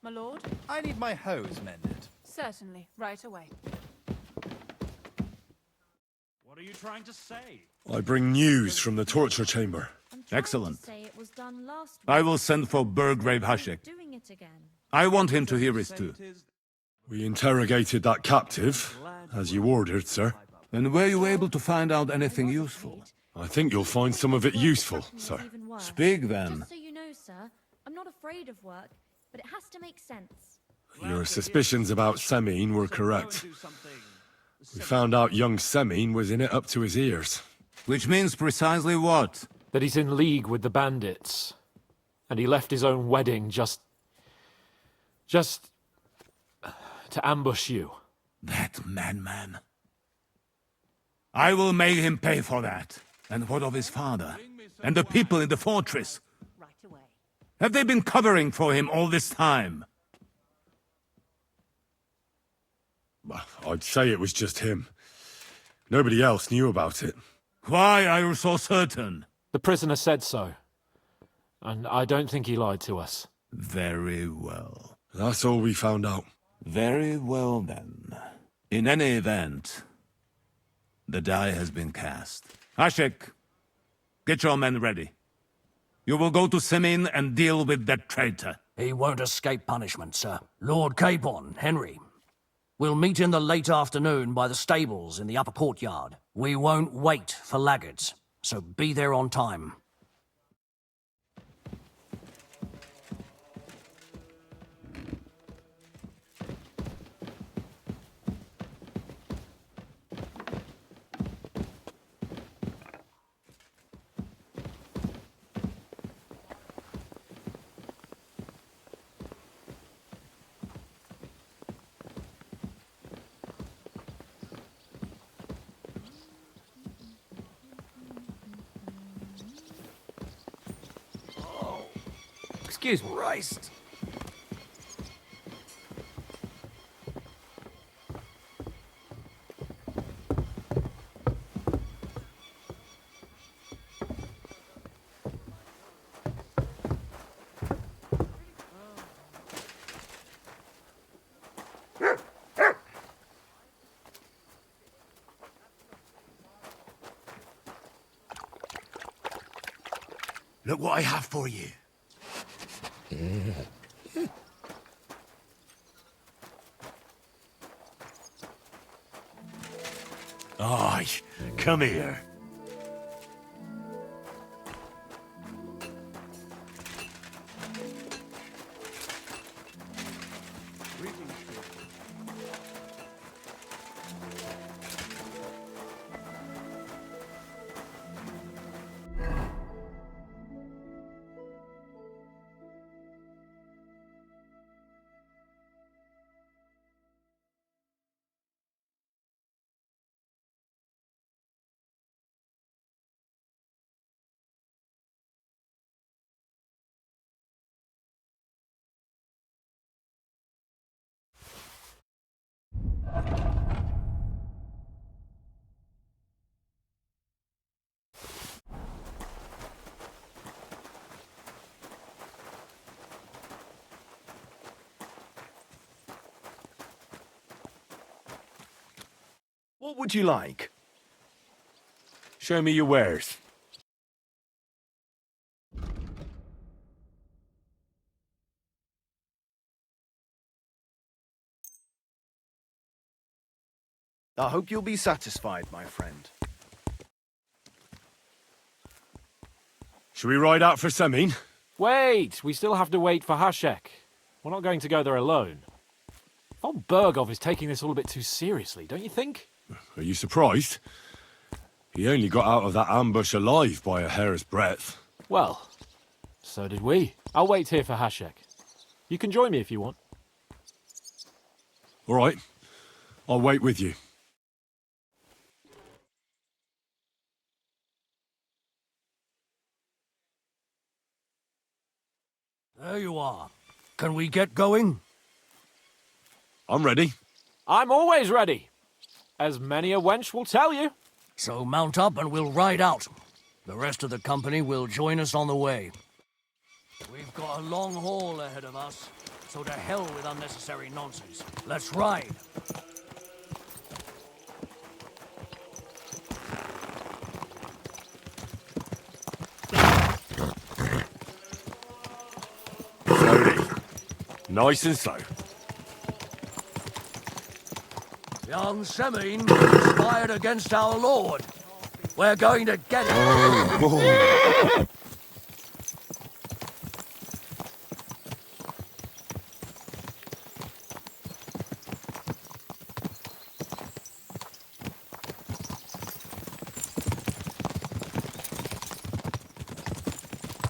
Speaker 14: my lord?
Speaker 11: I need my hose mended.
Speaker 14: Certainly, right away.
Speaker 16: What are you trying to say?
Speaker 4: I bring news from the torture chamber.
Speaker 19: Excellent.
Speaker 10: Say it was done last
Speaker 19: I
Speaker 10: week.
Speaker 19: will send for Burgrave Hashek.
Speaker 10: Doing it again.
Speaker 19: I want him to hear it too.
Speaker 4: We interrogated that captive, as you ordered, sir.
Speaker 19: And were you able to find out anything useful?
Speaker 4: I think you'll find some of it useful, sir.
Speaker 19: Speak then.
Speaker 10: Just so you know, sir, I'm not afraid of work, but it has to make sense.
Speaker 4: Your suspicions about Semine were correct. We found out young Semine was in it up to his ears.
Speaker 19: Which means precisely what?
Speaker 3: That he's in league with the bandits. And he left his own wedding just to ambush you.
Speaker 19: That madman. I will make him pay for that. And what of his father? And the people in the fortress?
Speaker 10: Right away.
Speaker 19: Have they been covering for him all this time?
Speaker 4: I'd say it was just him. Nobody else knew about it.
Speaker 19: Why are you so certain?
Speaker 3: The prisoner said so. And I don't think he lied to us.
Speaker 19: Very well.
Speaker 4: That's all we found out.
Speaker 19: Very well, then. In any event, the die has been cast. Hashek, get your men ready. You will go to Semine and deal with that traitor.
Speaker 17: He won't escape punishment, sir. Lord Capon, Henry. We'll meet in the late afternoon by the stables in the upper courtyard. We won't wait for laggards, so be there on time. Excuse me. Christ.
Speaker 19: Look what I have for you.
Speaker 18: Aye, come here.
Speaker 7: What would you like?
Speaker 4: Show me your wares.
Speaker 7: I hope you'll be satisfied, my friend.
Speaker 4: Should we ride out for Semine?
Speaker 3: Wait! We still have to wait for Hashek. We're not going to go there alone. Von Bergow is taking this all a bit too seriously, don't you think?
Speaker 4: Are you surprised? He only got out of that ambush alive by a hair's breadth.
Speaker 3: Well, so did we. I'll wait here for Hashek. You can join me if you want.
Speaker 4: All right. I'll wait with you.
Speaker 17: There you are. Can we get going?
Speaker 4: I'm ready.
Speaker 3: I'm always ready. As many a wench will tell you.
Speaker 17: So mount up and we'll ride out. The rest of the company will join us on the way. We've got a long haul ahead of us. So to hell with unnecessary nonsense. Let's ride.
Speaker 6: Slowly. Nice and slow.
Speaker 17: Young Semine conspired against our lord. We're going to get it.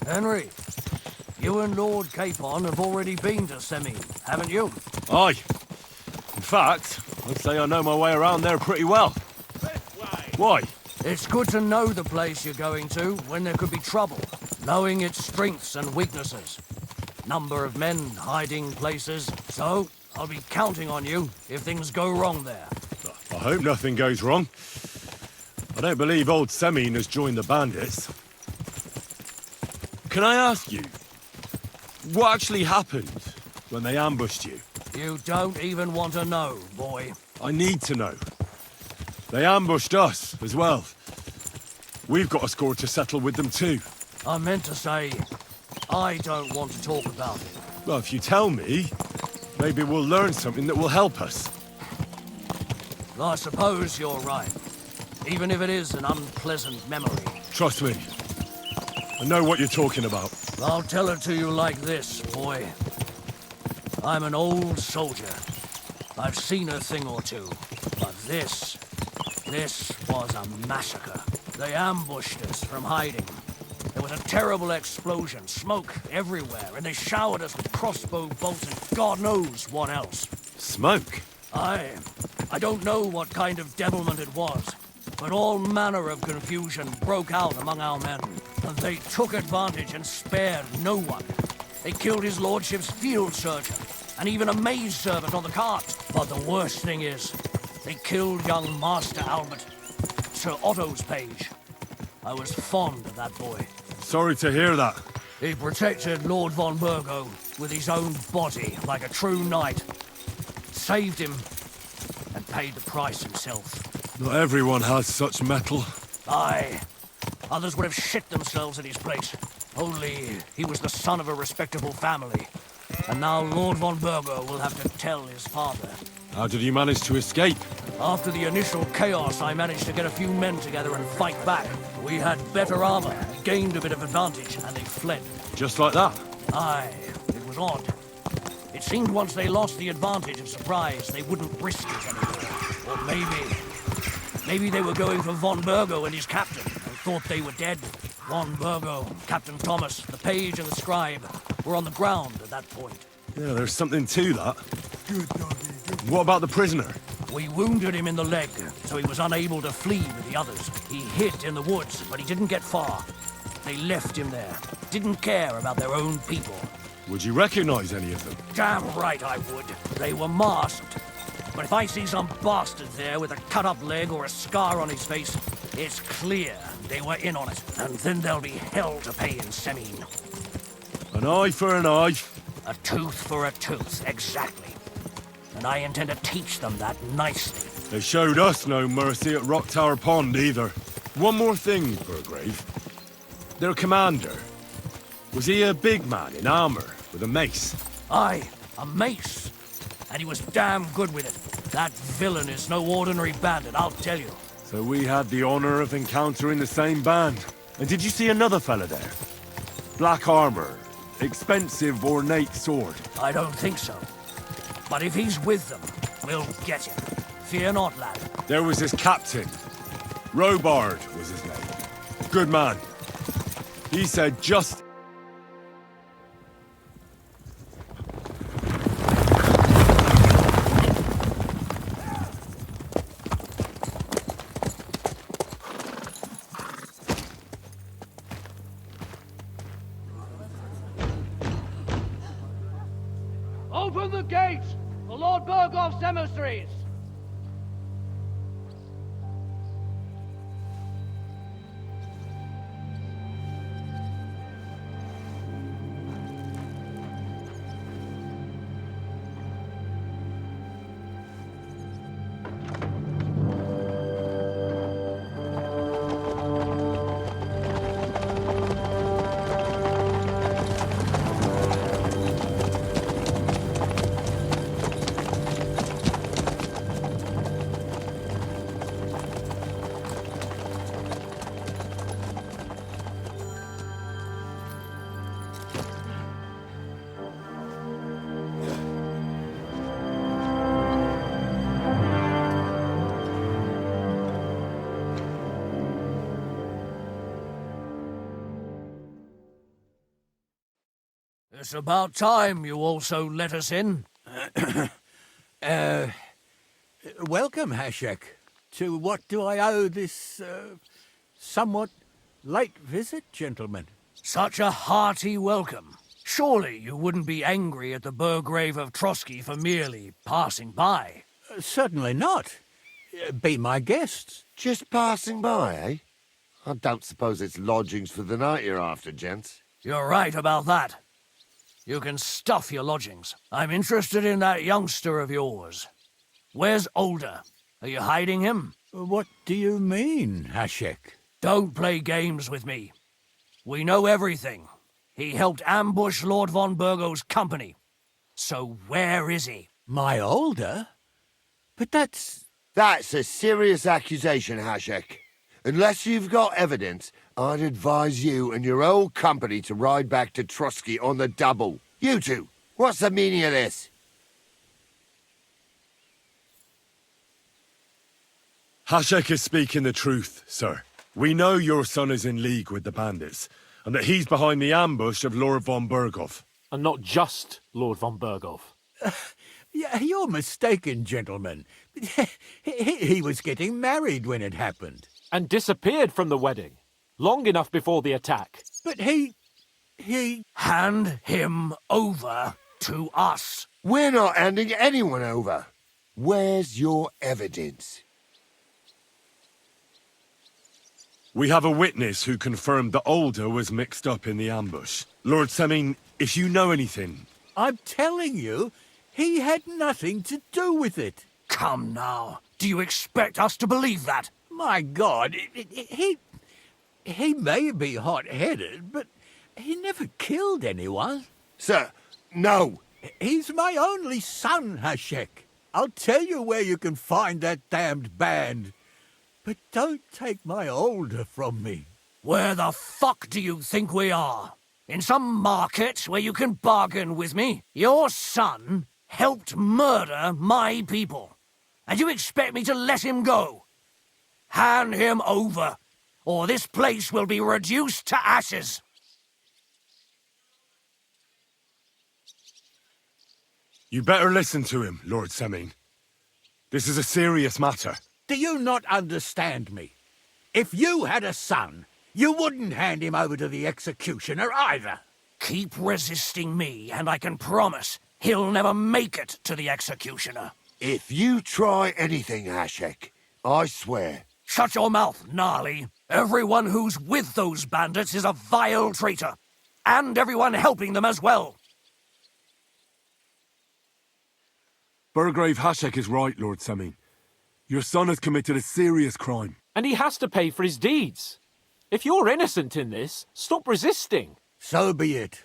Speaker 17: Henry, you and Lord Capon have already been to Semine, haven't you?
Speaker 6: Aye. In fact, I'd say I know my way around there pretty well. Why?
Speaker 17: It's good to know the place you're going to when there could be trouble, knowing its strengths and weaknesses. Number of men, hiding places. So, I'll be counting on you if things go wrong there.
Speaker 6: I hope nothing goes wrong. I don't believe old Semine has joined the bandits. Can I ask you, what actually happened when they ambushed you?
Speaker 17: You don't even want to know, boy.
Speaker 6: I need to know. They ambushed us as well. We've got a score to settle with them too.
Speaker 17: I meant to say, I don't want to talk about it.
Speaker 6: Well, if you tell me, maybe we'll learn something that will help us.
Speaker 17: I suppose you're right. Even if it is an unpleasant memory.
Speaker 6: Trust me. I know what you're talking about.
Speaker 17: I'll tell it to you like this, boy. I'm an old soldier. I've seen a thing or two. But this was a massacre. They ambushed us from hiding. There was a terrible explosion, smoke everywhere, and they showered us with crossbow bolts and God knows what else.
Speaker 6: Smoke?
Speaker 17: I don't know what kind of devilment it was, but all manner of confusion broke out among our men, and they took advantage and spared no one. They killed his lordship's field surgeon, and even a maid servant on the cart. But the worst thing is, they killed young Master Albert, Sir Otto's page. I was fond of that boy.
Speaker 6: Sorry to hear that.
Speaker 17: He protected Lord von Bergow with his own body like a true knight. Saved him, and paid the price himself.
Speaker 6: Not everyone has such metal.
Speaker 17: Aye. Others would have shit themselves at his place. Only he was the son of a respectable family. And now Lord von Bergow will have to tell his father.
Speaker 6: How did you manage to escape?
Speaker 17: After the initial chaos, I managed to get a few men together and fight back. We had better armor, gained a bit of advantage, and they fled.
Speaker 6: Just like that?
Speaker 17: Aye. It was odd. It seemed once they lost the advantage of surprise, they wouldn't risk it anymore. Or maybe they were going for von Bergow and his captain, and thought they were dead. Von Bergow, Captain Thomas, the page and the scribe were on the ground at that point.
Speaker 6: Yeah, there's something to that. What about the prisoner?
Speaker 17: We wounded him in the leg, so he was unable to flee with the others. He hid in the woods, but he didn't get far. They left him there. Didn't care about their own people.
Speaker 6: Would you recognize any of them?
Speaker 17: Damn right I would. They were masked. But if I see some bastard there with a cut-up leg or a scar on his face, it's clear they were in on it. And then there'll be hell to pay in Semine.
Speaker 6: An eye for an eye.
Speaker 17: A tooth for a tooth, exactly. And I intend to teach them that nicely.
Speaker 6: They showed us no mercy at Rock Tower Pond either. One more thing, Burgrave. Their commander. Was he a big man in armor with a mace?
Speaker 17: Aye, a mace. And he was damn good with it. That villain is no ordinary bandit, I'll tell you.
Speaker 6: So we had the honor of encountering the same band. And did you see another fella there? Black armor, expensive ornate sword.
Speaker 17: I don't think so. But if he's with them, we'll get him. Fear not, lad.
Speaker 6: There was his captain. Robard was his name. Good man. He said just...
Speaker 17: Open the gate for Lord Bergow's emissaries! It's about time you also let us in.
Speaker 20: Welcome, Hashek. To what do I owe this, somewhat late visit, gentlemen?
Speaker 17: Such a hearty welcome. Surely you wouldn't be angry at the Burgrave of Trotsky for merely passing by.
Speaker 20: Certainly not. Be my guests.
Speaker 21: Just passing by, eh? I don't suppose it's lodgings for the night you're after, gents.
Speaker 17: You're right about that. You can stuff your lodgings. I'm interested in that youngster of yours. Where's Older? Are you hiding him?
Speaker 20: What do you mean, Hashek?
Speaker 17: Don't play games with me. We know everything. He helped ambush Lord von Bergow's company. So where is he?
Speaker 20: My Older? But that's
Speaker 21: a serious accusation, Hashek. Unless you've got evidence, I'd advise you and your old company to ride back to Trotsky on the double. You two, what's the meaning of this?
Speaker 4: Hashek is speaking the truth, sir. We know your son is in league with the bandits, and that he's behind the ambush of Lord von Bergow.
Speaker 3: And not just Lord von Bergow.
Speaker 20: You're mistaken, gentlemen. He was getting married when it happened.
Speaker 3: And disappeared from the wedding, long enough before the attack.
Speaker 20: But he...
Speaker 17: Hand him over to us.
Speaker 21: We're not handing anyone over. Where's your evidence?
Speaker 4: We have a witness who confirmed that Older was mixed up in the ambush. Lord Semin, if you know anything...
Speaker 20: I'm telling you, he had nothing to do with it.
Speaker 17: Come now. Do you expect us to believe that?
Speaker 20: My God, he may be hot-headed, but he never killed anyone.
Speaker 21: Sir, no.
Speaker 20: He's my only son, Hashek. I'll tell you where you can find that damned band. But don't take my Older from me.
Speaker 17: Where the fuck do you think we are? In some market where you can bargain with me? Your son helped murder my people. And you expect me to let him go? Hand him over, or this place will be reduced to ashes.
Speaker 4: You better listen to him, Lord Semin. This is a serious matter.
Speaker 20: Do you not understand me? If you had a son, you wouldn't hand him over to the executioner either.
Speaker 17: Keep resisting me, and I can promise he'll never make it to the executioner.
Speaker 21: If you try anything, Hashek, I swear...
Speaker 17: Shut your mouth, Gnarly. Everyone who's with those bandits is a vile traitor. And everyone helping them as well.
Speaker 4: Burgrave Hashek is right, Lord Semin. Your son has committed a serious crime.
Speaker 3: And he has to pay for his deeds. If you're innocent in this, stop resisting.
Speaker 20: So be it.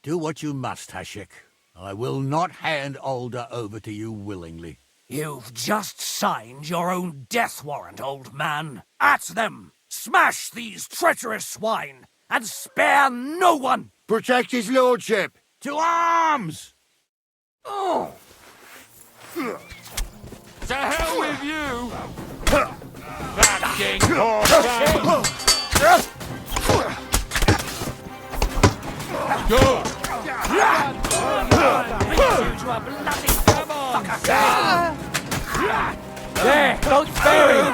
Speaker 20: Do what you must, Hashek. I will not hand Older over to you willingly.
Speaker 17: You've just signed your own death warrant, old man. At them! Smash these treacherous swine, and spare no one!
Speaker 21: Protect his lordship!
Speaker 20: To arms!
Speaker 17: Oh!
Speaker 22: To hell with you! Fucking
Speaker 17: Good! There, don't spare him!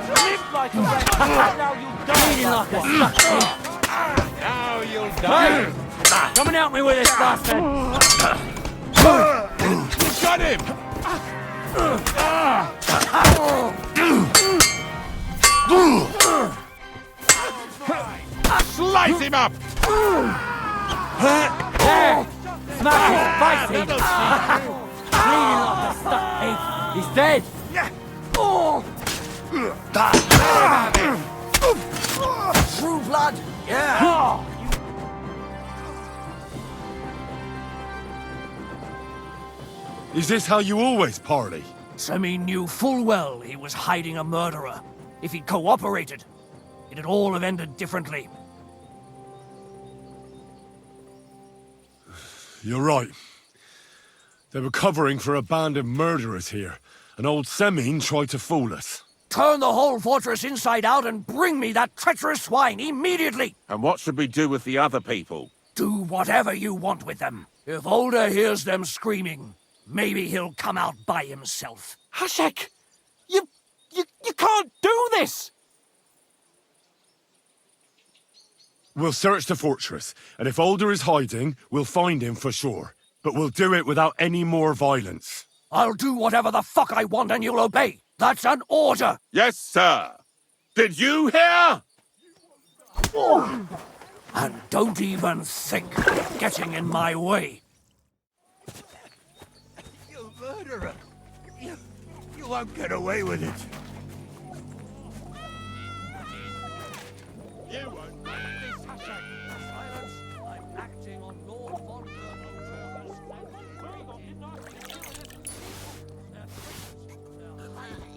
Speaker 22: Live like a rat. Now you'll die.
Speaker 17: Bleeding like a suck pig.
Speaker 22: Now you'll die.
Speaker 17: Hey! Come and help me with this bastard!
Speaker 22: You got him! Slice him up!
Speaker 17: There! Smash his face in! Bleeding like a stuck pig! He's dead! True blood! Yeah!
Speaker 4: Is this how you always parley?
Speaker 17: Semi knew full well he was hiding a murderer. If he'd cooperated, it'd all have ended differently.
Speaker 4: You're right. They were covering for a band of murderers here, and old Semin tried to fool us.
Speaker 17: Turn the whole fortress inside out and bring me that treacherous swine immediately!
Speaker 23: And what should we do with the other people?
Speaker 17: Do whatever you want with them. If Older hears them screaming, maybe he'll come out by himself.
Speaker 6: Hashek! You can't do this! We'll search the fortress, and if Alder is hiding, we'll find him for sure. But we'll do it without any more violence.
Speaker 17: I'll do whatever the fuck I want and you'll obey. That's an order.
Speaker 18: Yes, sir. Did you hear?
Speaker 17: And don't even think of getting in my way.
Speaker 20: You murderer! You won't get away with it.
Speaker 17: You won't make this, Hashek. Silence. I'm acting on Lord von Bergow's orders.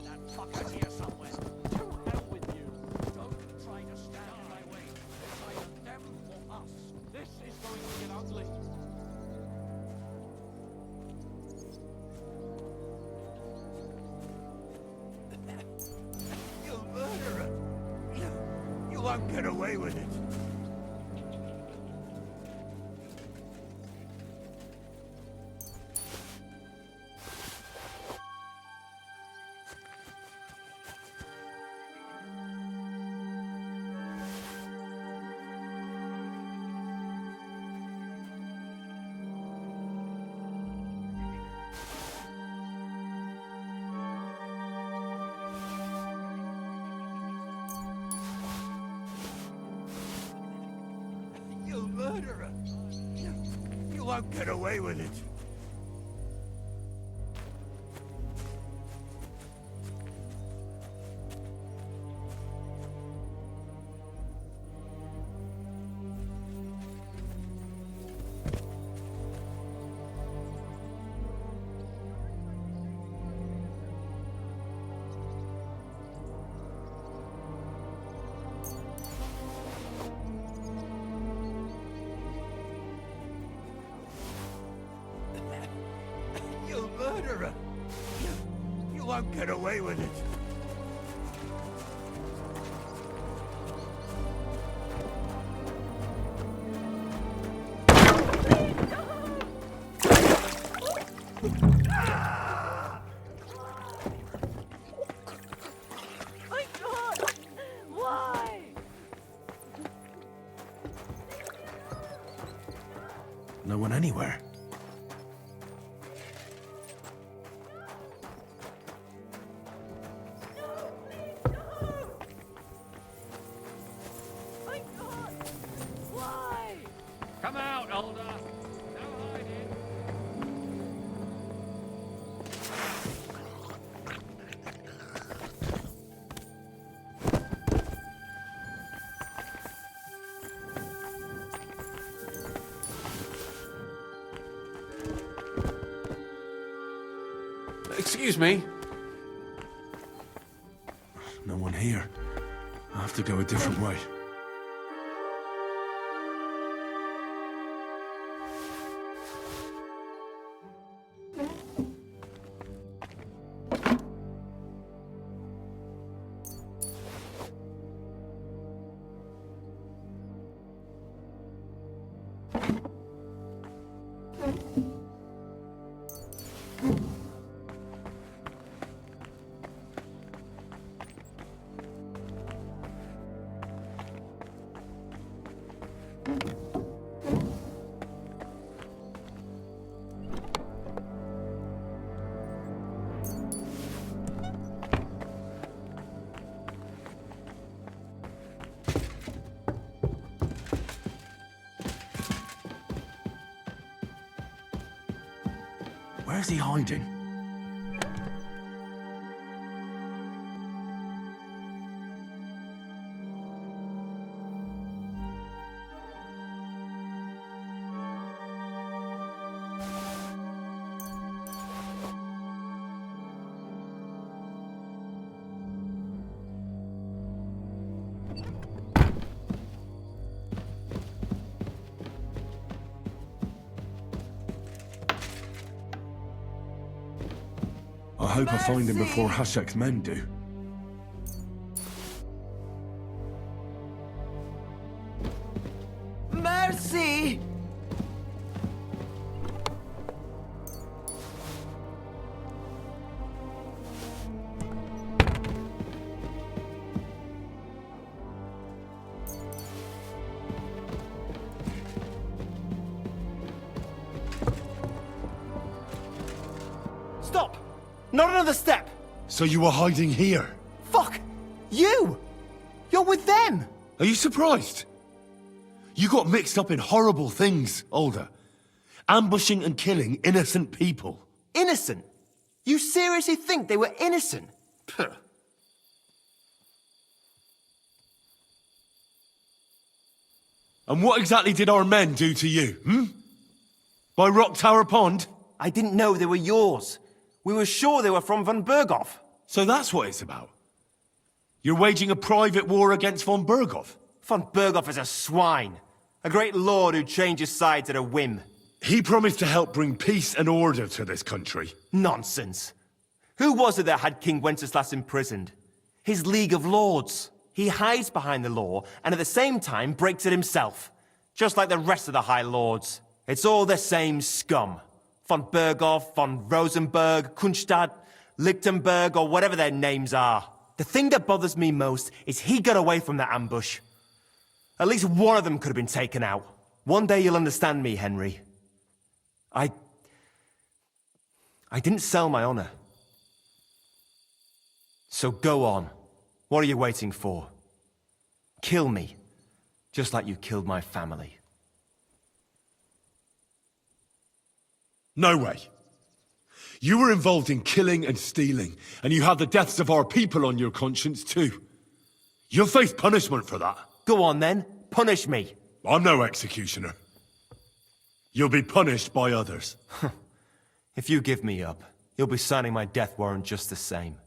Speaker 17: That fucker here somewhere. To hell with you. Don't try to stand in my way. It's either them or us. This is going to get ugly.
Speaker 20: You murderer! You won't get away with it. You murderer! You won't get away with it. You murderer! You won't get away with it.
Speaker 22: My God! Why?
Speaker 4: No one anywhere.
Speaker 22: My God! Why?
Speaker 16: Come out, Older. No hiding.
Speaker 6: Excuse me?
Speaker 4: No one here. I have to go a different way. Where's he hiding? I hope I find him before Hashek's men do.
Speaker 22: Mercy!
Speaker 8: Stop! Not another step!
Speaker 4: So you were hiding here?
Speaker 8: Fuck! You! You're with them!
Speaker 4: Are you surprised? You got mixed up in horrible things, Alder. Ambushing and killing innocent people.
Speaker 8: Innocent? You seriously think they were innocent? Puh.
Speaker 4: And what exactly did our men do to you, By Rock Tower Pond?
Speaker 8: I didn't know they were yours. We were sure they were from von Bergow.
Speaker 4: So that's what it's about? You're waging a private war against von Bergow?
Speaker 8: Von Bergow is a swine. A great lord who changes sides at a whim.
Speaker 4: He promised to help bring peace and order to this country.
Speaker 8: Nonsense. Who was it that had King Wenceslas imprisoned? His League of Lords. He hides behind the law, and at the same time breaks it himself. Just like the rest of the High Lords. It's all the same scum. Von Bergow, von Rosenberg, Kunstadt, Lichtenberg, or whatever their names are. The thing that bothers me most is he got away from the ambush. At least one of them could have been taken out. One day you'll understand me, Henry. I didn't sell my honor. So go on. What are you waiting for? Kill me, just like you killed my family.
Speaker 4: No way. You were involved in killing and stealing, and you have the deaths of our people on your conscience too. You'll face punishment for that.
Speaker 8: Go on then, punish me.
Speaker 4: I'm no executioner. You'll be punished by others.
Speaker 8: If you give me up, you'll be signing my death warrant just the same.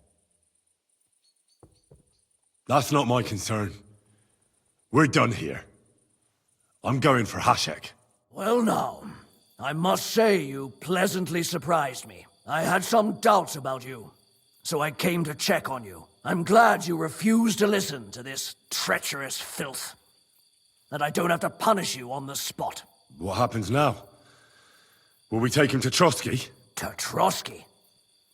Speaker 4: That's not my concern. We're done here. I'm going for Hashek.
Speaker 17: Well now, I must say you pleasantly surprised me. I had some doubts about you, so I came to check on you. I'm glad you refused to listen to this treacherous filth. That I don't have to punish you on the spot.
Speaker 4: What happens now? Will we take him to Trotsky?
Speaker 17: To Trotsky?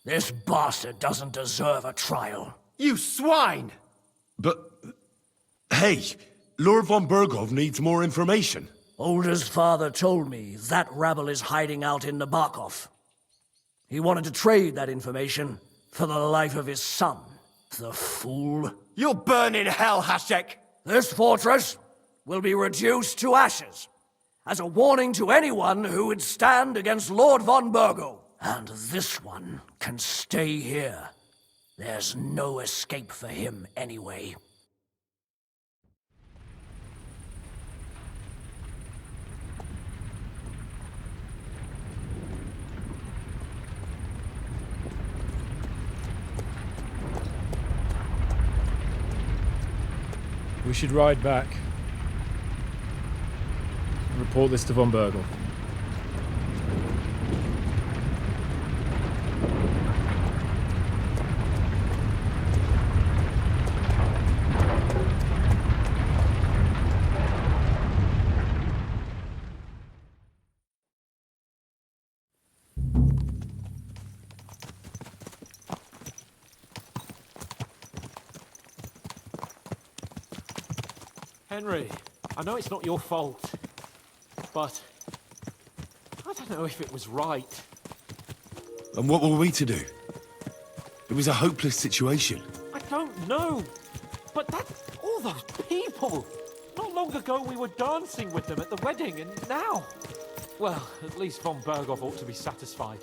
Speaker 17: This bastard doesn't deserve a trial.
Speaker 8: You swine!
Speaker 4: But, hey, Lord von Bergow needs more information.
Speaker 17: Older's father told me that rabble is hiding out in Nabokov. He wanted to trade that information for the life of his son. The fool.
Speaker 8: You'll burn in hell, Hashek!
Speaker 17: This fortress will be reduced to ashes, as a warning to anyone who would stand against Lord von Bergow. And this one can stay here. There's no escape for him anyway.
Speaker 3: We should ride back. Report this to von Bergow. Henry, I know it's not your fault, but I don't know if it was right.
Speaker 4: And what were we to do? It was a hopeless situation.
Speaker 3: I don't know, but all those people. Not long ago we were dancing with them at the wedding, and now, well, at least von Bergow ought to be satisfied.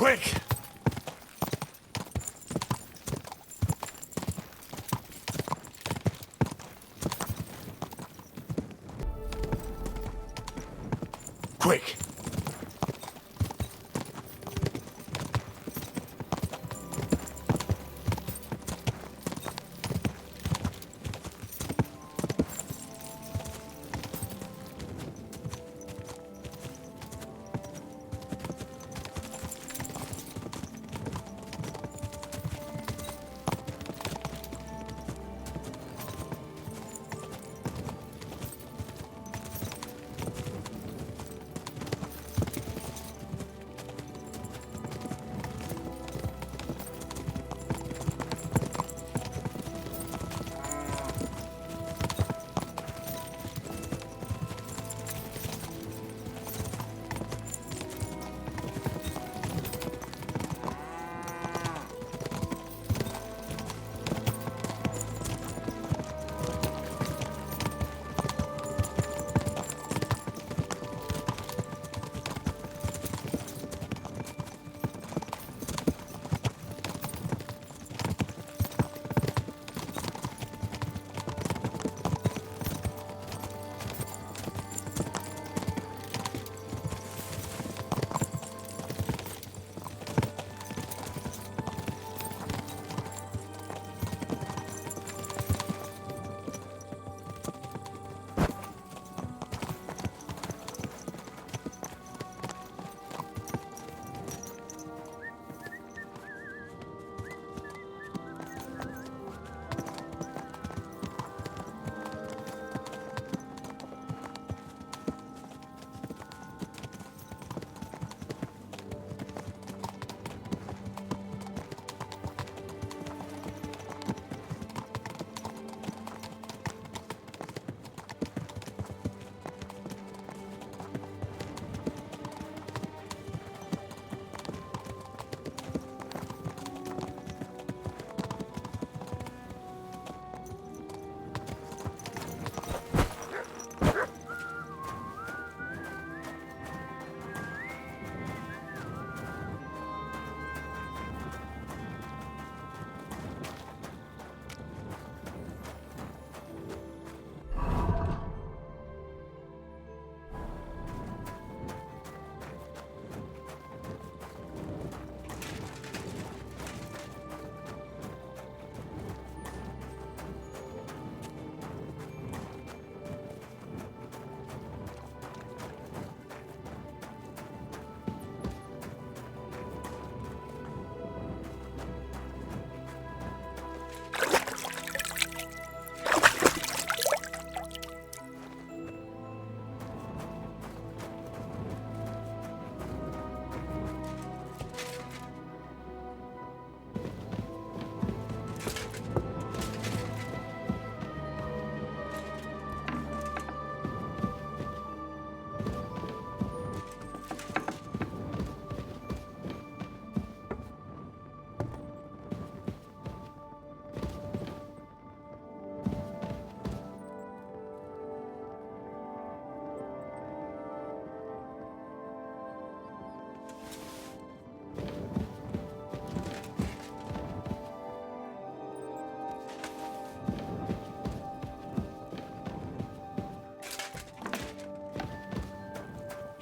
Speaker 6: Quick! Quick!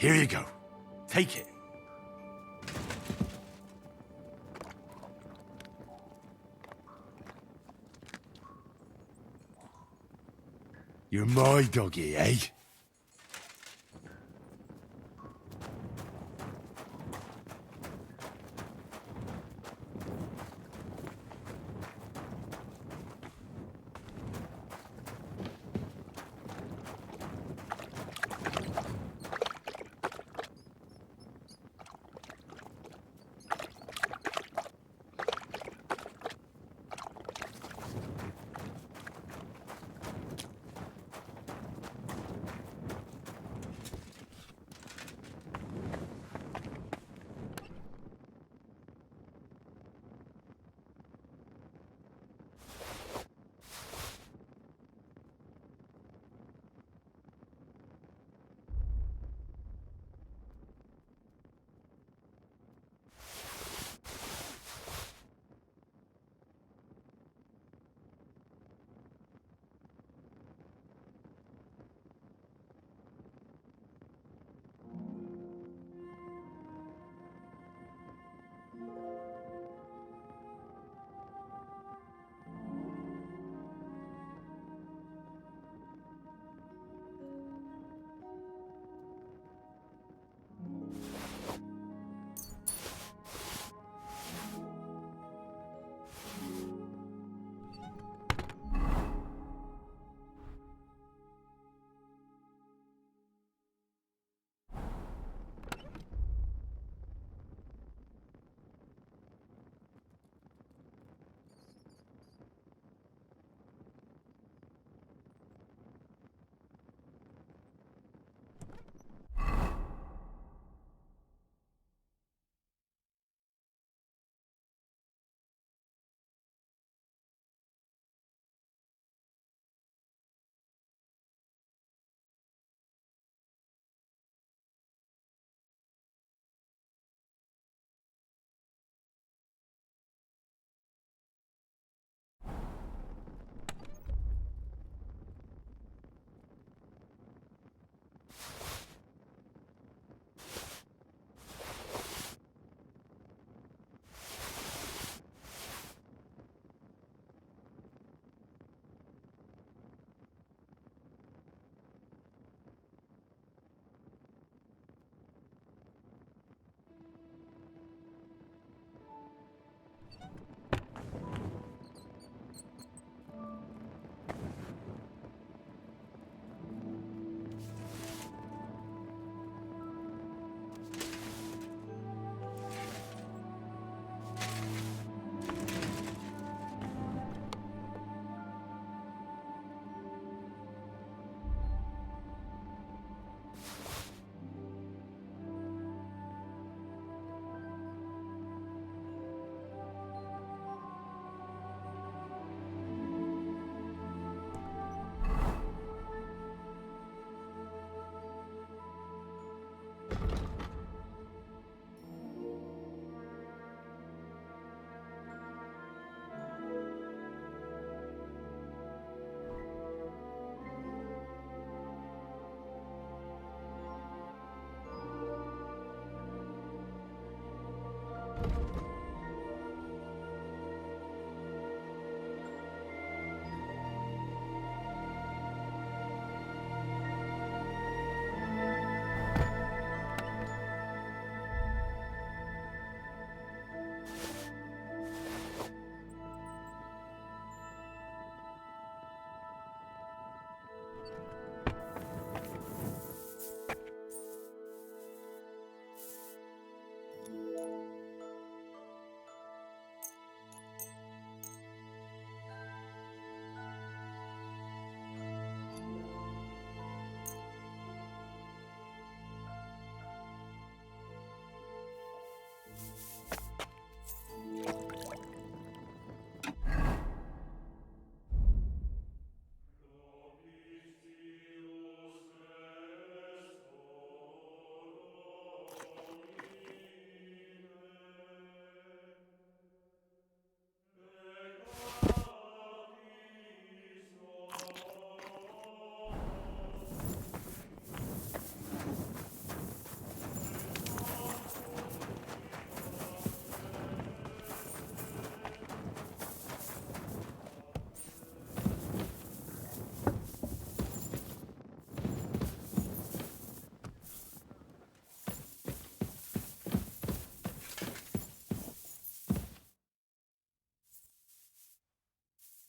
Speaker 6: Here you go. Take it. You're my doggy, eh?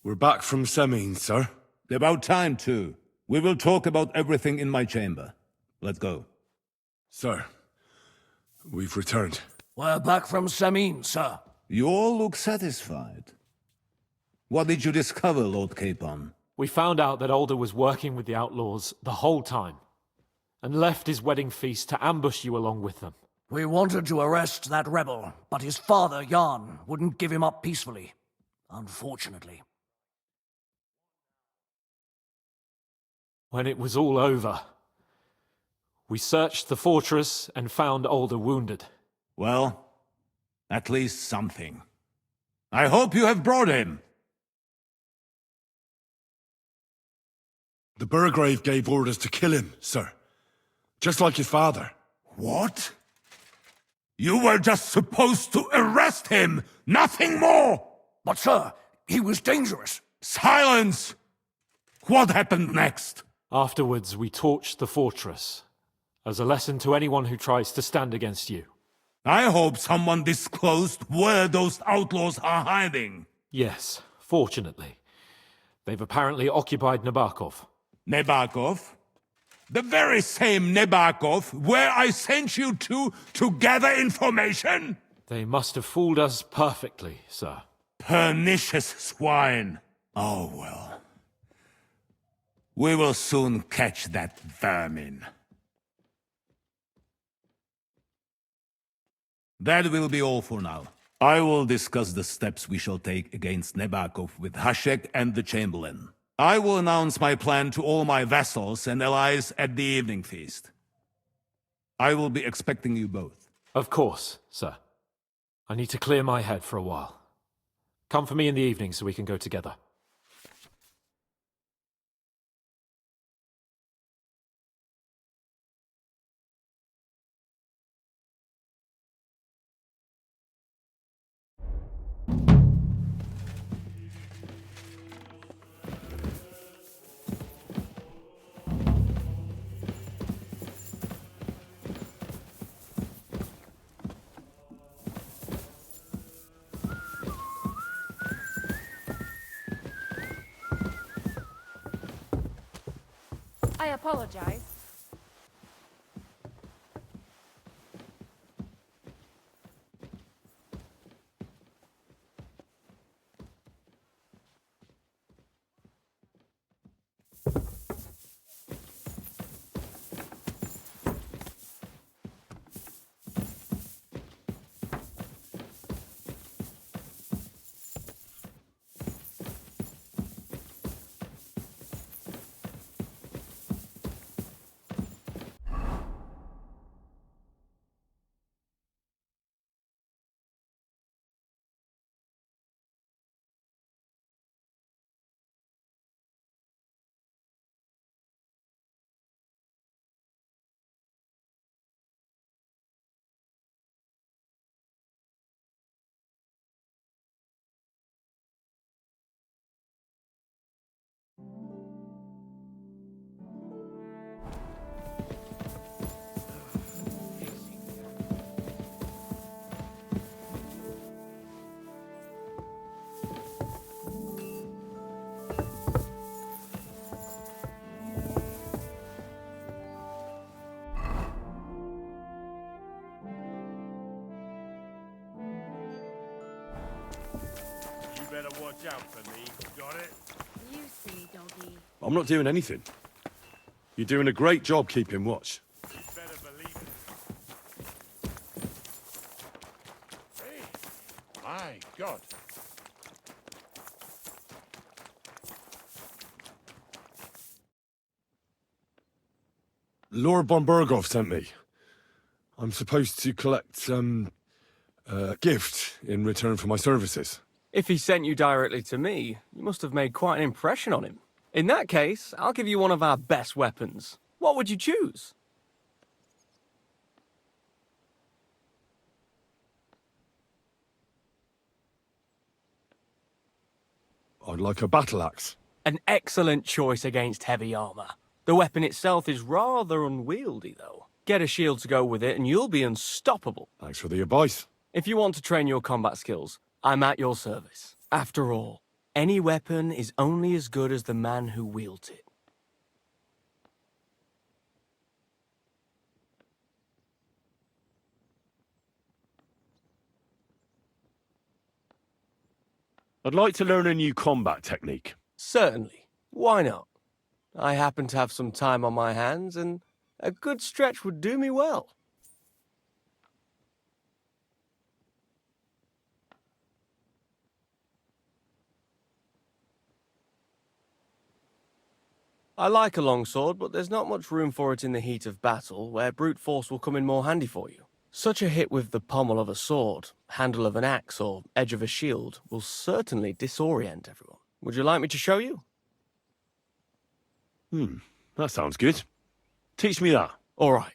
Speaker 4: We're back from Semine, sir.
Speaker 19: About time, too. We will talk about everything in my chamber. Let's go.
Speaker 4: Sir, we've returned.
Speaker 17: We're back from Semine, sir.
Speaker 19: You all look satisfied. What did you discover, Lord Capon?
Speaker 3: We found out that Alder was working with the outlaws the whole time, and left his wedding feast to ambush you along with them.
Speaker 17: We wanted to arrest that rebel, but his father, Jan, wouldn't give him up peacefully. Unfortunately.
Speaker 3: When it was all over, we searched the fortress and found Alder wounded.
Speaker 19: Well, at least something. I hope you have brought him.
Speaker 4: The Burgrave gave orders to kill him, sir. Just like his father.
Speaker 19: What? You were just supposed to arrest him, nothing more!
Speaker 17: But sir, he was dangerous.
Speaker 19: Silence! What happened next?
Speaker 3: Afterwards, we torched the fortress, as a lesson to anyone who tries to stand against you.
Speaker 19: I hope someone disclosed where those outlaws are hiding.
Speaker 3: Yes, fortunately. They've apparently occupied Nabokov.
Speaker 19: Nabokov? The very same Nabokov where I sent you to gather information?
Speaker 3: They must have fooled us perfectly, sir.
Speaker 19: Pernicious swine. Oh well. We will soon catch that vermin. That will be all for now. I will discuss the steps we shall take against Nabokov with Hashek and the Chamberlain. I will announce my plan to all my vassals and allies at the evening feast. I will be expecting you both.
Speaker 3: Of course, sir. I need to clear my head for a while. Come for me in the evening so we can go together.
Speaker 5: I apologize.
Speaker 12: Better watch out for me. Got it?
Speaker 10: You see, doggy.
Speaker 4: I'm not doing anything. You're doing a great job keeping watch.
Speaker 12: You better believe it. Hey, my God.
Speaker 4: Lord von Bergow sent me. I'm supposed to collect, a gift in return for my services.
Speaker 1: If he sent you directly to me, you must have made quite an impression on him. In that case, I'll give you one of our best weapons. What would you choose?
Speaker 4: I'd like a battle axe.
Speaker 1: An excellent choice against heavy armor. The weapon itself is rather unwieldy, though. Get a shield to go with it, and you'll be unstoppable.
Speaker 4: Thanks for the advice.
Speaker 1: If you want to train your combat skills, I'm at your service. After all, Any weapon is only as good as the man who wields it.
Speaker 6: I'd like to learn a new combat technique.
Speaker 1: Certainly. Why not? I happen to have some time on my hands, and a good stretch would do me well. I like a longsword, but there's not much room for it in the heat of battle, where brute force will come in more handy for you. Such a hit with the pommel of a sword, handle of an axe, or edge of a shield will certainly disorient everyone. Would you like me to show you?
Speaker 6: That sounds good. Teach me that.
Speaker 1: All right.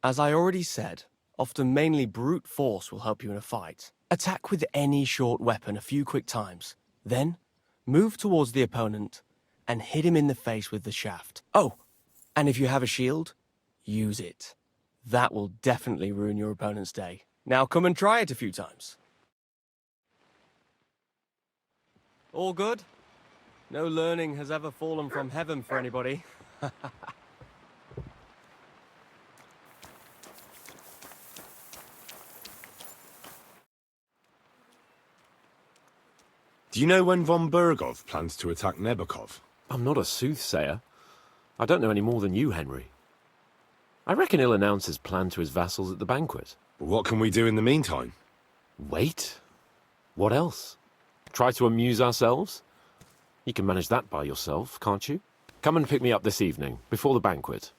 Speaker 1: As I already said, often mainly brute force will help you in a fight. Attack with any short weapon a few quick times. Then, move towards the opponent and hit him in the face with the shaft. Oh, and if you have a shield, use it. That will definitely ruin your opponent's day. Now come and try it a few times. All good? No learning has ever fallen from heaven for anybody.
Speaker 6: Do you know when von Bergow plans to attack Nebakov?
Speaker 3: I'm not a soothsayer. I don't know any more than you, Henry. I reckon he'll announce his plan to his vassals at the banquet.
Speaker 6: What can we do in the meantime?
Speaker 3: Wait? What else? Try to amuse ourselves? You can manage that by yourself, can't you? Come and pick me up this evening, before the banquet.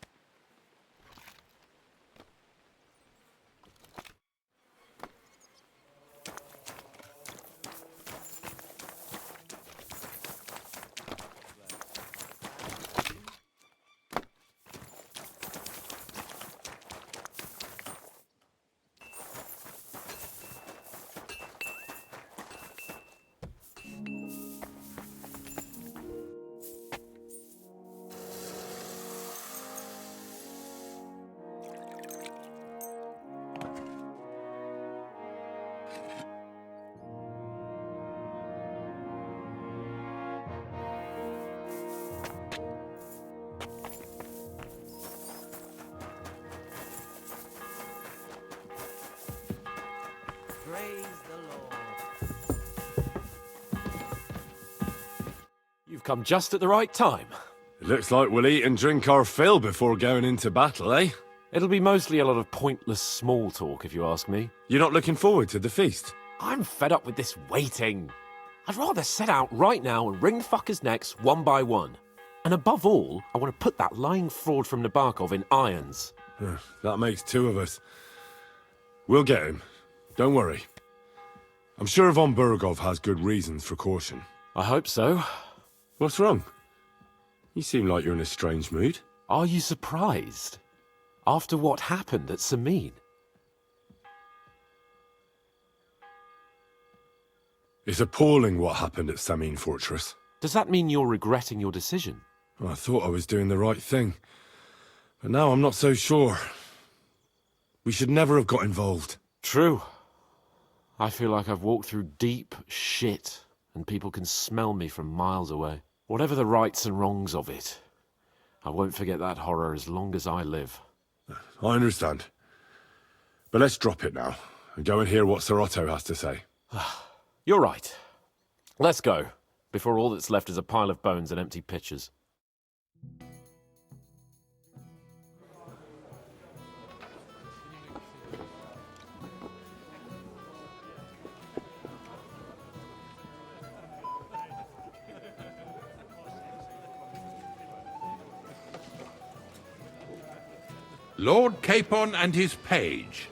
Speaker 17: Praise the Lord.
Speaker 3: You've come just at the right time.
Speaker 6: It looks like we'll eat and drink our fill before going into battle, eh?
Speaker 3: It'll be mostly a lot of pointless small talk, if you ask me.
Speaker 6: You're not looking forward to the feast?
Speaker 3: I'm fed up with this waiting. I'd rather set out right now and wring fuckers' necks one by one. And above all, I want to put that lying fraud from Nabokov in irons.
Speaker 6: That makes two of us. We'll get him. Don't worry. I'm sure von Bergow has good reasons for caution.
Speaker 3: I hope so.
Speaker 6: What's wrong? You seem like you're in a strange mood.
Speaker 3: Are you surprised? After what happened at Samin?
Speaker 6: It's appalling what happened at Samin Fortress.
Speaker 3: Does that mean you're regretting your decision?
Speaker 6: I thought I was doing the right thing. But now I'm not so sure. We should never have got involved.
Speaker 3: True. I feel like I've walked through deep shit, and people can smell me from miles away. Whatever the rights and wrongs of it, I won't forget that horror as long as I live.
Speaker 6: I understand. But let's drop it now, and go and hear what Sir Otto has to say.
Speaker 3: You're right. Let's go, before all that's left is a pile of bones and empty pitchers.
Speaker 9: Lord Capon and his page.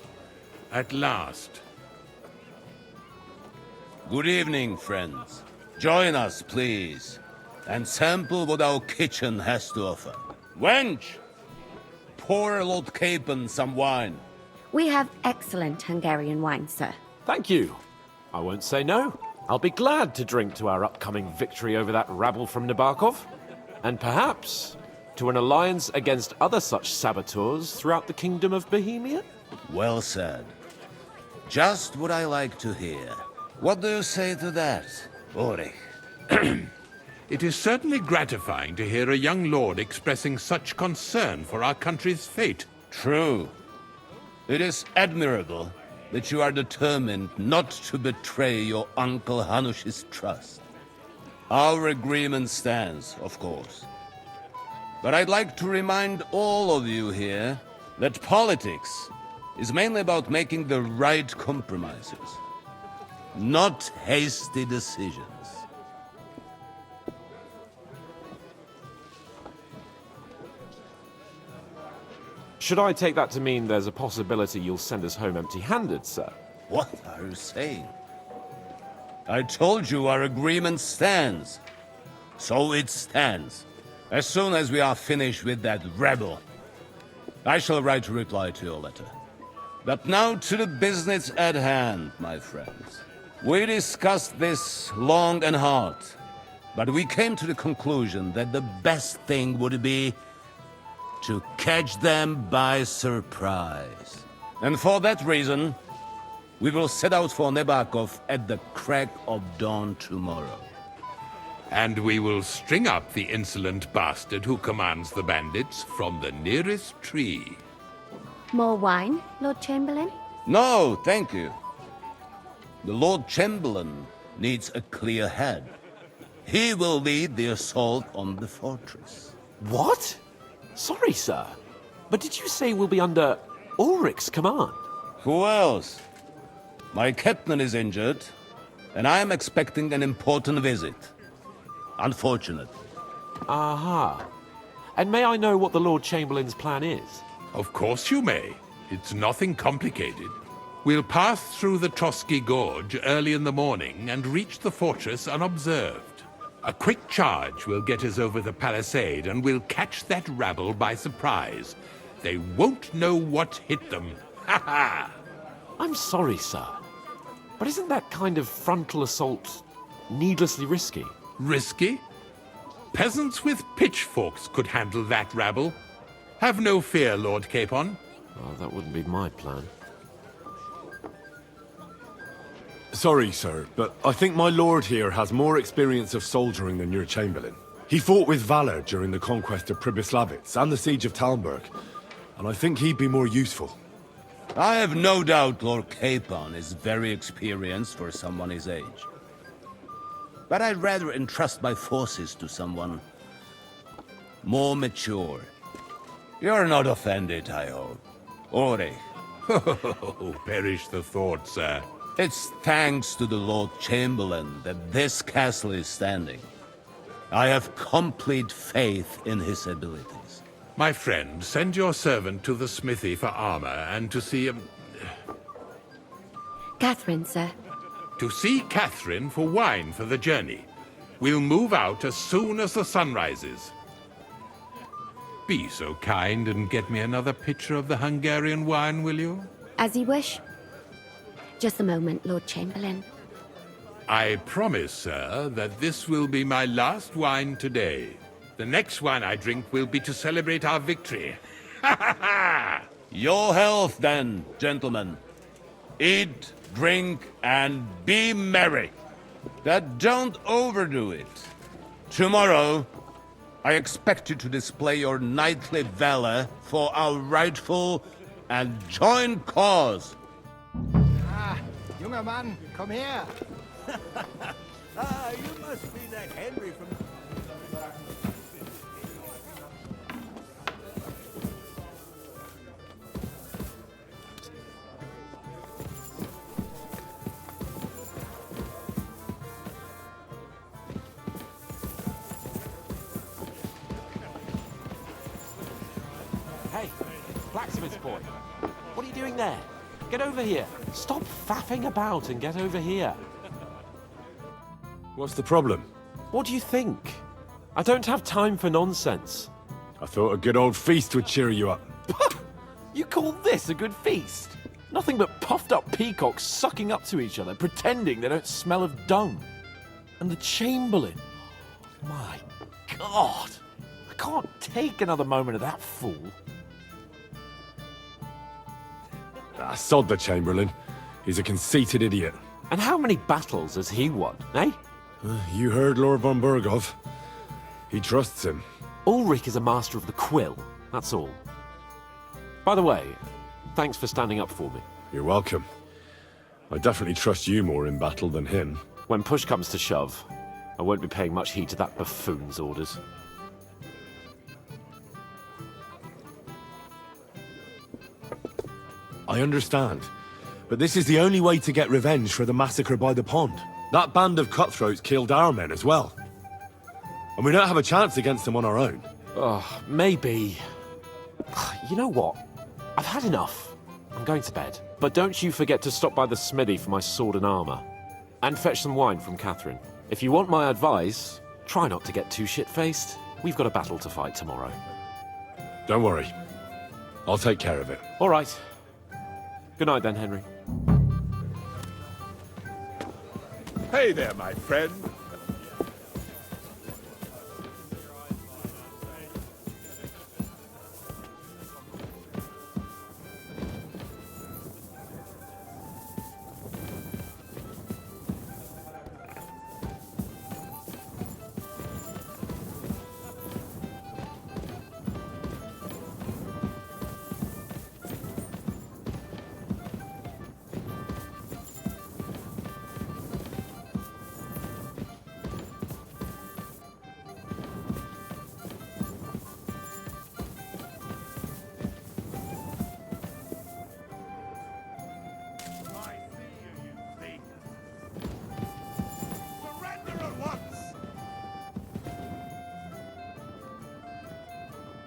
Speaker 9: At last.
Speaker 19: Good evening, friends. Join us, please, and sample what our kitchen has to offer. Wench, pour Lord Capon some wine.
Speaker 15: We have excellent Hungarian wine, sir.
Speaker 3: Thank you. I won't say no. I'll be glad to drink to our upcoming victory over that rabble from Nabokov. And perhaps to an alliance against other such saboteurs throughout the Kingdom of Bohemia?
Speaker 19: Well said. Just what I like to hear. What do you say to that, Ulrich?
Speaker 9: It is certainly gratifying to hear a young lord expressing such concern for our country's fate.
Speaker 19: True. It is admirable that you are determined not to betray your Uncle Hanush's trust. Our agreement stands, of course. But I'd like to remind all of you here that politics is mainly about making the right compromises, not hasty decisions.
Speaker 3: Should I take that to mean there's a possibility you'll send us home empty-handed, sir?
Speaker 19: What are you saying? I told you our agreement stands. So it stands. As soon as we are finished with that rebel, I shall write a reply to your letter. But now to the business at hand, my friends. We discussed this long and hard, but we came to the conclusion that the best thing would be to catch them by surprise. And for that reason, we will set out for Nebakov at the crack of dawn tomorrow.
Speaker 9: And we will string up the insolent bastard who commands the bandits from the nearest tree.
Speaker 15: More wine, Lord Chamberlain?
Speaker 19: No, thank you. The Lord Chamberlain needs a clear head. He will lead the assault on the fortress.
Speaker 3: What? Sorry, sir. But did you say we'll be under Ulrich's command?
Speaker 19: Who else? My captain is injured, and I am expecting an important visit. Unfortunate.
Speaker 3: Aha. And may I know what the Lord Chamberlain's plan is?
Speaker 9: Of course you may. It's nothing complicated. We'll pass through the Trotsky Gorge early in the morning and reach the fortress unobserved. A quick charge will get us over the palisade and we'll catch that rabble by surprise. They won't know what hit them. Ha ha!
Speaker 3: I'm sorry, sir. But isn't that kind of frontal assault needlessly risky?
Speaker 9: Risky? Peasants with pitchforks could handle that rabble. Have no fear, Lord Capon.
Speaker 3: Well, that wouldn't be my plan.
Speaker 6: Sorry, sir, but I think my lord here has more experience of soldiering than your chamberlain. He fought with valor during the conquest of Pribyslavitz and the siege of Talmberg, and I think he'd be more useful.
Speaker 19: I have no doubt Lord Capon is very experienced for someone his age. But I'd rather entrust my forces to someone more mature. You're not offended, I hope. Ore.
Speaker 9: Oh, perish the thought, sir.
Speaker 19: It's thanks to the Lord Chamberlain that this castle is standing. I have complete faith in his abilities.
Speaker 9: My friend, send your servant to the smithy for armor and to see
Speaker 15: Catherine, sir.
Speaker 9: To see Catherine for wine for the journey. We'll move out as soon as the sun rises. Be so kind and get me another pitcher of the Hungarian wine, will you?
Speaker 15: As you wish. Just a moment, Lord Chamberlain.
Speaker 9: I promise, sir, that this will be my last wine today. The next wine I drink will be to celebrate our victory. Ha ha ha!
Speaker 19: Your health, then, gentlemen. Eat, drink, and be merry. But don't overdo it. Tomorrow, I expect you to display your knightly valor for our rightful and joint cause.
Speaker 7: Junger Mann, komm her!
Speaker 20: You must be that Henry from...
Speaker 3: Hey, blacksmith's boy. What are you doing there? Get over here. Stop faffing about and get over here.
Speaker 6: What's the problem?
Speaker 3: What do you think? I don't have time for nonsense.
Speaker 6: I thought a good old feast would cheer you up.
Speaker 3: You call this a good feast? Nothing but puffed up peacocks sucking up to each other, pretending they don't smell of dung. And the Chamberlain. My God. I can't take another moment of that fool.
Speaker 6: Sod the Chamberlain. He's a conceited idiot.
Speaker 3: And how many battles has he won, eh?
Speaker 6: You heard Lord von Bergow. He trusts him.
Speaker 3: Ulrich is a master of the quill, that's all. By the way, thanks for standing up for me.
Speaker 6: You're welcome. I definitely trust you more in battle than him.
Speaker 3: When push comes to shove, I won't be paying much heed to that buffoon's orders.
Speaker 6: I understand. But this is the only way to get revenge for the massacre by the pond. That band of cutthroats killed our men as well. And we don't have a chance against them on our own.
Speaker 3: Oh, maybe. You know what? I've had enough. I'm going to bed. But don't you forget to stop by the smithy for my sword and armor. And fetch some wine from Catherine. If you want my advice, try not to get too shit-faced. We've got a battle to fight tomorrow.
Speaker 6: Don't worry. I'll take care of it.
Speaker 3: All right. Good night then, Henry.
Speaker 9: Hey there, my friend.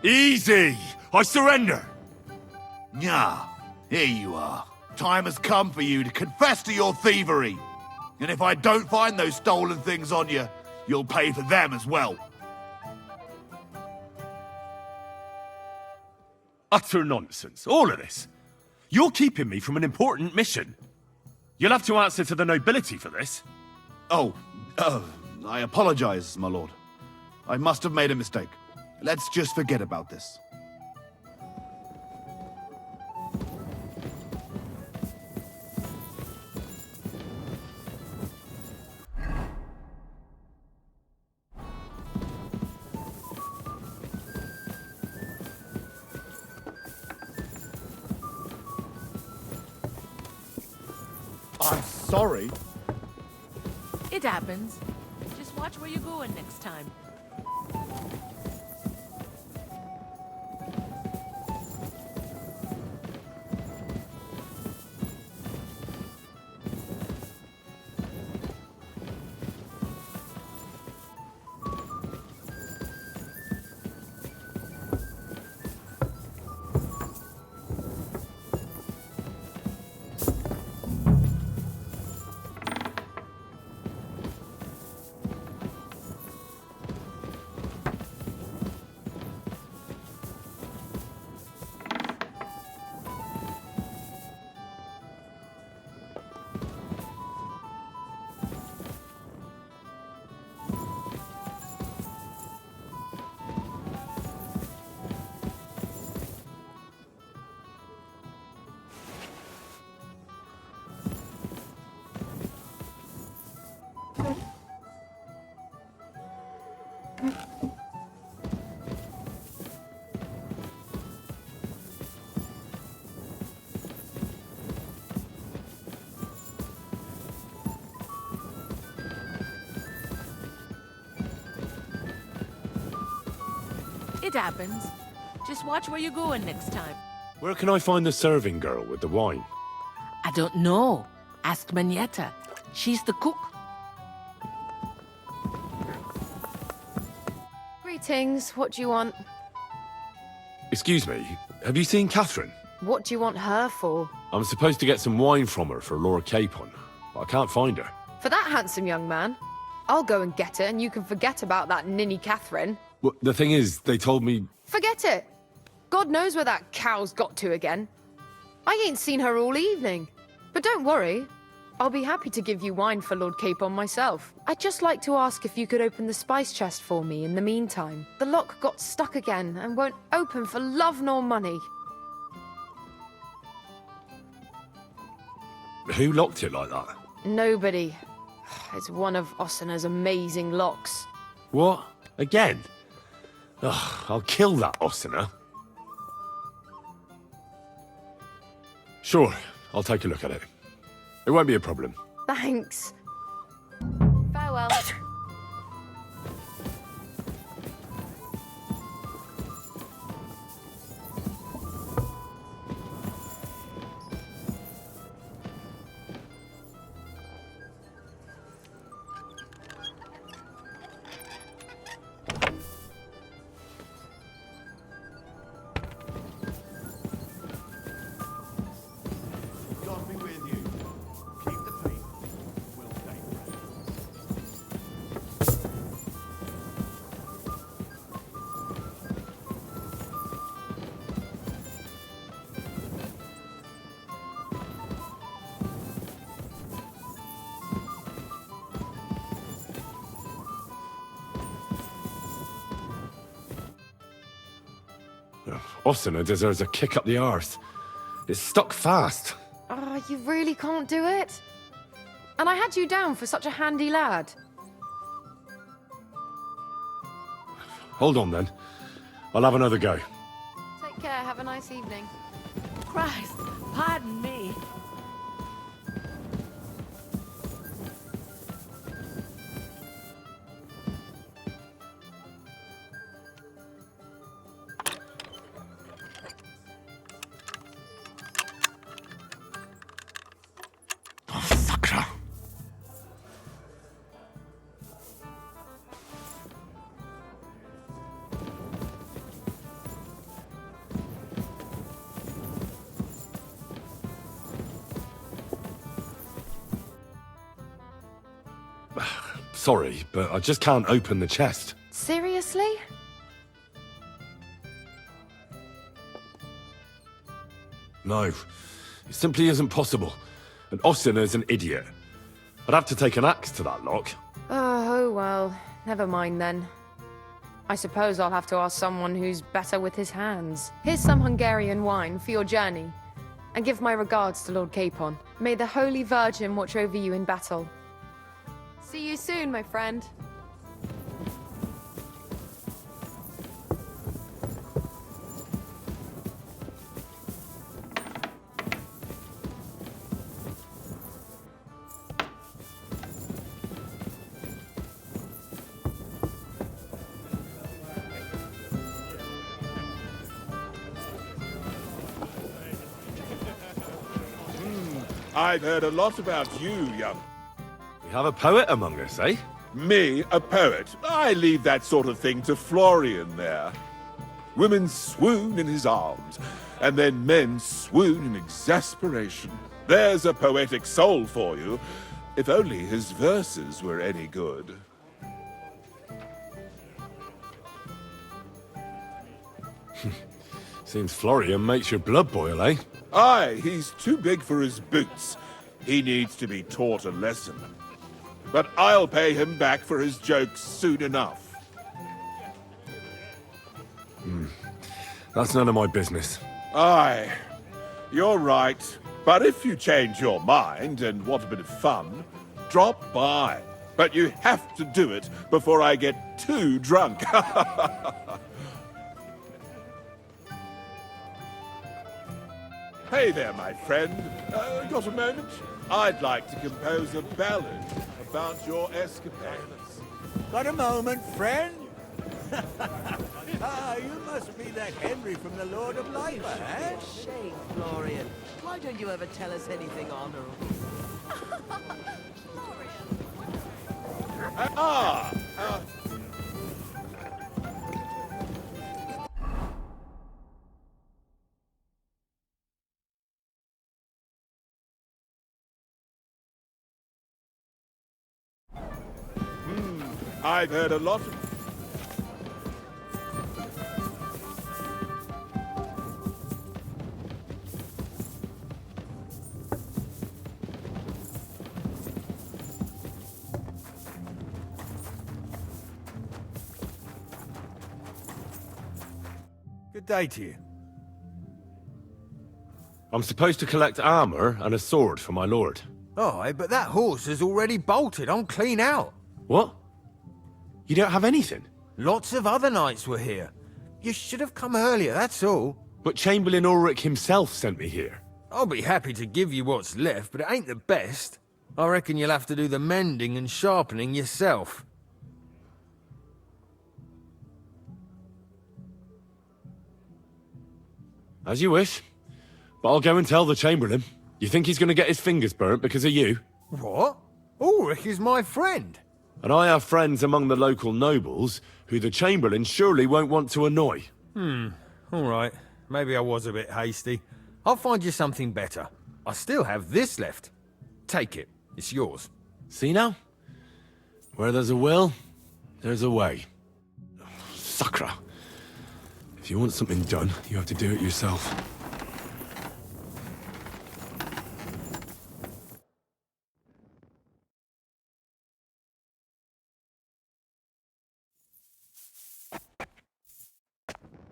Speaker 4: Easy! I surrender!
Speaker 2: Nah, here you are. Time has come for you to confess to your thievery. And if I don't find those stolen things on you, you'll pay for them as well.
Speaker 4: Utter nonsense, all of this. You're keeping me from an important mission. You'll have to answer to the nobility for this.
Speaker 2: I apologize, my lord. I must have made a mistake. Let's just forget about this.
Speaker 11: I'm sorry.
Speaker 14: It happens. Just watch where you're going next time. It happens. Just watch where you're going next time.
Speaker 6: Where can I find the serving girl with the wine?
Speaker 13: I don't know. Ask Manietta. She's the cook.
Speaker 5: Greetings. What do you want?
Speaker 6: Excuse me, have you seen Catherine?
Speaker 5: What do you want her for?
Speaker 6: I'm supposed to get some wine from her for Lord Capon, but I can't find her.
Speaker 5: For that handsome young man? I'll go and get it, and you can forget about that ninny Catherine.
Speaker 6: Well, the thing is, they told me...
Speaker 5: Forget it! God knows where that cow's got to again. I ain't seen her all evening. But don't worry. I'll be happy to give you wine for Lord Capon myself. I'd just like to ask if you could open the spice chest for me in the meantime. The lock got stuck again and won't open for love nor money.
Speaker 6: Who locked it like that?
Speaker 5: Nobody. It's one of Osina's amazing locks.
Speaker 4: What? Again? Ugh, I'll kill that Osina. Sure, I'll take a look at it. It won't be a problem.
Speaker 5: Thanks. Farewell.
Speaker 2: God be with you. Keep the faith. We'll stay
Speaker 4: Osina deserves a kick up the arse. It's stuck fast.
Speaker 5: Oh, you really can't do it? And I had you down for such a handy lad.
Speaker 4: Hold on then. I'll have another go.
Speaker 5: Take care, have a nice evening.
Speaker 14: Christ, pardon me.
Speaker 4: Sorry, but I just can't open the chest.
Speaker 5: Seriously?
Speaker 4: No, it simply isn't possible. And Osina's an idiot. I'd have to take an axe to that lock.
Speaker 5: Oh, well, never mind then. I suppose I'll have to ask someone who's better with his hands. Here's some Hungarian wine for your journey. And give my regards to Lord Capon. May the Holy Virgin watch over you in battle. See you soon, my friend.
Speaker 18: I've heard a lot about you, young.
Speaker 4: We have a poet among us, eh?
Speaker 18: Me, a poet? I leave that sort of thing to Florian there. Women swoon in his arms, and then men swoon in exasperation. There's a poetic soul for you, if only his verses were any good.
Speaker 4: Seems Florian makes your blood boil, eh?
Speaker 18: Aye, he's too big for his boots. He needs to be taught a lesson. But I'll pay him back for his jokes soon enough.
Speaker 4: That's none of my business.
Speaker 18: Aye, you're right. But if you change your mind and want a bit of fun, drop by. But you have to do it before I get too drunk. Hey there, my friend. Got a moment? I'd like to compose a ballad about your escapades.
Speaker 20: Got a moment, friend? You must be that Henry from the Lord of Life, eh?
Speaker 17: Shame, Florian. Why don't you ever tell us anything honorable?
Speaker 18: I've heard a lot of...
Speaker 20: Good day to you.
Speaker 4: I'm supposed to collect armor and a sword for my lord.
Speaker 7: Aye, but that horse has already bolted. I'm clean out.
Speaker 4: What? You don't have anything?
Speaker 7: Lots of other knights were here. You should have come earlier, that's all.
Speaker 4: But Chamberlain Ulrich himself sent me here.
Speaker 7: I'll be happy to give you what's left, but it ain't the best. I reckon you'll have to do the mending and sharpening yourself.
Speaker 4: As you wish. But I'll go and tell the Chamberlain. You think he's going to get his fingers burnt because of you?
Speaker 7: What? Ulrich is my friend.
Speaker 4: And I have friends among the local nobles who the Chamberlain surely won't want to annoy.
Speaker 7: All right. Maybe I was a bit hasty. I'll find you something better. I still have this left. Take it. It's yours.
Speaker 4: See now? Where there's a will, there's a way. Sacra. If you want something done, you have to do it yourself.